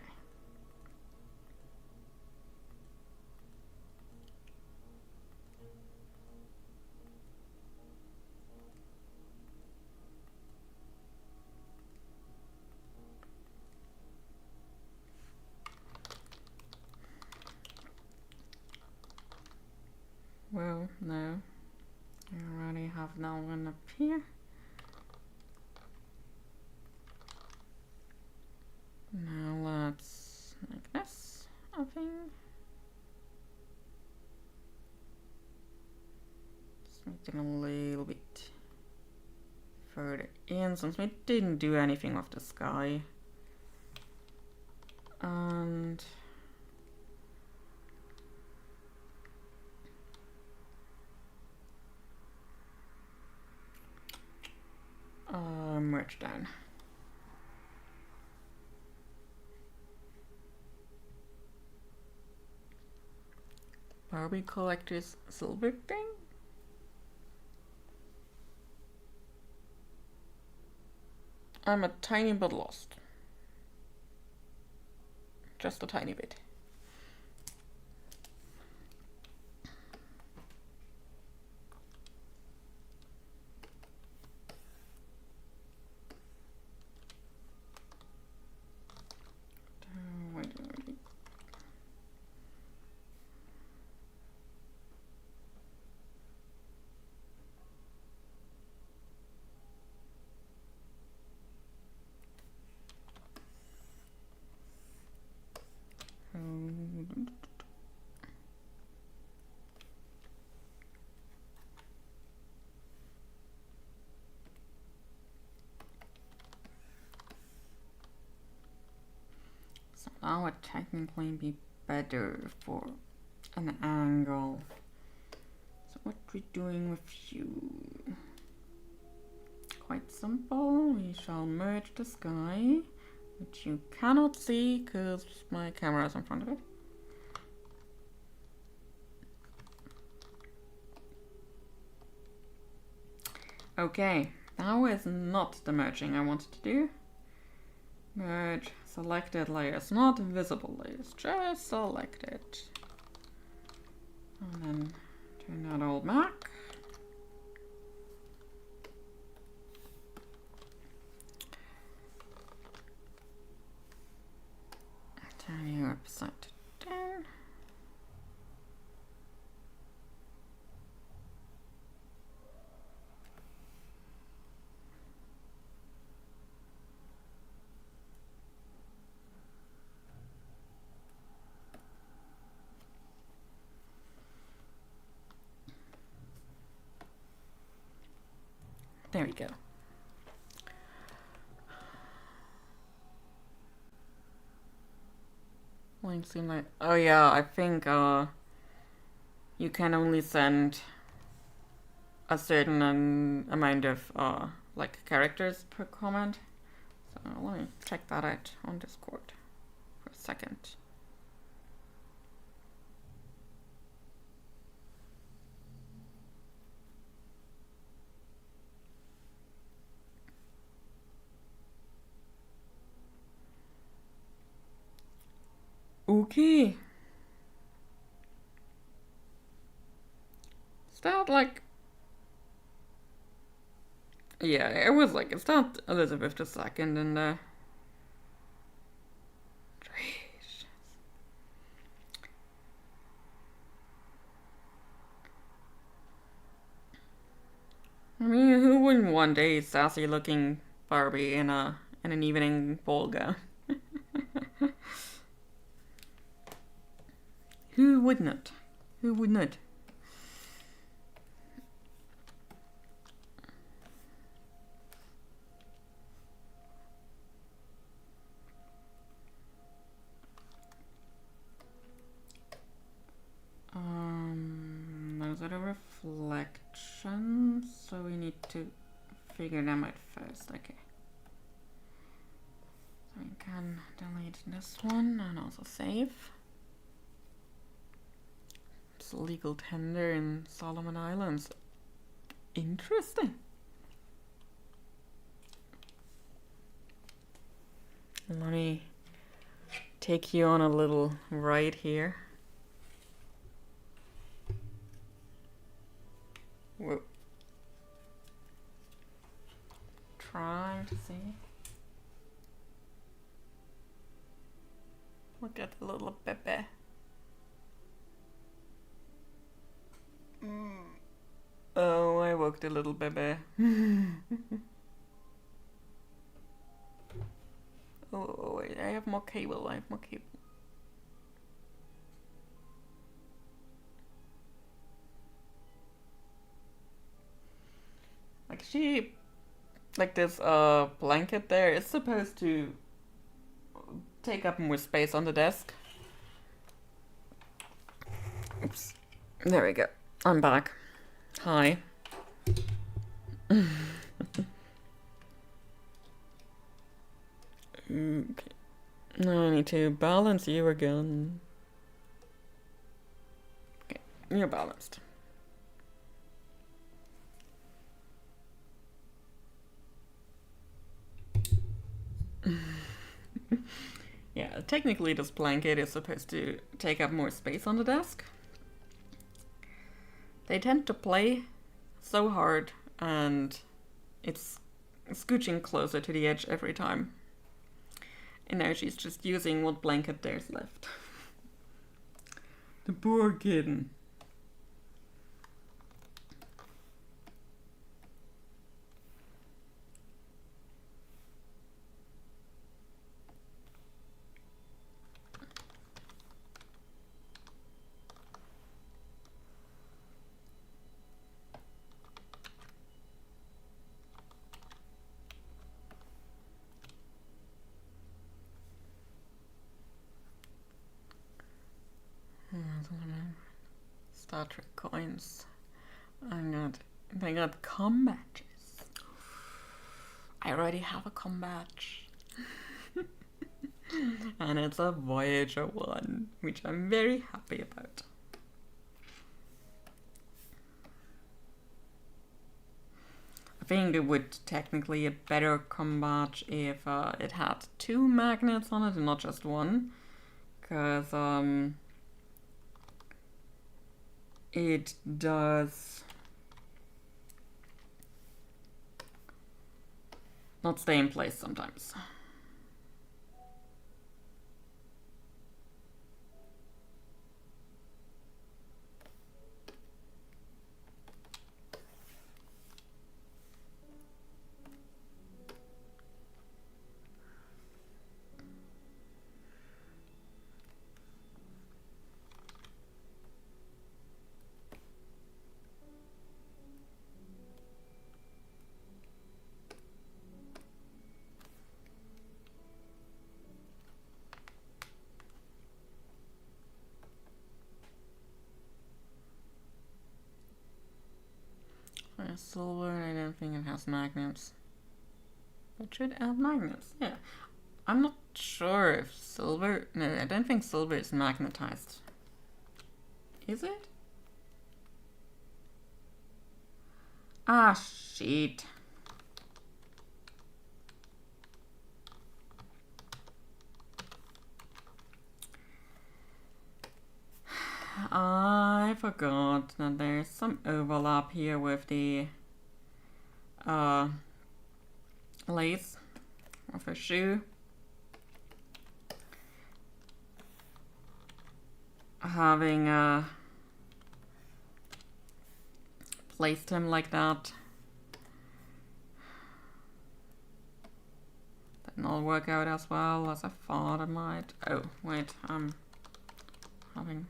Well, no. I already have that one up here. Now let's make this a thing. Just make it a little bit further in since we didn't do anything with the sky. And merge down. Barbie Collector's silver thing? I'm a tiny bit lost. Just a tiny bit. So that would technically be better for an angle. So what we're doing with you? Quite simple. We shall merge the sky, which you cannot see because my camera is in front of it. Okay, that was not the merging I wanted to do. Merge selected layers, not visible layers, just selected. And then turn that all back. Turn you upside down. There we go. Definitely seem like. Oh yeah, I think you can only send a certain amount of like characters per comment. So let me check that out on Discord for a second. Okay. Is that like. Yeah, it was like, it's not Elizabeth II and I mean, who wouldn't want a sassy looking Barbie in an evening ball gown? Who would not? Who would not? Those are the reflections, so we need to figure them out first. Okay. So we can delete this one and also save. It's legal tender in Solomon Islands. Interesting. Let me take you on a little ride here. Whoa. Trying to see. Look at the little Pepe. Oh, I woke the little Pepe. Oh, wait, I have more cable. Like like this blanket there is supposed to take up more space on the desk. Oops. There we go. I'm back. Hi. Okay. Now I need to balance you again. Okay, you're balanced. Yeah, technically this blanket is supposed to take up more space on the desk. They tend to play so hard and it's scooching closer to the edge every time. And now she's just using what blanket there's left. The poor kitten. Star Trek coins. They got com badges. I already have a com badge. And it's a Voyager one, which I'm very happy about. I think it would technically a better com badge if it had 2 magnets on it and not just one. Because it does not stay in place sometimes. silver, I don't think it has magnets. It should have magnets, yeah. I'm not sure if silver... No, I don't think silver is magnetized. Is it? Ah, shit. I forgot that there's some overlap here with the lace of her shoe. Having placed him like that did not work out as well as I thought it might. Oh, wait, I'm having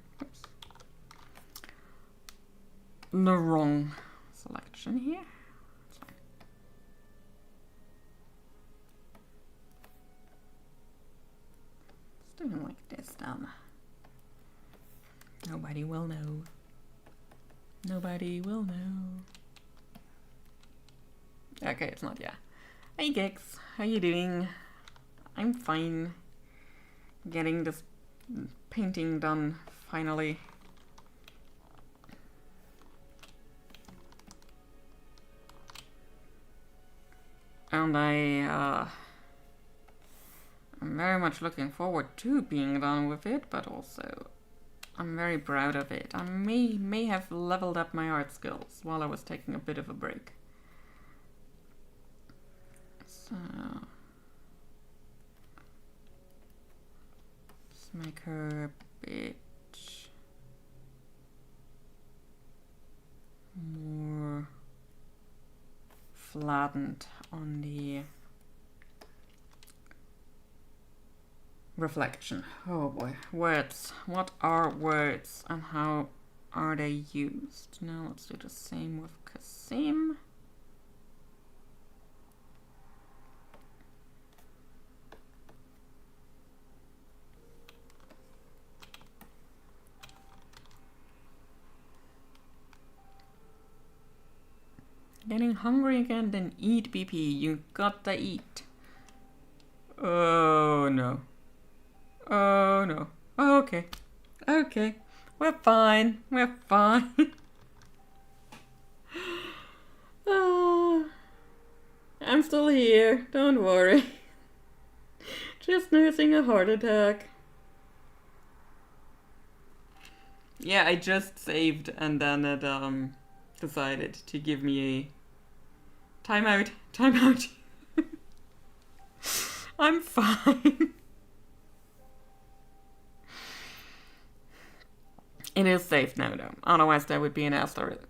the wrong selection here. Let's do it like this then. Nobody will know. Nobody will know. Okay, it's not, yeah. Hey Gex, how you doing? I'm fine. Getting this painting done, finally. And I'm very much looking forward to being done with it, but also I'm very proud of it. I may have leveled up my art skills while I was taking a bit of a break. So let's make her a bit more flattened on the reflection. Oh boy, words. What are words and how are they used? Now let's do the same with Kasim. Getting hungry again, then eat, BP. You gotta eat. Oh no. Oh no. Oh, okay. Okay. We're fine. We're fine. I'm still here. Don't worry. Just nursing a heart attack. Yeah, I just saved and then it decided to give me a timeout. Timeout. I'm fine. It is safe now though. Otherwise there would be an asterisk,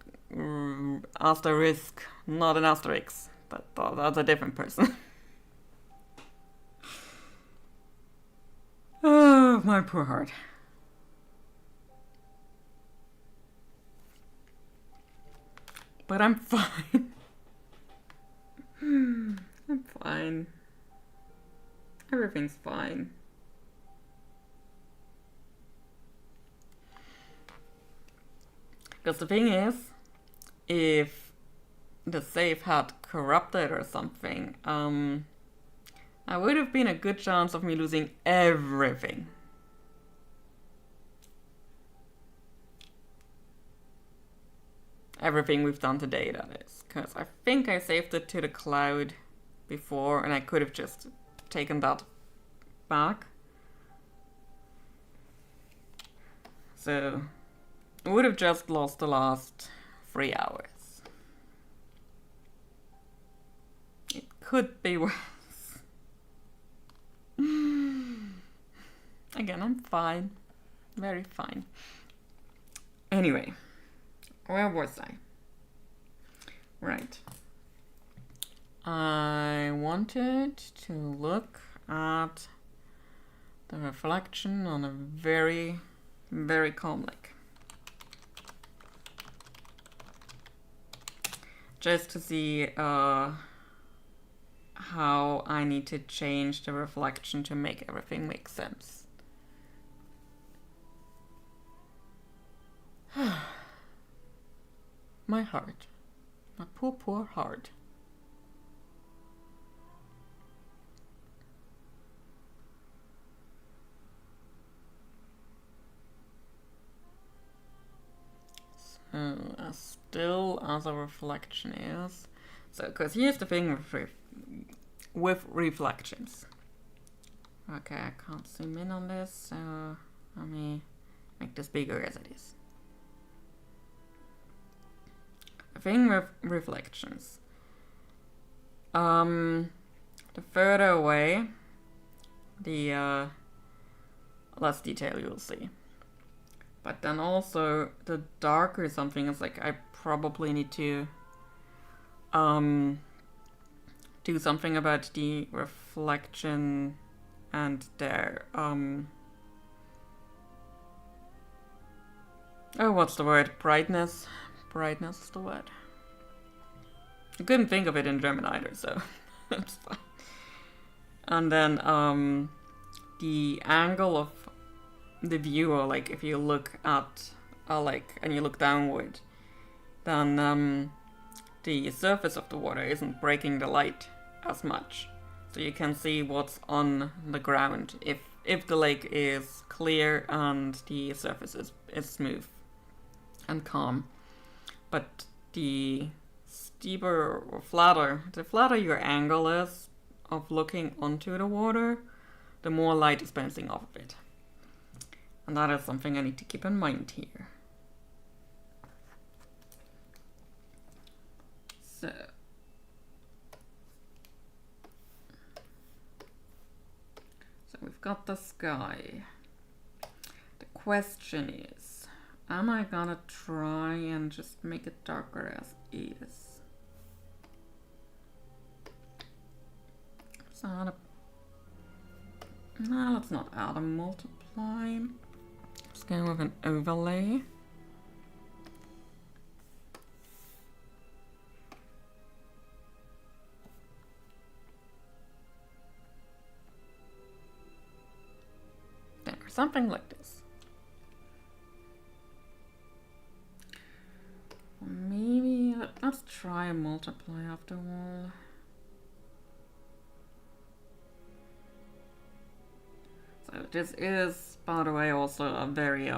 not an asterisk. But that's a different person. Oh, my poor heart. But I'm fine. I'm fine. Everything's fine. Because the thing is, if the save had corrupted or something, I would have been a good chance of me losing everything. Everything we've done today, that is. Because I think I saved it to the cloud before, and I could have just taken that back. So, I would have just lost the last 3 hours. It could be worse. Again, I'm fine. Very fine. Anyway, where was I? Right. I wanted to look at the reflection on a very, very calm lake. Just to see how I need to change the reflection to make everything make sense. My heart. My poor, poor heart. So, as still as a reflection is. So, because here's the thing with reflections. Okay, I can't zoom in on this, so let me make this bigger as it is. The thing with reflections. The further away, the less detail you'll see. But then also, the darker something is, like, I probably need to do something about the reflection and their oh, what's the word? Brightness. Brightness is the word. I couldn't think of it in German either, so that's fine. And then the angle of the viewer, like if you look at and you look downward, then the surface of the water isn't breaking the light as much, so you can see what's on the ground if the lake is clear and the surface is smooth and calm. But the steeper or the flatter your angle is of looking onto the water, the more light is bouncing off of it. And that is something I need to keep in mind here. So we've got the sky. The question is, am I gonna try and just make it darker as is? So no, let's not add a multiply. Let's go with an overlay. There, something like this. Maybe let's try a multiply after all. So this is, by the way, also a very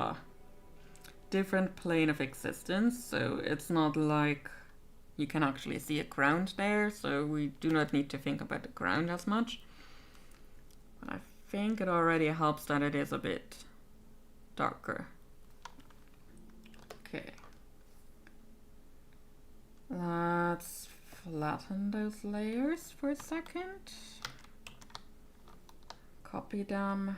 different plane of existence. So it's not like you can actually see a ground there. So we do not need to think about the ground as much. But I think it already helps that it is a bit darker. Okay. Let's flatten those layers for a second. Copy them.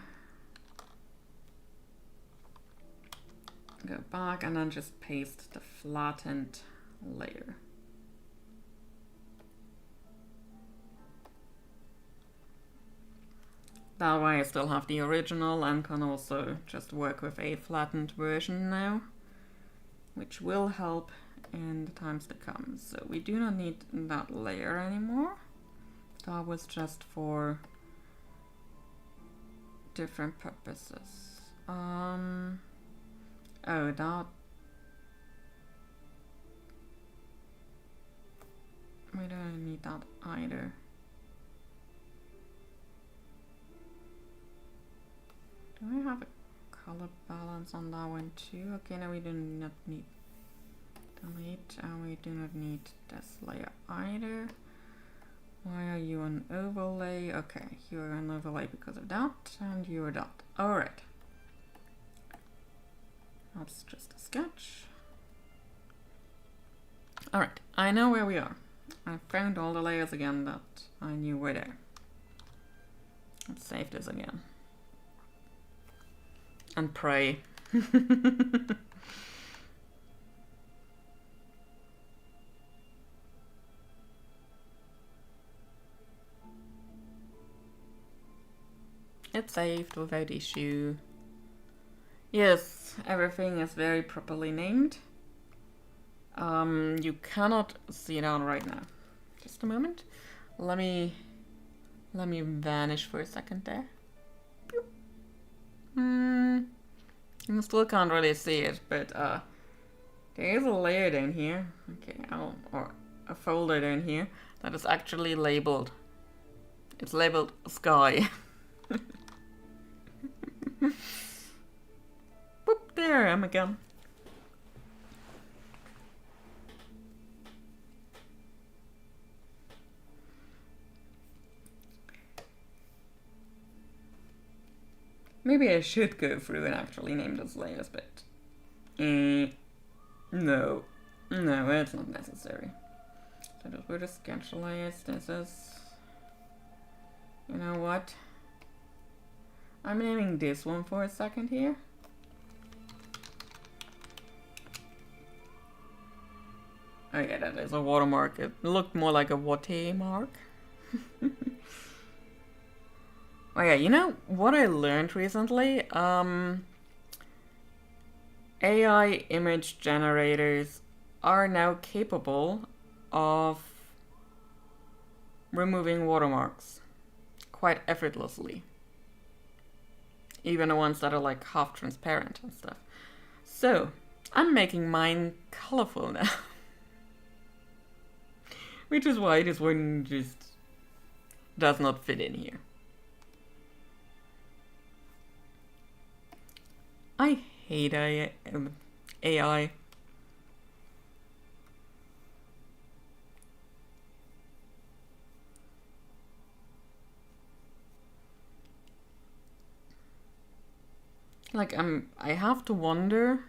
Go back and then just paste the flattened layer. That way I still have the original and can also just work with a flattened version now, which will help in the times to come. So we do not need that layer anymore. That was just for different purposes. Oh, that... we don't need that either. Do I have a color balance on that one too? Okay, no, we do not need delete, and we do not need this layer either. Why are you an overlay? Okay, you're an overlay because of that, and you're that. Alright. That's just a sketch. Alright, I know where we are. I found all the layers again that I knew were there. Let's save this again. And pray. It's saved without issue. Yes, everything is very properly named. You cannot see it on right now. Just a moment. Let me vanish for a second there. You still can't really see it, but there is a layer down here. Okay, a folder down here that is actually labeled. It's labeled Sky. Boop, there I am again. Maybe I should go through and actually name this layers, but no, it's not necessary. So just put a sketch layers. This is, you know what? I'm naming this one for a second here. Oh yeah, that is a watermark. It looked more like a watermark. Oh yeah, you know what I learned recently? AI image generators are now capable of removing watermarks quite effortlessly. Even the ones that are like half transparent and stuff. So, I'm making mine colorful now. Which is why this one just does not fit in here. I hate AI. Like, I have to wonder.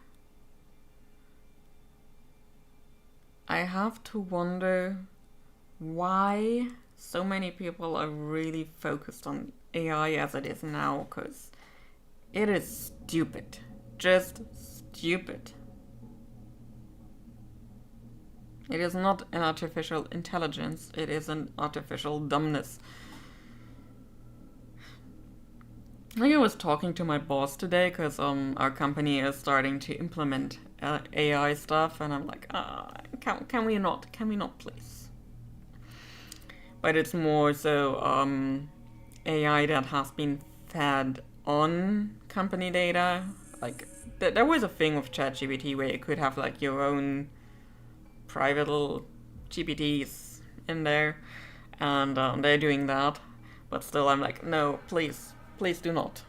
Why so many people are really focused on AI as it is now, because it is stupid. Just stupid. It is not an artificial intelligence, it is an artificial dumbness. Like, I was talking to my boss today because our company is starting to implement AI stuff, and I'm like, can we not please? But it's more so AI that has been fed on company data. Like, there was a thing with ChatGPT where you could have like your own private little GPTs in there, and they're doing that. But still, I'm like, no, please do not.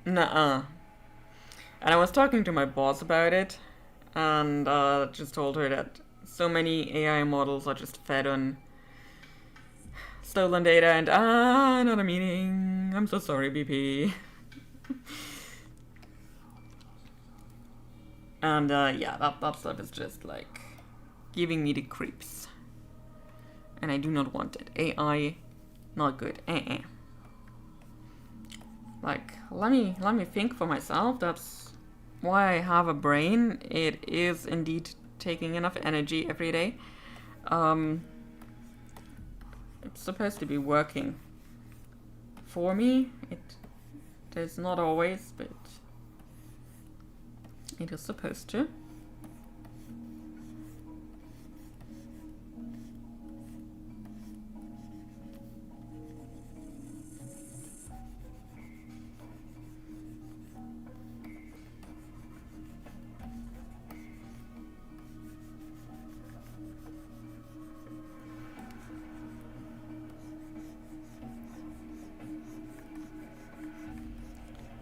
Nuh-uh. And I was talking to my boss about it, and just told her that so many AI models are just fed on stolen data, and another meeting. I'm so sorry, BP. And yeah, that stuff is just like giving me the creeps, and I do not want it. AI, not good. Like, let me think for myself. That's why I have a brain. It is indeed taking enough energy every day. It's supposed to be working for me. It does not always, but it is supposed to.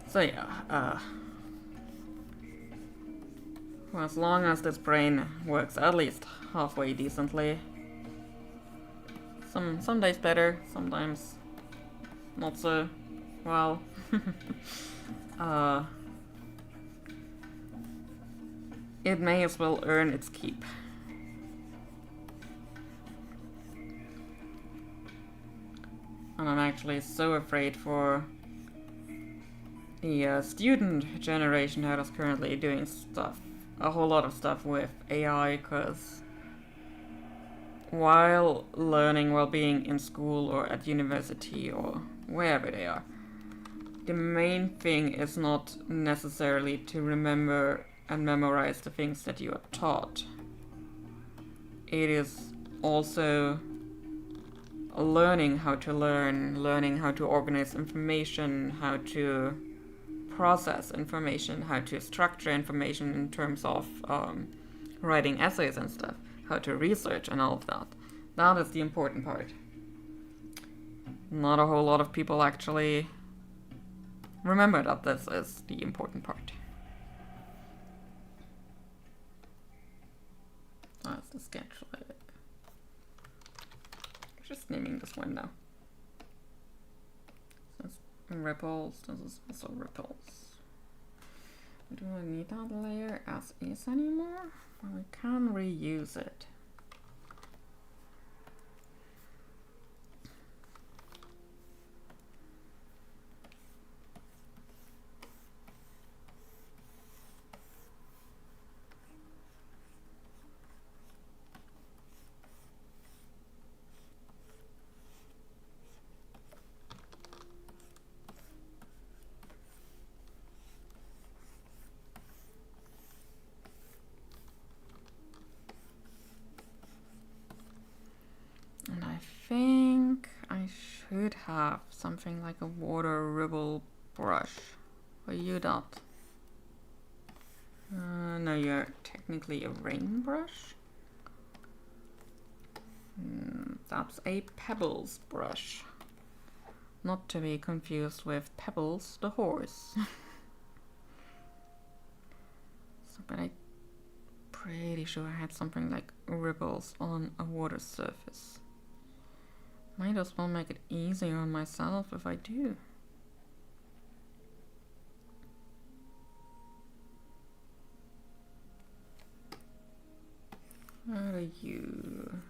So yeah, well, as long as this brain works at least halfway decently. Some days better, sometimes not so well. It may as well earn its keep. And I'm actually so afraid for the student generation that is currently doing a whole lot of stuff with AI, because while being in school or at university or wherever they are, the main thing is not necessarily to remember and memorize the things that you are taught. It is also learning how to learn, learning how to organize information, how to process information, how to structure information in terms of writing essays and stuff, how to research and all of that. That is the important part. Not a whole lot of people actually remember that this is the important part. That's the sketch. Just naming this one now. This is ripples. This is also ripples. Do I need that layer as is anymore? Well, we can reuse it. And I think I should have something like a water ripple brush. Are you that? No, you're technically a rain brush. That's a pebbles brush. Not to be confused with Pebbles the horse. But I'm pretty sure I had something like ripples on a water surface. Might as well make it easier on myself if I do. What are you?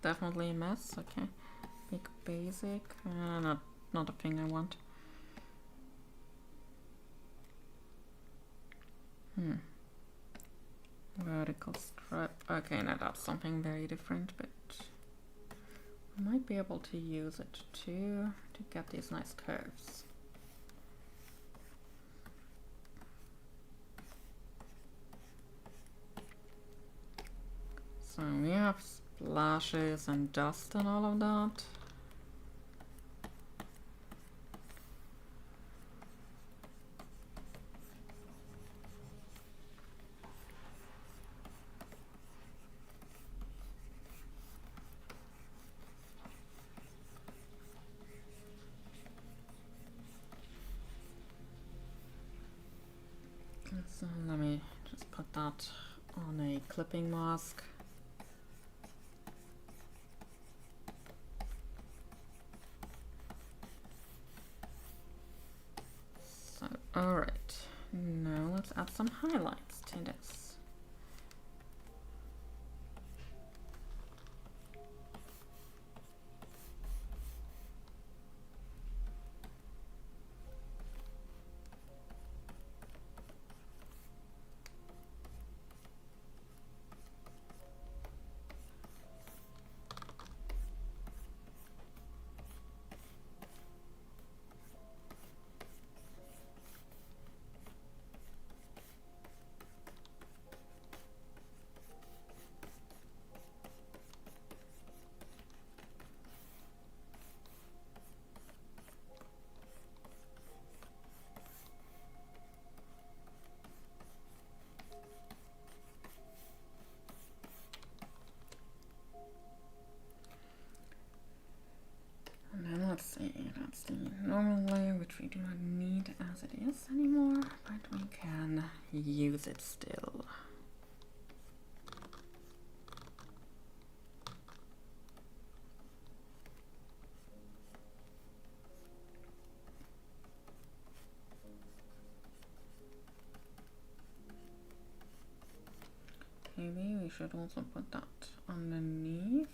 Definitely a mess. Okay, make basic. Not a thing I want. Vertical strip. Okay, now that's something very different, but I might be able to use it too to get these nice curves. So we have splashes and dust and all of that. So let me just put that on a clipping mask. So, alright, now let's add some highlights to this. Let's see, that's the normal layer, which we do not need as it is anymore, but we can use it still. Maybe we should also put that underneath.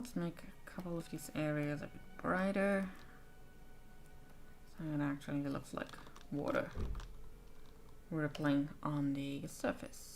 let's make a couple of these areas a bit brighter. So it actually looks like water rippling on the surface.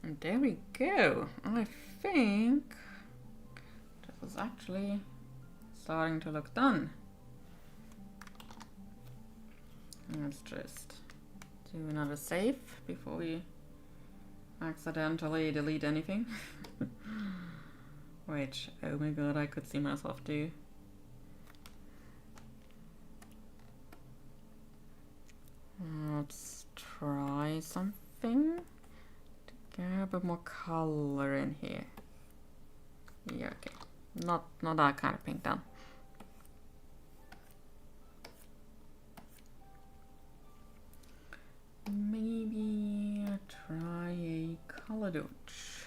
And there we go. I think this is actually starting to look done. Let's just do another save before we accidentally delete anything. Which, oh my god, I could see myself do. Let's try something. Get a bit more color in here. Yeah, okay. Not that kind of pink then. Maybe try a color dodge.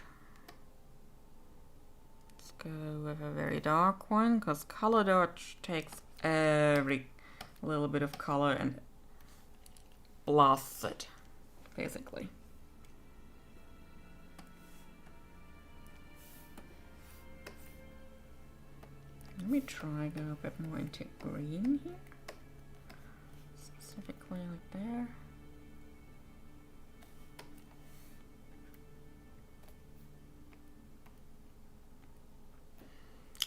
Let's go with a very dark one, because color dodge takes every little bit of color and blasts it, basically. Let me try go a bit more into green here. Specifically like there.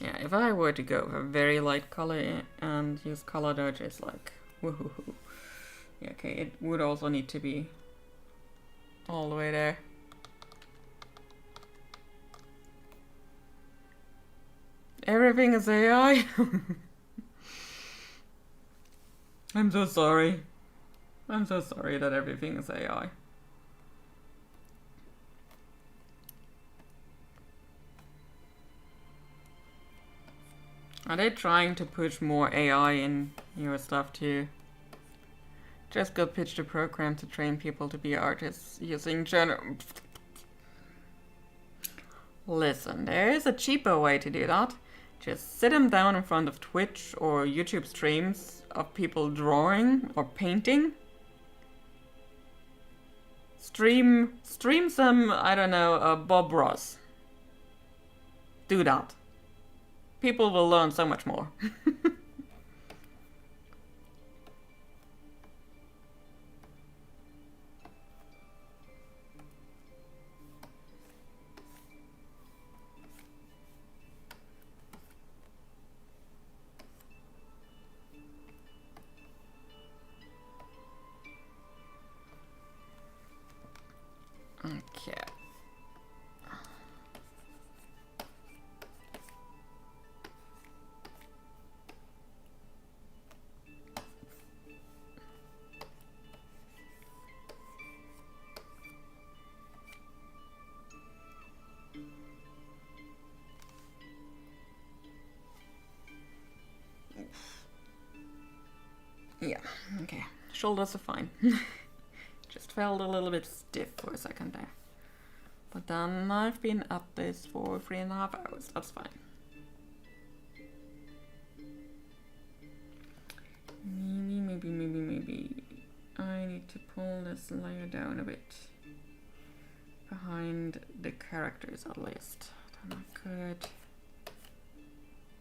Yeah, if I were to go with a very light color and use color dodge, it's like woohoo. Yeah, okay, it would also need to be all the way there. Everything is AI. I'm so sorry. I'm so sorry that everything is AI. Are they trying to push more AI in your stuff too? Just go pitch the program to train people to be artists using general. Listen, there is a cheaper way to do that. Just sit them down in front of Twitch or YouTube streams of people drawing or painting. Stream some, I don't know, Bob Ross. Do that. People will learn so much more. Okay. Yeah, okay. Shoulders are fine. Just felt a little bit stiff for a second there. But then I've been at this for 3.5 hours. That's fine. Maybe. I need to pull this layer down a bit. Behind the characters at least. Then I could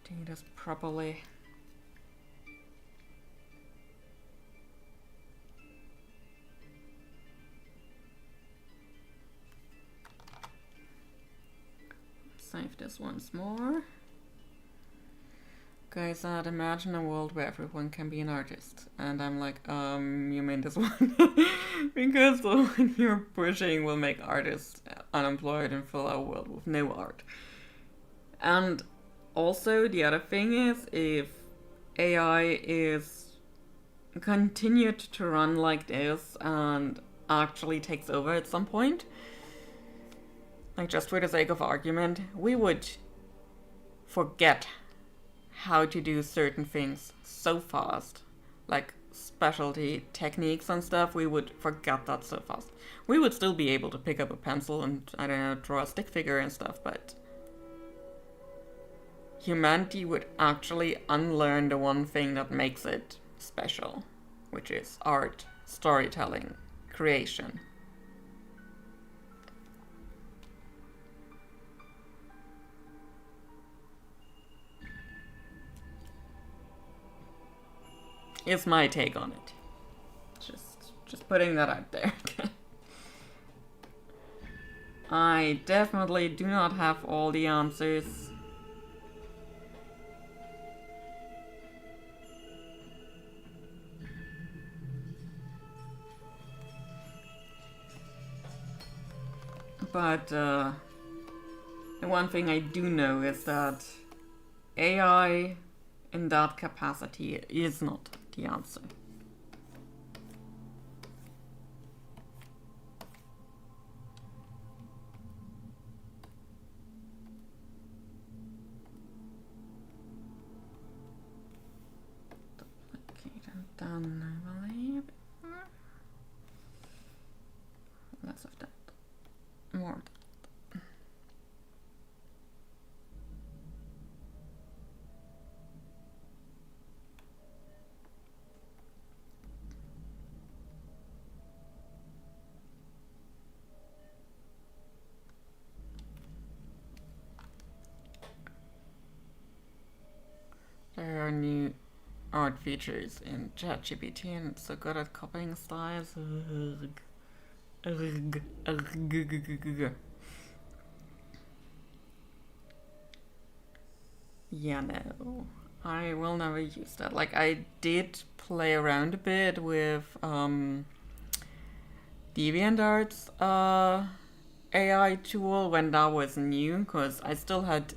do this properly. Save this once more. Guys, I'd imagine a world where everyone can be an artist. And I'm like, you mean this one? Because the one you're pushing will make artists unemployed and fill our world with no art. And also, the other thing is, if AI is continued to run like this and actually takes over at some point, like just for the sake of argument, we would forget how to do certain things so fast. Like specialty techniques and stuff, we would forget that so fast. We would still be able to pick up a pencil and, I don't know, draw a stick figure and stuff, but humanity would actually unlearn the one thing that makes it special, which is art, storytelling, creation. Is my take on it. Just putting that out there. I definitely do not have all the answers. But the one thing I do know is that AI in that capacity is not the answer. Duplicate and done, I believe. Less of that. More of that. There are new art features in ChatGPT and it's so good at copying styles. Yeah, no. I will never use that. Like, I did play around a bit with DeviantArt's AI tool when that was new, because I still had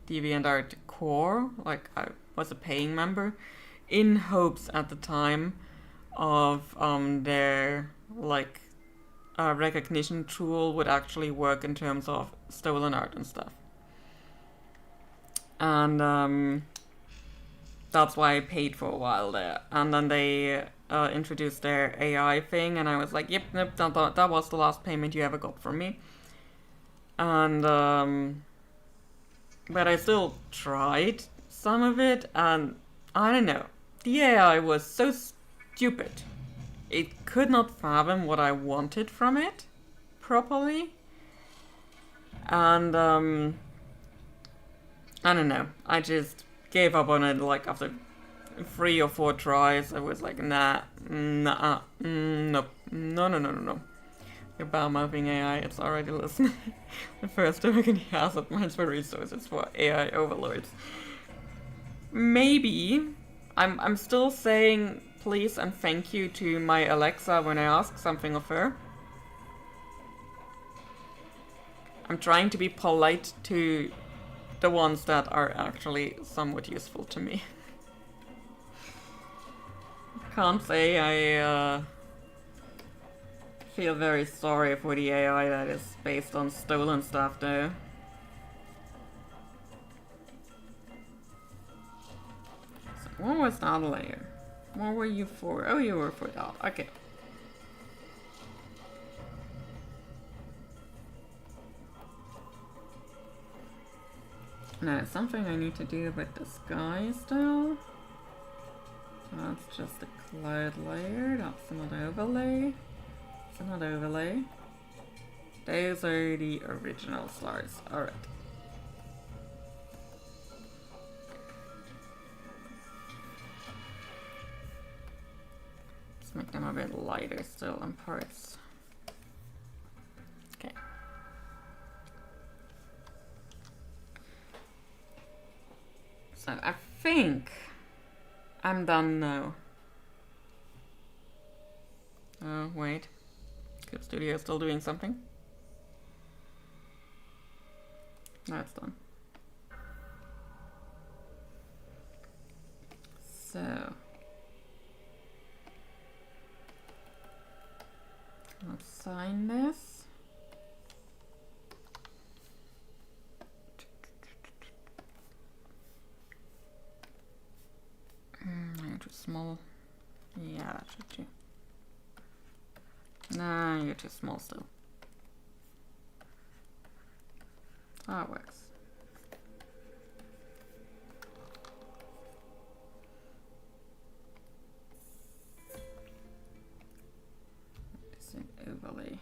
DeviantArt Core, like I was a paying member, in hopes at the time of their like recognition tool would actually work in terms of stolen art and stuff. And that's why I paid for a while there. And then they introduced their AI thing, and I was like, yep, nope, that was the last payment you ever got from me. And but I still tried some of it, and I don't know. The AI was so stupid. It could not fathom what I wanted from it properly. And I don't know. I just gave up on it like after 3 or 4 tries. I was like, nope, no. Your bad-mouthing AI, it's already listening. The first token he has at mines for resources for AI overlords. Maybe. I'm still saying please and thank you to my Alexa when I ask something of her. I'm trying to be polite to the ones that are actually somewhat useful to me. Can't say I feel very sorry for the AI that is based on stolen stuff though. So what was that layer? What were you for? Oh, you were for that. Okay. Now, something I need to do with the sky still. That's just a cloud layer. That's not overlay. It's not overlay. Those are the original stars. Alright. Let's make them a bit lighter still in parts. Okay. So I think I'm done now. Oh, wait. Cube Studio is still doing something. Now it's done. So let's sign this. You're too small. Yeah, that should do. Nah, you're too small still. That works. It's an overlay.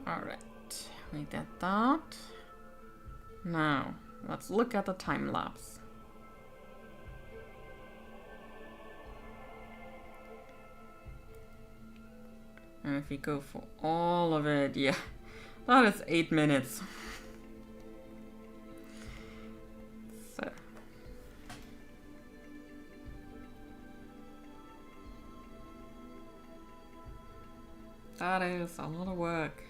Alright, we did that. Now, let's look at the time lapse. And if we go for all of it, yeah, that is 8 minutes. So. That is a lot of work.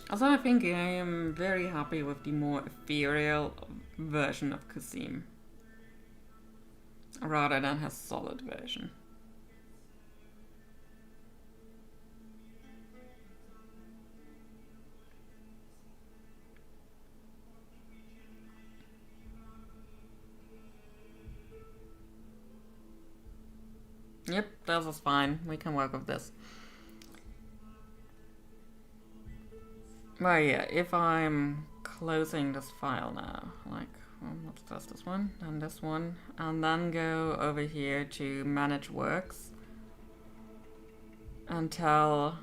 Also, I think I am very happy with the more ethereal version of Kasim, rather than his solid version. Yep, this is fine. We can work with this. Well, yeah, if I'm closing this file now, like, well, let's test this one, and this one, and then go over here to Manage Works, and tell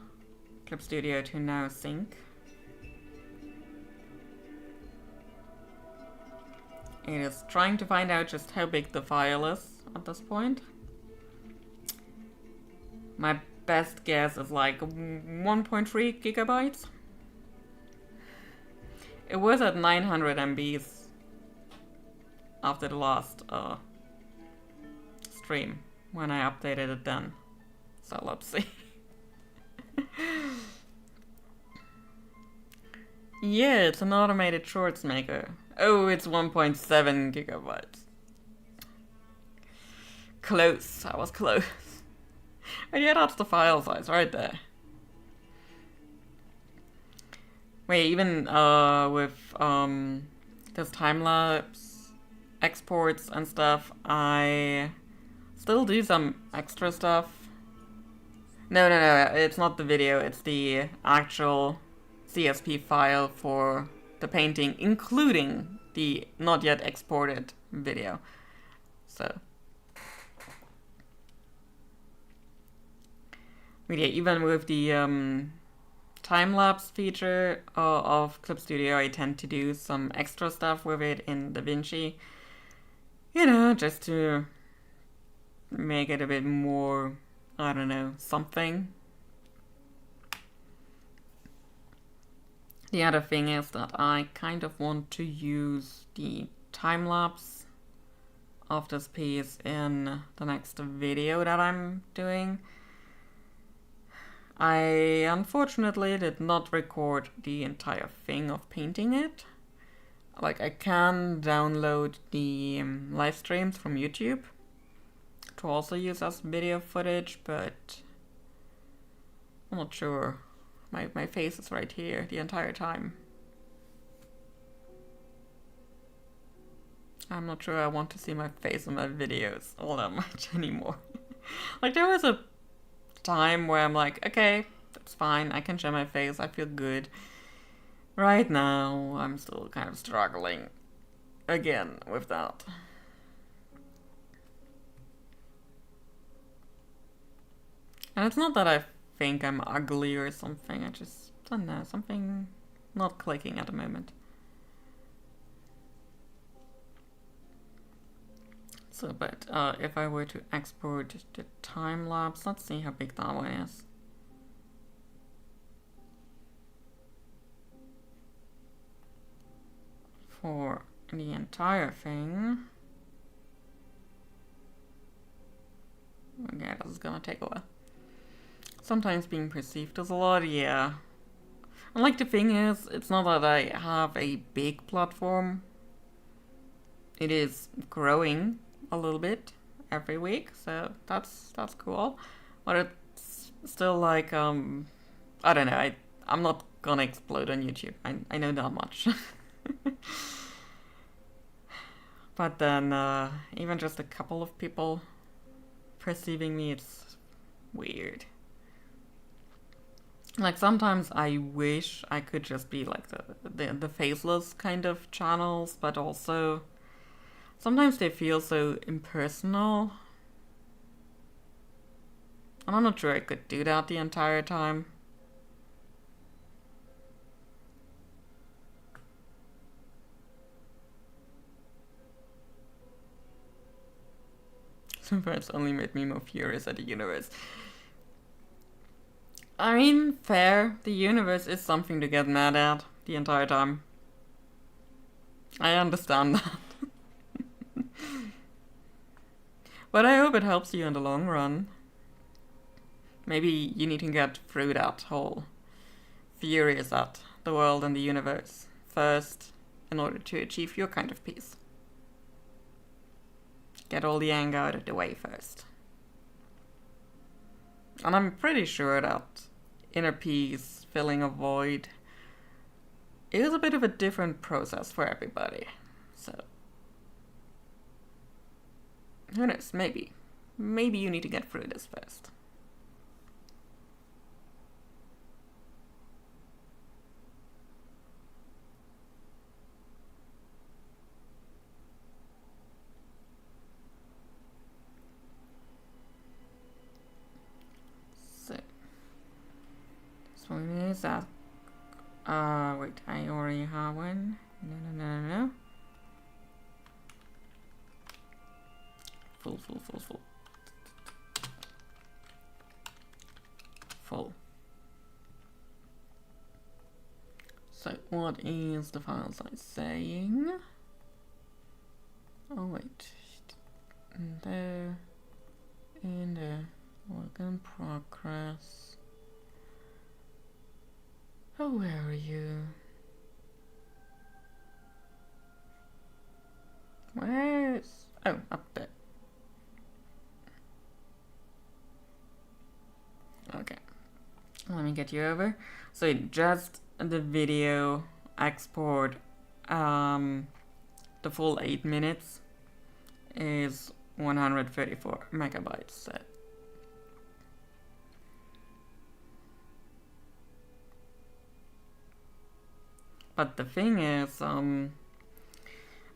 Clip Studio to now sync. It is trying to find out just how big the file is at this point. My best guess is like 1.3 gigabytes. It was at 900 MBs after the last stream when I updated it then. So let's see. Yeah, it's an automated shorts maker. Oh, it's 1.7 gigabytes. Close, I was close. And yeah, that's the file size right there. Wait, even with this time-lapse exports and stuff, I still do some extra stuff. No, it's not the video, it's the actual CSP file for the painting, including the not yet exported video. So. But yeah, even with the time-lapse feature of Clip Studio, I tend to do some extra stuff with it in DaVinci. You know, just to make it a bit more, I don't know, something. The other thing is that I kind of want to use the time-lapse of this piece in the next video that I'm doing. I unfortunately did not record the entire thing of painting it. Like, I can download the live streams from YouTube to also use as video footage, but I'm not sure. My face is right here the entire time. I'm not sure I want to see my face in my videos all that much anymore. Like, there was a time where I'm like, okay, that's fine, I can show my face, I feel good. Right now, I'm still kind of struggling again with that. And it's not that I think I'm ugly or something, I just don't know, something not clicking at the moment. So, but if I were to export the time lapse, let's see how big that one is. For the entire thing. Okay, this is gonna take a while. Sometimes being perceived as a lot, yeah. And like the thing is, it's not that I have a big platform. It is growing a little bit every week, so that's cool. But it's still like I don't know. I'm not gonna explode on YouTube. I know that much. But then even just a couple of people perceiving me, it's weird. Like sometimes I wish I could just be like the faceless kind of channels, but also sometimes they feel so impersonal. And I'm not sure I could do that the entire time. Sometimes only made me more furious at the universe. I mean, fair. The universe is something to get mad at the entire time. I understand that. But I hope it helps you in the long run. Maybe you need to get through that whole furious at the world and the universe first in order to achieve your kind of peace. Get all the anger out of the way first. And I'm pretty sure that inner peace, filling a void, is a bit of a different process for everybody. So, who knows, maybe. Maybe you need to get through this first. So, this one is that. Wait, I already have one. No. Full. So, what is the file size saying? Oh, wait. There. In there. Work in progress. Oh, where are you? Where's... Oh, up there. Okay. Let me get you over. So just the video export, the full 8 minutes is 134 megabytes. So. But the thing is,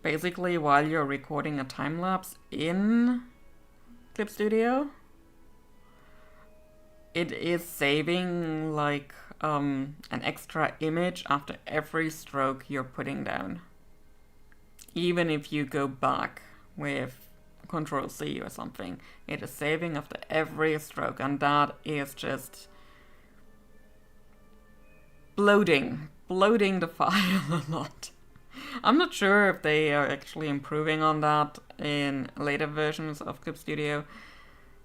basically while you're recording a time lapse in Clip Studio, it is saving like an extra image after every stroke you're putting down. Even if you go back with Control C or something, it is saving after every stroke, and that is just bloating the file a lot. I'm not sure if they are actually improving on that in later versions of Clip Studio.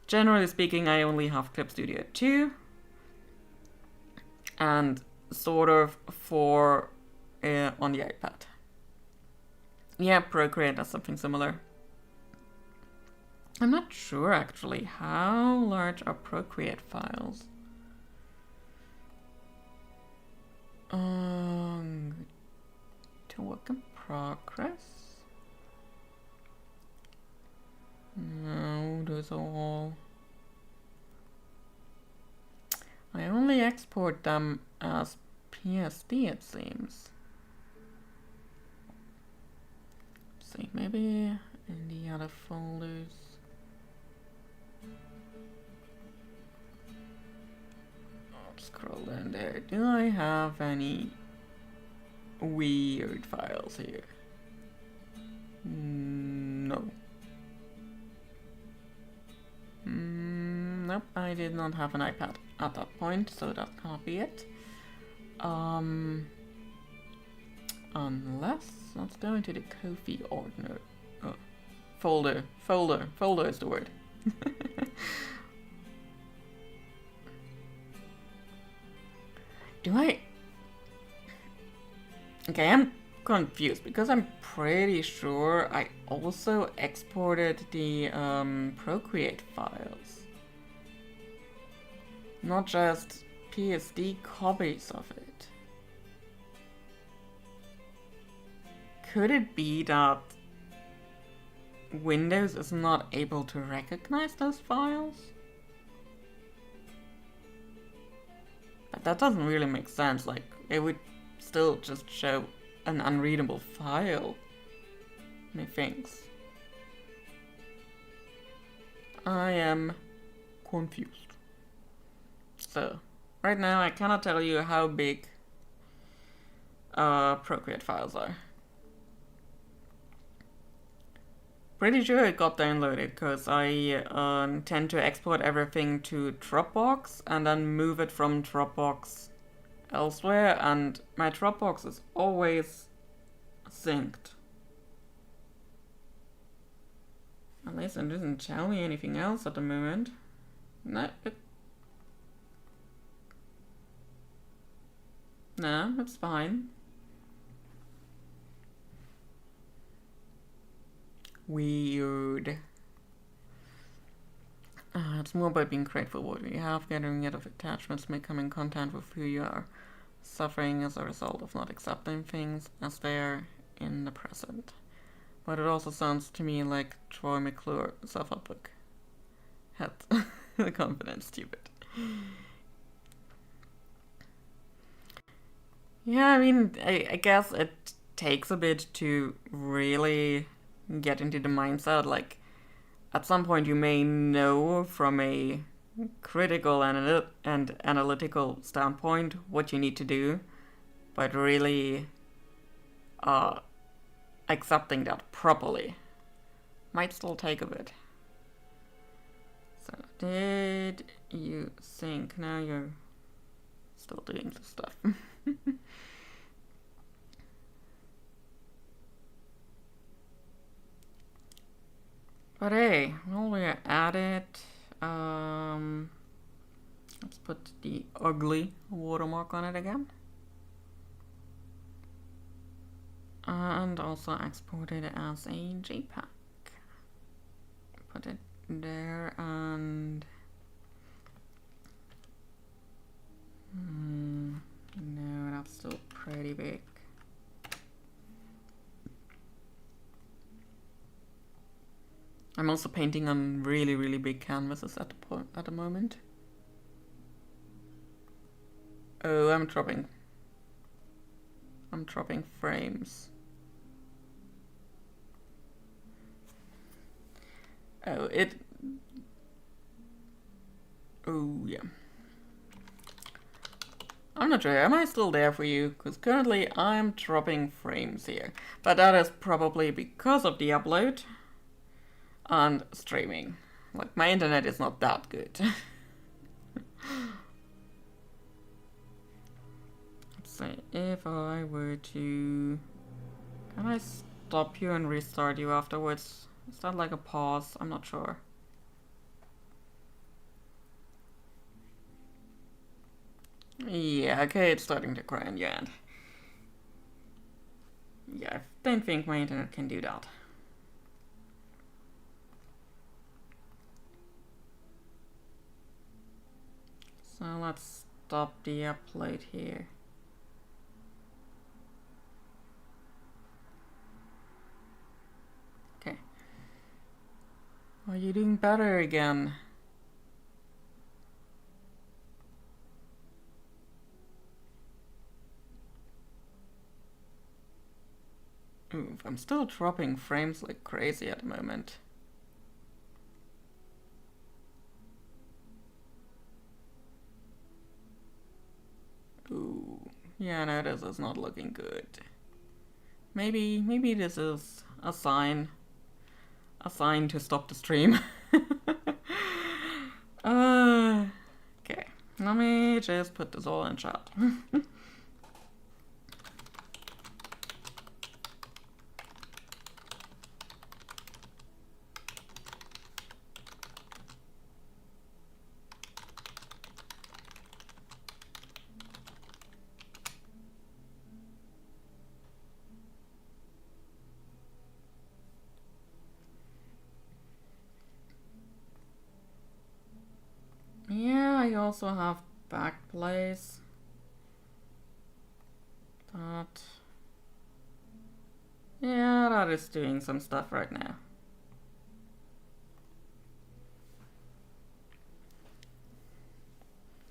Generally speaking, I only have Clip Studio 2 and sort of 4 on the iPad. Yeah, Procreate does something similar. I'm not sure actually how large are Procreate files. To work in progress? No, those are all. I only export them as PSD, it seems. Let's see, maybe in the other folders. I'll scroll down there. Do I have any weird files here? No. Nope, I did not have an iPad at that point, so that cannot be it. Unless, let's go into the Ko-fi ordner. Oh, folder is the word. Do I? Okay, I'm confused because I'm pretty sure I also exported the Procreate files. Not just PSD copies of it. Could it be that Windows is not able to recognize those files? But that doesn't really make sense, like, it would still just show an unreadable file, methinks. I am confused. So, right now I cannot tell you how big Procreate files are. Pretty sure it got downloaded because I tend to export everything to Dropbox and then move it from Dropbox elsewhere, and my Dropbox is always synced. At least it doesn't tell me anything else at the moment. No, it's fine. Weird. It's more about being grateful for what you have. Getting rid of attachments may come in contact with who you are. Suffering as a result of not accepting things as they are in the present. But it also sounds to me like Troy McClure self-help book. Had the confidence, stupid. Yeah, I mean, I guess it takes a bit to really get into the mindset. Like, at some point you may know from a critical and analytical standpoint what you need to do, but really accepting that properly might still take a bit. So, did you think? Now you're still doing this stuff. But hey, while we're at it, let's put the ugly watermark on it again. And also export it as a JPEG. Put it there and... no, that's still pretty big. I'm also painting on really, really big canvases at the moment. Oh, I'm dropping frames. Oh, yeah. I'm not sure, am I still there for you? Because currently I'm dropping frames here. But that is probably because of the upload and streaming. Like, my internet is not that good. Let's say, if I were to... Can I stop you and restart you afterwards? Is that like a pause? I'm not sure. Yeah, okay, it's starting to cry in your end. Yeah, I don't think my internet can do that. So let's stop the upload here. Okay. Are you doing better again? Ooh, I'm still dropping frames like crazy at the moment. Ooh, yeah, no, this is not looking good. Maybe this is a sign to stop the stream. Let me just put this all in chat. Yeah, I also have Backblaze. Yeah, that is doing some stuff right now.